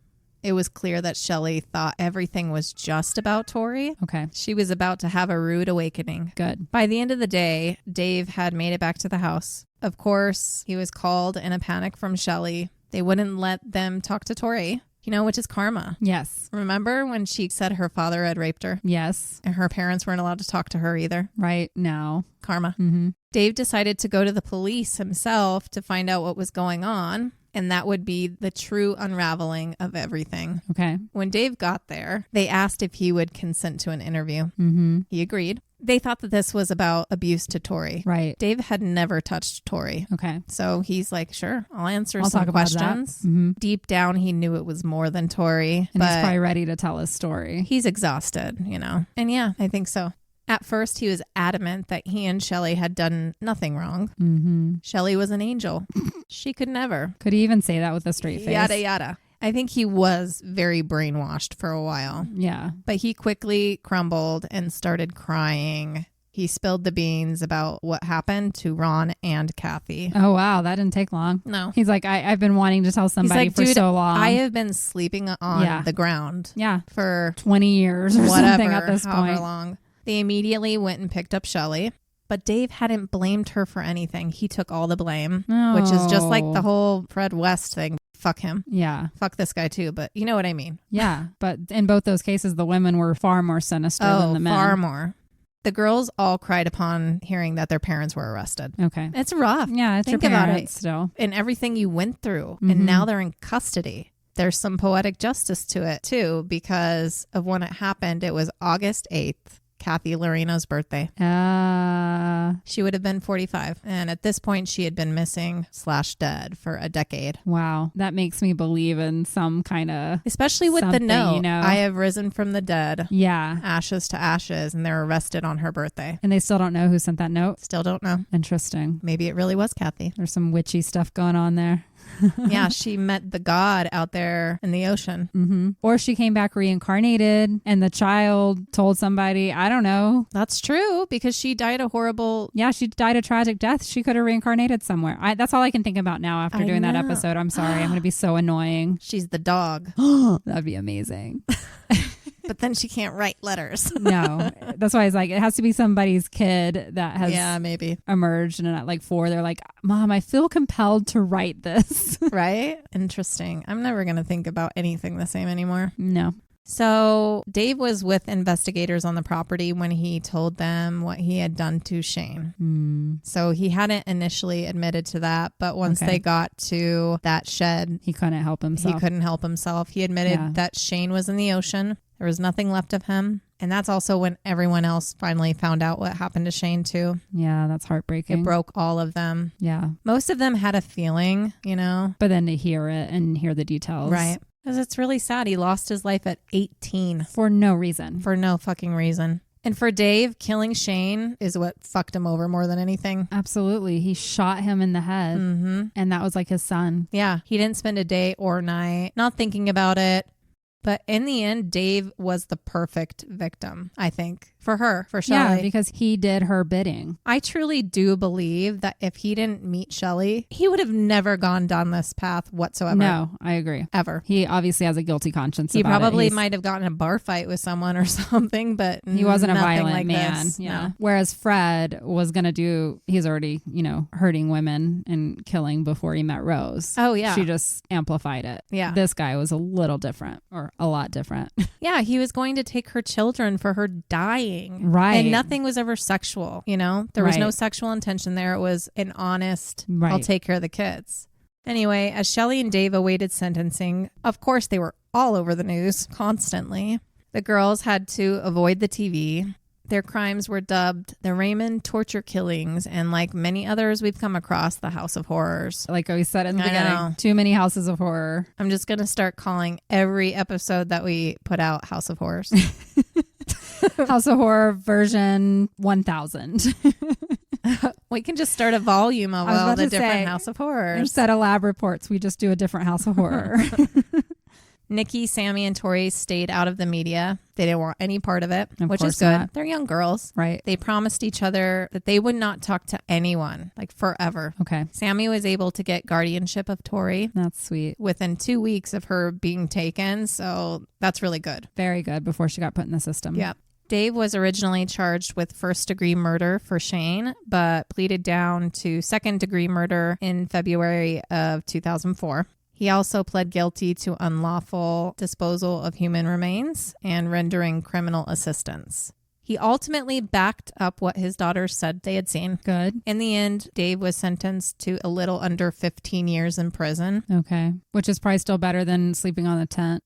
It was clear that Shelly thought everything was just about Tori. Okay. She was about to have a rude awakening. Good. By the end of the day, Dave had made it back to the house. Of course, he was called in a panic from Shelly. They wouldn't let them talk to Tori, which is karma. Yes. Remember when she said her father had raped her? Yes. And her parents weren't allowed to talk to her either? Right now. Karma. Mm-hmm. Dave decided to go to the police himself to find out what was going on. And that would be the true unraveling of everything. Okay. When Dave got there, they asked if he would consent to an interview. Mm-hmm. He agreed. They thought that this was about abuse to Tori. Right. Dave had never touched Tori. Okay. So he's like, sure, I'll answer I'll some talk about questions. that. Mm-hmm. Deep down, he knew it was more than Tori. And he's probably ready to tell his story. He's exhausted, And yeah, I think so. At first, he was adamant that he and Shelly had done nothing wrong. Mm-hmm. Shelly was an angel. She could never. Could he even say that with a straight face? Yada, yada. I think he was very brainwashed for a while. Yeah. But he quickly crumbled and started crying. He spilled the beans about what happened to Ron and Kathy. Oh, wow. That didn't take long. No. He's like, I've been wanting to tell somebody for so long. I have been sleeping on the ground for 20 years or something at this point. Long. They immediately went and picked up Shelly. But Dave hadn't blamed her for anything. He took all the blame, which is just like the whole Fred West thing. Fuck him. Yeah. Fuck this guy too, but you know what I mean. Yeah. But in both those cases, the women were far more sinister than the men. Far more. The girls all cried upon hearing that their parents were arrested. Okay. It's rough. Yeah, it's Think your parents about it. Still. And everything you went through. And now they're in custody. There's some poetic justice to it too, because of when it happened. It was August 8th. Kathy Loreno's birthday. She would have been 45. And at this point, she had been missing/dead for a decade. Wow. That makes me believe in some kind of... Especially with the note, know. I have risen from the dead. Yeah. Ashes to ashes. And they're arrested on her birthday. And they still don't know who sent that note? Still don't know. Interesting. Maybe it really was Kathy. There's some witchy stuff going on there. Yeah, she met the god out there in the ocean. Mm-hmm. Or she came back reincarnated and the child told somebody, I don't know. That's true, because she died a horrible... Yeah, she died a tragic death. She could have reincarnated somewhere. That's all I can think about now after doing that episode. I'm sorry. I'm going to be so annoying. She's the dog. That'd be amazing. But then she can't write letters. No. That's why it's like, it has to be somebody's kid that has maybe emerged. And at like 4, they're like, Mom, I feel compelled to write this. Right? Interesting. I'm never going to think about anything the same anymore. No. So Dave was with investigators on the property when he told them what he had done to Shane. So he hadn't initially admitted to that, but once they got to that shed, he couldn't help himself. He admitted that Shane was in the ocean. There was nothing left of him. And that's also when everyone else finally found out what happened to Shane too. Yeah, that's heartbreaking. It broke all of them. Yeah. Most of them had a feeling, But then to hear it and hear the details. Right. Because it's really sad. He lost his life at 18. For no reason. For no fucking reason. And for Dave, killing Shane is what fucked him over more than anything. Absolutely. He shot him in the head. Mm-hmm. And that was like his son. Yeah. He didn't spend a day or night not thinking about it. But in the end, Dave was the perfect victim, I think, for her, for Shelly. Yeah, because he did her bidding. I truly do believe that if he didn't meet Shelly, he would have never gone down this path whatsoever. No, I agree. Ever. He obviously has a guilty conscience He about probably it. might have gotten in a bar fight with someone or something, but he wasn't a violent like man. This. Yeah. No. Whereas Fred was going to do, he's already, hurting women and killing before he met Rose. Oh, yeah. She just amplified it. Yeah. This guy was a little different, or a lot different. Yeah, he was going to take her children for her dying. Right. And nothing was ever sexual, There was no sexual intention there. It was an honest, I'll take care of the kids. Anyway, as Shelly and Dave awaited sentencing, of course they were all over the news constantly. The girls had to avoid the TV. Their crimes were dubbed the Raymond torture killings, and like many others we've come across, the House of Horrors. Like we said in the beginning, know. too many houses of horror. I'm just going to start calling every episode that we put out House of Horrors. House of Horror version 1000. We can just start a volume of all the different House of Horrors. Instead of lab reports, we just do a different House of Horror. Nikki, Sammy, and Tori stayed out of the media. They didn't want any part of it, which is good. Not. They're young girls. Right. They promised each other that they would not talk to anyone, like forever. Okay. Sammy was able to get guardianship of Tori. That's sweet. Within 2 weeks of her being taken. So that's really good. Very good before she got put in the system. Yeah. Dave was originally charged with first-degree murder for Shane, but pleaded down to second-degree murder in February of 2004. He also pled guilty to unlawful disposal of human remains and rendering criminal assistance. He ultimately backed up what his daughters said they had seen. Good. In the end, Dave was sentenced to a little under 15 years in prison. Okay. Which is probably still better than sleeping on a tent.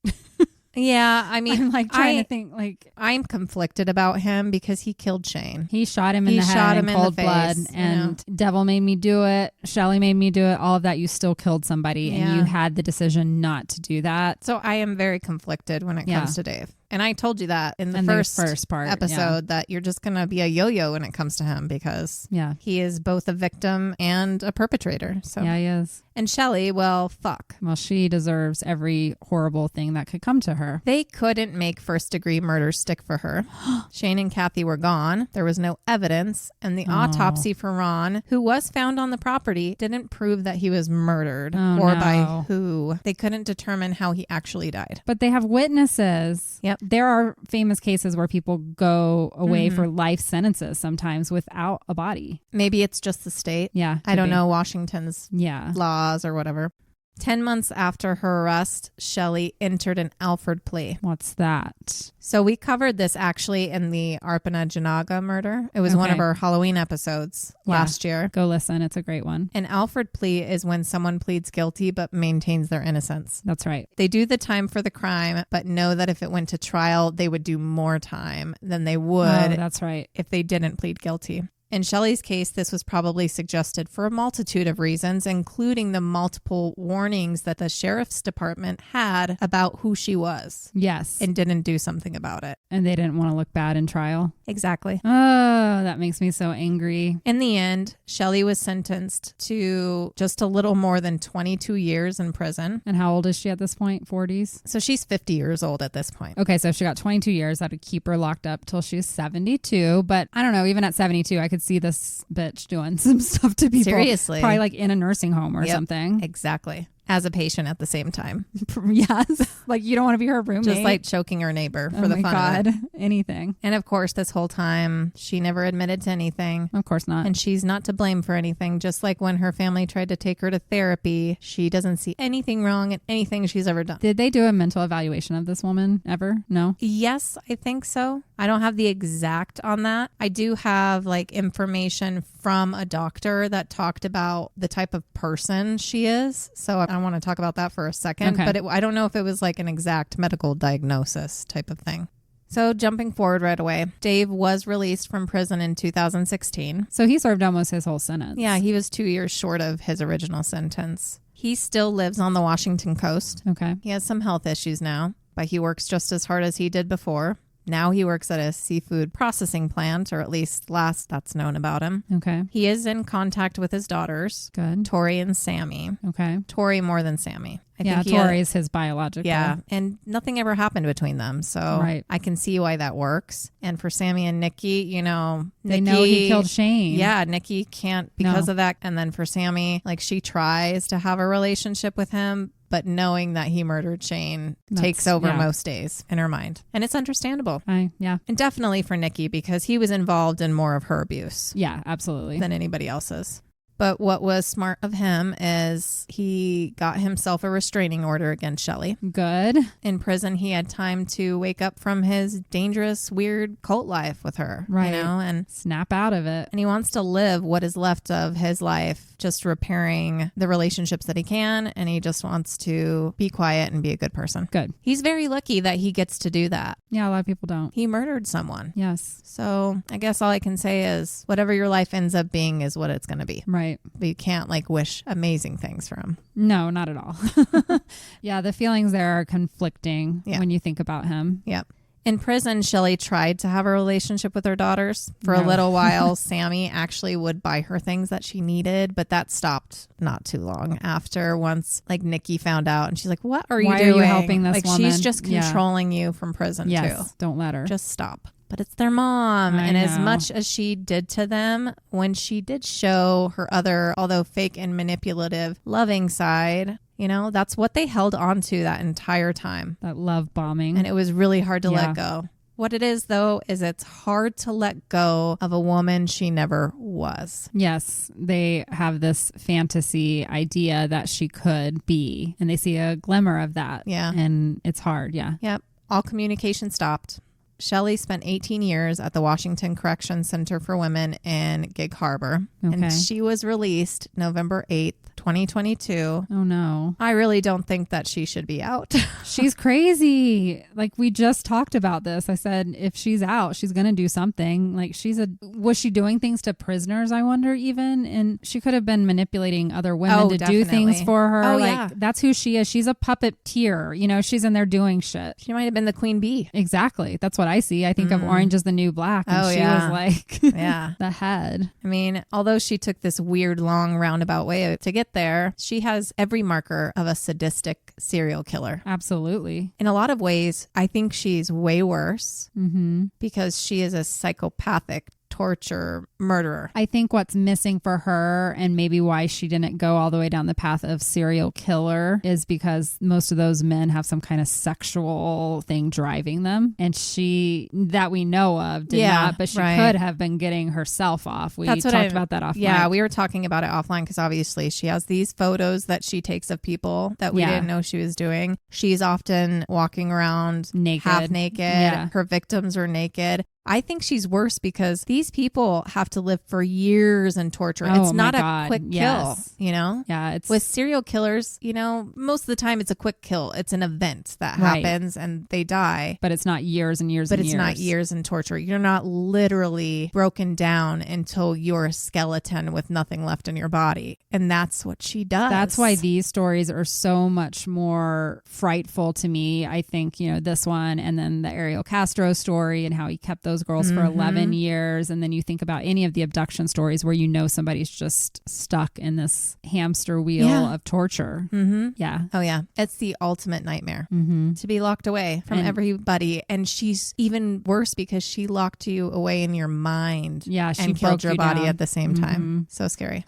Yeah, I mean, I'm like trying to think like I'm conflicted about him because he killed Shane. He shot him in the head in cold blood, and Devil made me do it. Shelly made me do it. All of that, you still killed somebody, and you had the decision not to do that. So I am very conflicted when it comes to Dave. And I told you that in the first part episode that you're just going to be a yo-yo when it comes to him because he is both a victim and a perpetrator. So yeah, he is. And Shelly, well, fuck. Well, she deserves every horrible thing that could come to her. They couldn't make first-degree murder stick for her. Shane and Kathy were gone. There was no evidence. And the autopsy for Ron, who was found on the property, didn't prove that he was murdered by who. They couldn't determine how he actually died. But they have witnesses. Yep. There are famous cases where people go away for life sentences sometimes without a body. Maybe it's just the state. Yeah. I don't know Washington's laws or whatever. 10 months after her arrest, Shelly entered an Alford plea. What's that? So we covered this actually in the Arpana Janaga murder. It was one of our Halloween episodes last year. Go listen. It's a great one. An Alford plea is when someone pleads guilty but maintains their innocence. That's right. They do the time for the crime, but know that if it went to trial, they would do more time than they would that's right. if they didn't plead guilty. In Shelly's case, this was probably suggested for a multitude of reasons, including the multiple warnings that the sheriff's department had about who she was. Yes. And didn't do something about it. And they didn't want to look bad in trial. Exactly. Oh, that makes me so angry. In the end, Shelly was sentenced to just a little more than 22 years in prison. And how old is she at this point? 40s? So she's 50 years old at this point. Okay, so if she got 22 years, that would keep her locked up till she's 72. But I don't know, even at 72, I could see this bitch doing some stuff to people. Seriously. Probably like in a nursing home or something. Exactly. As a patient at the same time. Yes. Like you don't want to be her roommate. Just like choking her neighbor for the fun of it. Anything. And of course, this whole time, she never admitted to anything. Of course not. And she's not to blame for anything. Just like when her family tried to take her to therapy, she doesn't see anything wrong in anything she's ever done. Did they do a mental evaluation of this woman ever? No? Yes, I think so. I don't have the exact on that. I do have like information from a doctor that talked about the type of person she is. So I want to talk about that for a second. Okay. But I don't know if it was like an exact medical diagnosis type of thing. So jumping forward right away, Dave was released from prison in 2016. So he served almost his whole sentence. Yeah, he was 2 years short of his original sentence. He still lives on the Washington coast. Okay. He has some health issues now, but he works just as hard as he did before. Now he works at a seafood processing plant, or at least last that's known about him. Okay. He is in contact with his daughters. Good. Tori and Sammy. Okay. Tori more than Sammy. Tori is his biological. Yeah, and nothing ever happened between them, so I can see why that works. And for Sammy and Nikki, you know, they know he killed Shane. Yeah, Nikki can't because of that. And then for Sammy, like, she tries to have a relationship with him, but knowing that he murdered Shane takes over most days in her mind. And it's understandable. Yeah. And definitely for Nikki, because he was involved in more of her abuse. Yeah, absolutely. Than anybody else's. But what was smart of him is he got himself a restraining order against Shelly. Good. In prison, he had time to wake up from his dangerous, weird cult life with her. Right. You know, and snap out of it. And he wants to live what is left of his life, just repairing the relationships that he can. And he just wants to be quiet and be a good person. Good. He's very lucky that he gets to do that. Yeah, a lot of people don't. He murdered someone. Yes. So I guess all I can say is whatever your life ends up being is what it's going to be. Right. But you can't like wish amazing things for him. No, not at all. Yeah, the feelings there are conflicting when you think about him. Yep. In prison, Shelly tried to have a relationship with her daughters. For a little while, Sammy actually would buy her things that she needed, but that stopped not too long after, once like Nikki found out and she's like, what are you doing? Why are you helping this like, woman? She's just controlling you from prison too. Don't let her. Just stop. But it's their mom. And as much as she did to them, when she did show her other, although fake and manipulative, loving side, you know, that's what they held on to that entire time. That love bombing. And it was really hard to let go. What it is, though, is it's hard to let go of a woman she never was. Yes, they have this fantasy idea that she could be, and they see a glimmer of that. Yeah. And it's hard. Yeah. Yep. All communication stopped. Shelly spent 18 years at the Washington Correction Center for Women in Gig Harbor. Okay. And she was released November 8th, 2022. Oh, no. I really don't think that she should be out. She's crazy. Like, we just talked about this. I said, if she's out, she's going to do something. Like, was she doing things to prisoners, I wonder, even? And she could have been manipulating other women to do things for her. Oh, like, that's who she is. She's a puppeteer. You know, she's in there doing shit. She might have been the queen bee. Exactly. That's what I see. I think of Orange is the New Black. And she was like the head. I mean, although she took this weird, long, roundabout way to get there, she has every marker of a sadistic serial killer. Absolutely. In a lot of ways, I think she's way worse because she is a psychopathic torture murderer. I think what's missing for her, and maybe why she didn't go all the way down the path of serial killer, is because most of those men have some kind of sexual thing driving them, and she, that we know of, did not, but she could have been getting herself off. We talked about that offline. Yeah, we were talking about it offline because obviously she has these photos that she takes of people that we didn't know she was doing. She's often walking around naked, half naked. Her victims are naked. I think she's worse because these people have to live for years in torture. Oh, it's not a quick kill, you know? Yeah. It's with serial killers, you know, most of the time it's a quick kill. It's an event that happens and they die. But it's not years and years and years. But it's not years in torture. You're not literally broken down until you're a skeleton with nothing left in your body. And that's what she does. That's why these stories are so much more frightful to me. I think, you know, this one and then the Ariel Castro story and how he kept those girls for 11 years. And then you think about any of the abduction stories where you know somebody's just stuck in this hamster wheel of torture. Yeah. Oh, yeah. It's the ultimate nightmare to be locked away from everybody. And she's even worse because she locked you away in your mind and killed your body at the same time. So scary.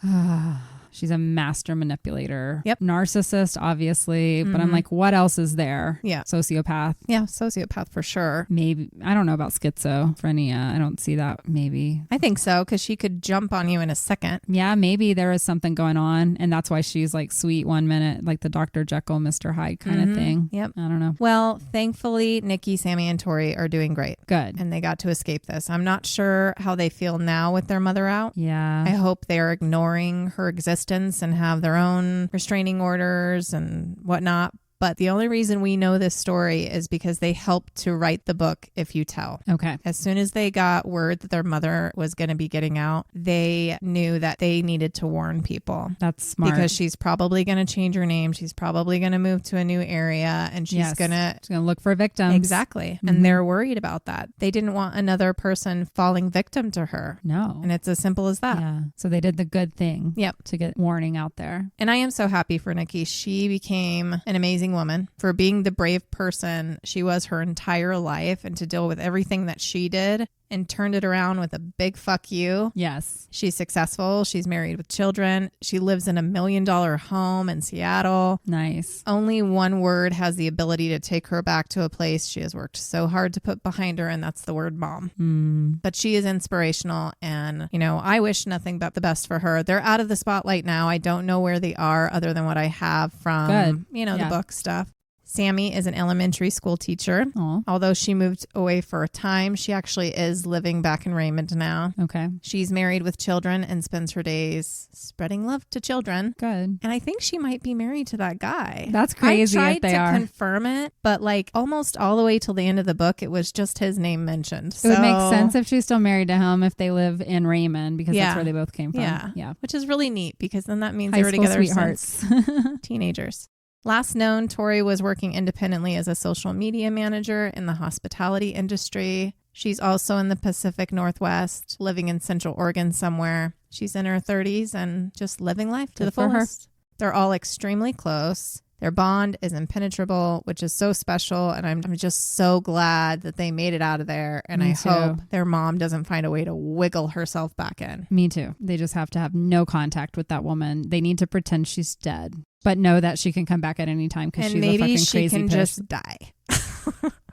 She's a master manipulator. Yep. Narcissist, obviously. But I'm like, what else is there? Yeah. Sociopath. Yeah, sociopath for sure. Maybe. I don't know about schizophrenia. I don't see that. Maybe. I think so, because she could jump on you in a second. Yeah, maybe there is something going on. And that's why she's like sweet one minute, like the Dr. Jekyll, Mr. Hyde kind of thing. Yep. I don't know. Well, thankfully, Nikki, Sammy, and Tori are doing great. Good. And they got to escape this. I'm not sure how they feel now with their mother out. Yeah. I hope they're ignoring her existence and have their own restraining orders and whatnot. But the only reason we know this story is because they helped to write the book If You Tell. Okay. As soon as they got word that their mother was going to be getting out, they knew that they needed to warn people. That's smart. Because she's probably going to change her name. She's probably going to move to a new area, and she's going to look for victims. Exactly. Mm-hmm. And they're worried about that. They didn't want another person falling victim to her. No. And it's as simple as that. Yeah. So they did the good thing. Yep. To get warning out there. And I am so happy for Nikki. She became an amazing woman for being the brave person she was her entire life, and to deal with everything that she did and turned it around with a big fuck you. Yes. She's successful. She's married with children. She lives in $1 million home in Seattle. Nice. Only one word has the ability to take her back to a place she has worked so hard to put behind her, and that's the word mom. But she is inspirational, and, you know, I wish nothing but the best for her. They're out of the spotlight now. I don't know where they are other than what I have from, the book stuff. Sammy is an elementary school teacher. Aww. Although she moved away for a time, she actually is living back in Raymond now. Okay. She's married with children and spends her days spreading love to children. Good. And I think she might be married to that guy. That's crazy. I tried to confirm it, but like almost all the way till the end of the book, it was just his name mentioned. It would make sense if she's still married to him if they live in Raymond, because that's where they both came from. Yeah. Which is really neat, because then that means they were together sweethearts. Since teenagers. Last known, Tori was working independently as a social media manager in the hospitality industry. She's also in the Pacific Northwest, living in Central Oregon somewhere. She's in her 30s and just living life to the fullest. They're all extremely close. Their bond is impenetrable, which is so special. And I'm just so glad that they made it out of there. And I hope their mom doesn't find a way to wiggle herself back in. Me too. They just have to have no contact with that woman. They need to pretend she's dead, but know that she can come back at any time, because she's a fucking crazy she can person. Just die.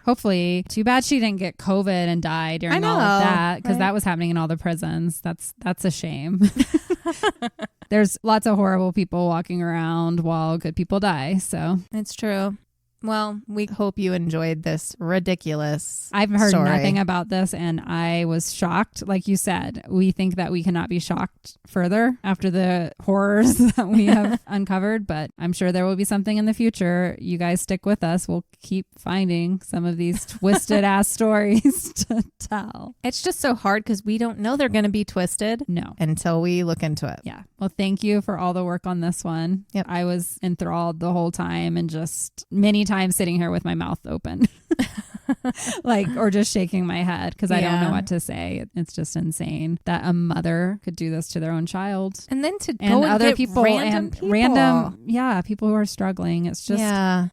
Hopefully. Too bad she didn't get COVID and die during all of that, because that was happening in all the prisons. That's a shame. There's lots of horrible people walking around while good people die. So it's true. Well, we hope you enjoyed this ridiculous I've heard story. Nothing about this, and I was shocked. Like you said, we think that we cannot be shocked further after the horrors that we have uncovered, but I'm sure there will be something in the future. You guys stick with us. We'll keep finding some of these twisted ass stories to tell. It's just so hard because we don't know they're going to be twisted until we look into it. Yeah. Well, thank you for all the work on this one. Yep. I was enthralled the whole time, and just many times sitting here with my mouth open. Or just shaking my head because I don't know what to say. It's just insane that a mother could do this to their own child, and then to go and other get people people who are struggling. It's just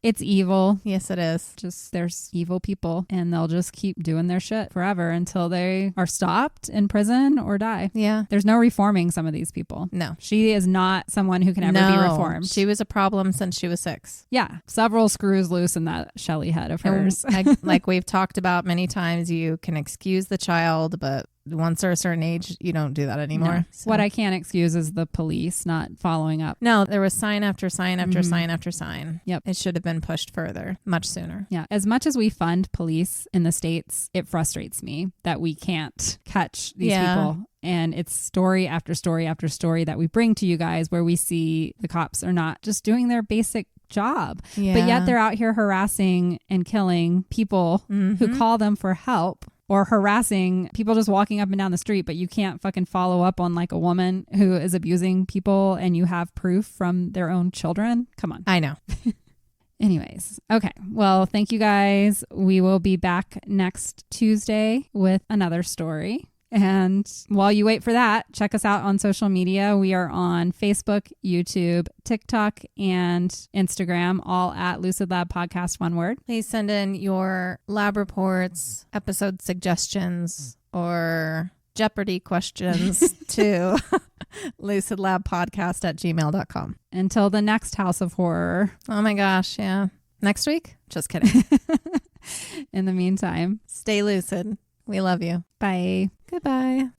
it's evil. Yes, it is. Just there's evil people, and they'll just keep doing their shit forever until they are stopped in prison or die. Yeah, there's no reforming some of these people. No, she is not someone who can ever be reformed. She was a problem since she was 6. Yeah, several screws loose in that Shelly head of hers. Like we've talked about many times, you can excuse the child, but once they're a certain age, you don't do that anymore. No. So. What I can't excuse is the police not following up. No, there was sign after sign after sign after sign. Yep. It should have been pushed further, much sooner. Yeah. As much as we fund police in the States, it frustrates me that we can't catch these people. And it's story after story after story that we bring to you guys where we see the cops are not just doing their basic job, but yet they're out here harassing and killing people who call them for help, or harassing people just walking up and down the street, but you can't fucking follow up on like a woman who is abusing people and you have proof from their own children. Come on. I know. Anyways, okay. Well, thank you guys. We will be back next Tuesday with another story. And while you wait for that, check us out on social media. We are on Facebook, YouTube, TikTok, and Instagram, all at Lucid Lab Podcast, one word. Please send in your lab reports, episode suggestions, or Jeopardy questions to lucidlabpodcast@gmail.com. Until the next House of Horror. Oh my gosh, yeah. Next week? Just kidding. In the meantime, stay lucid. We love you. Bye. Goodbye.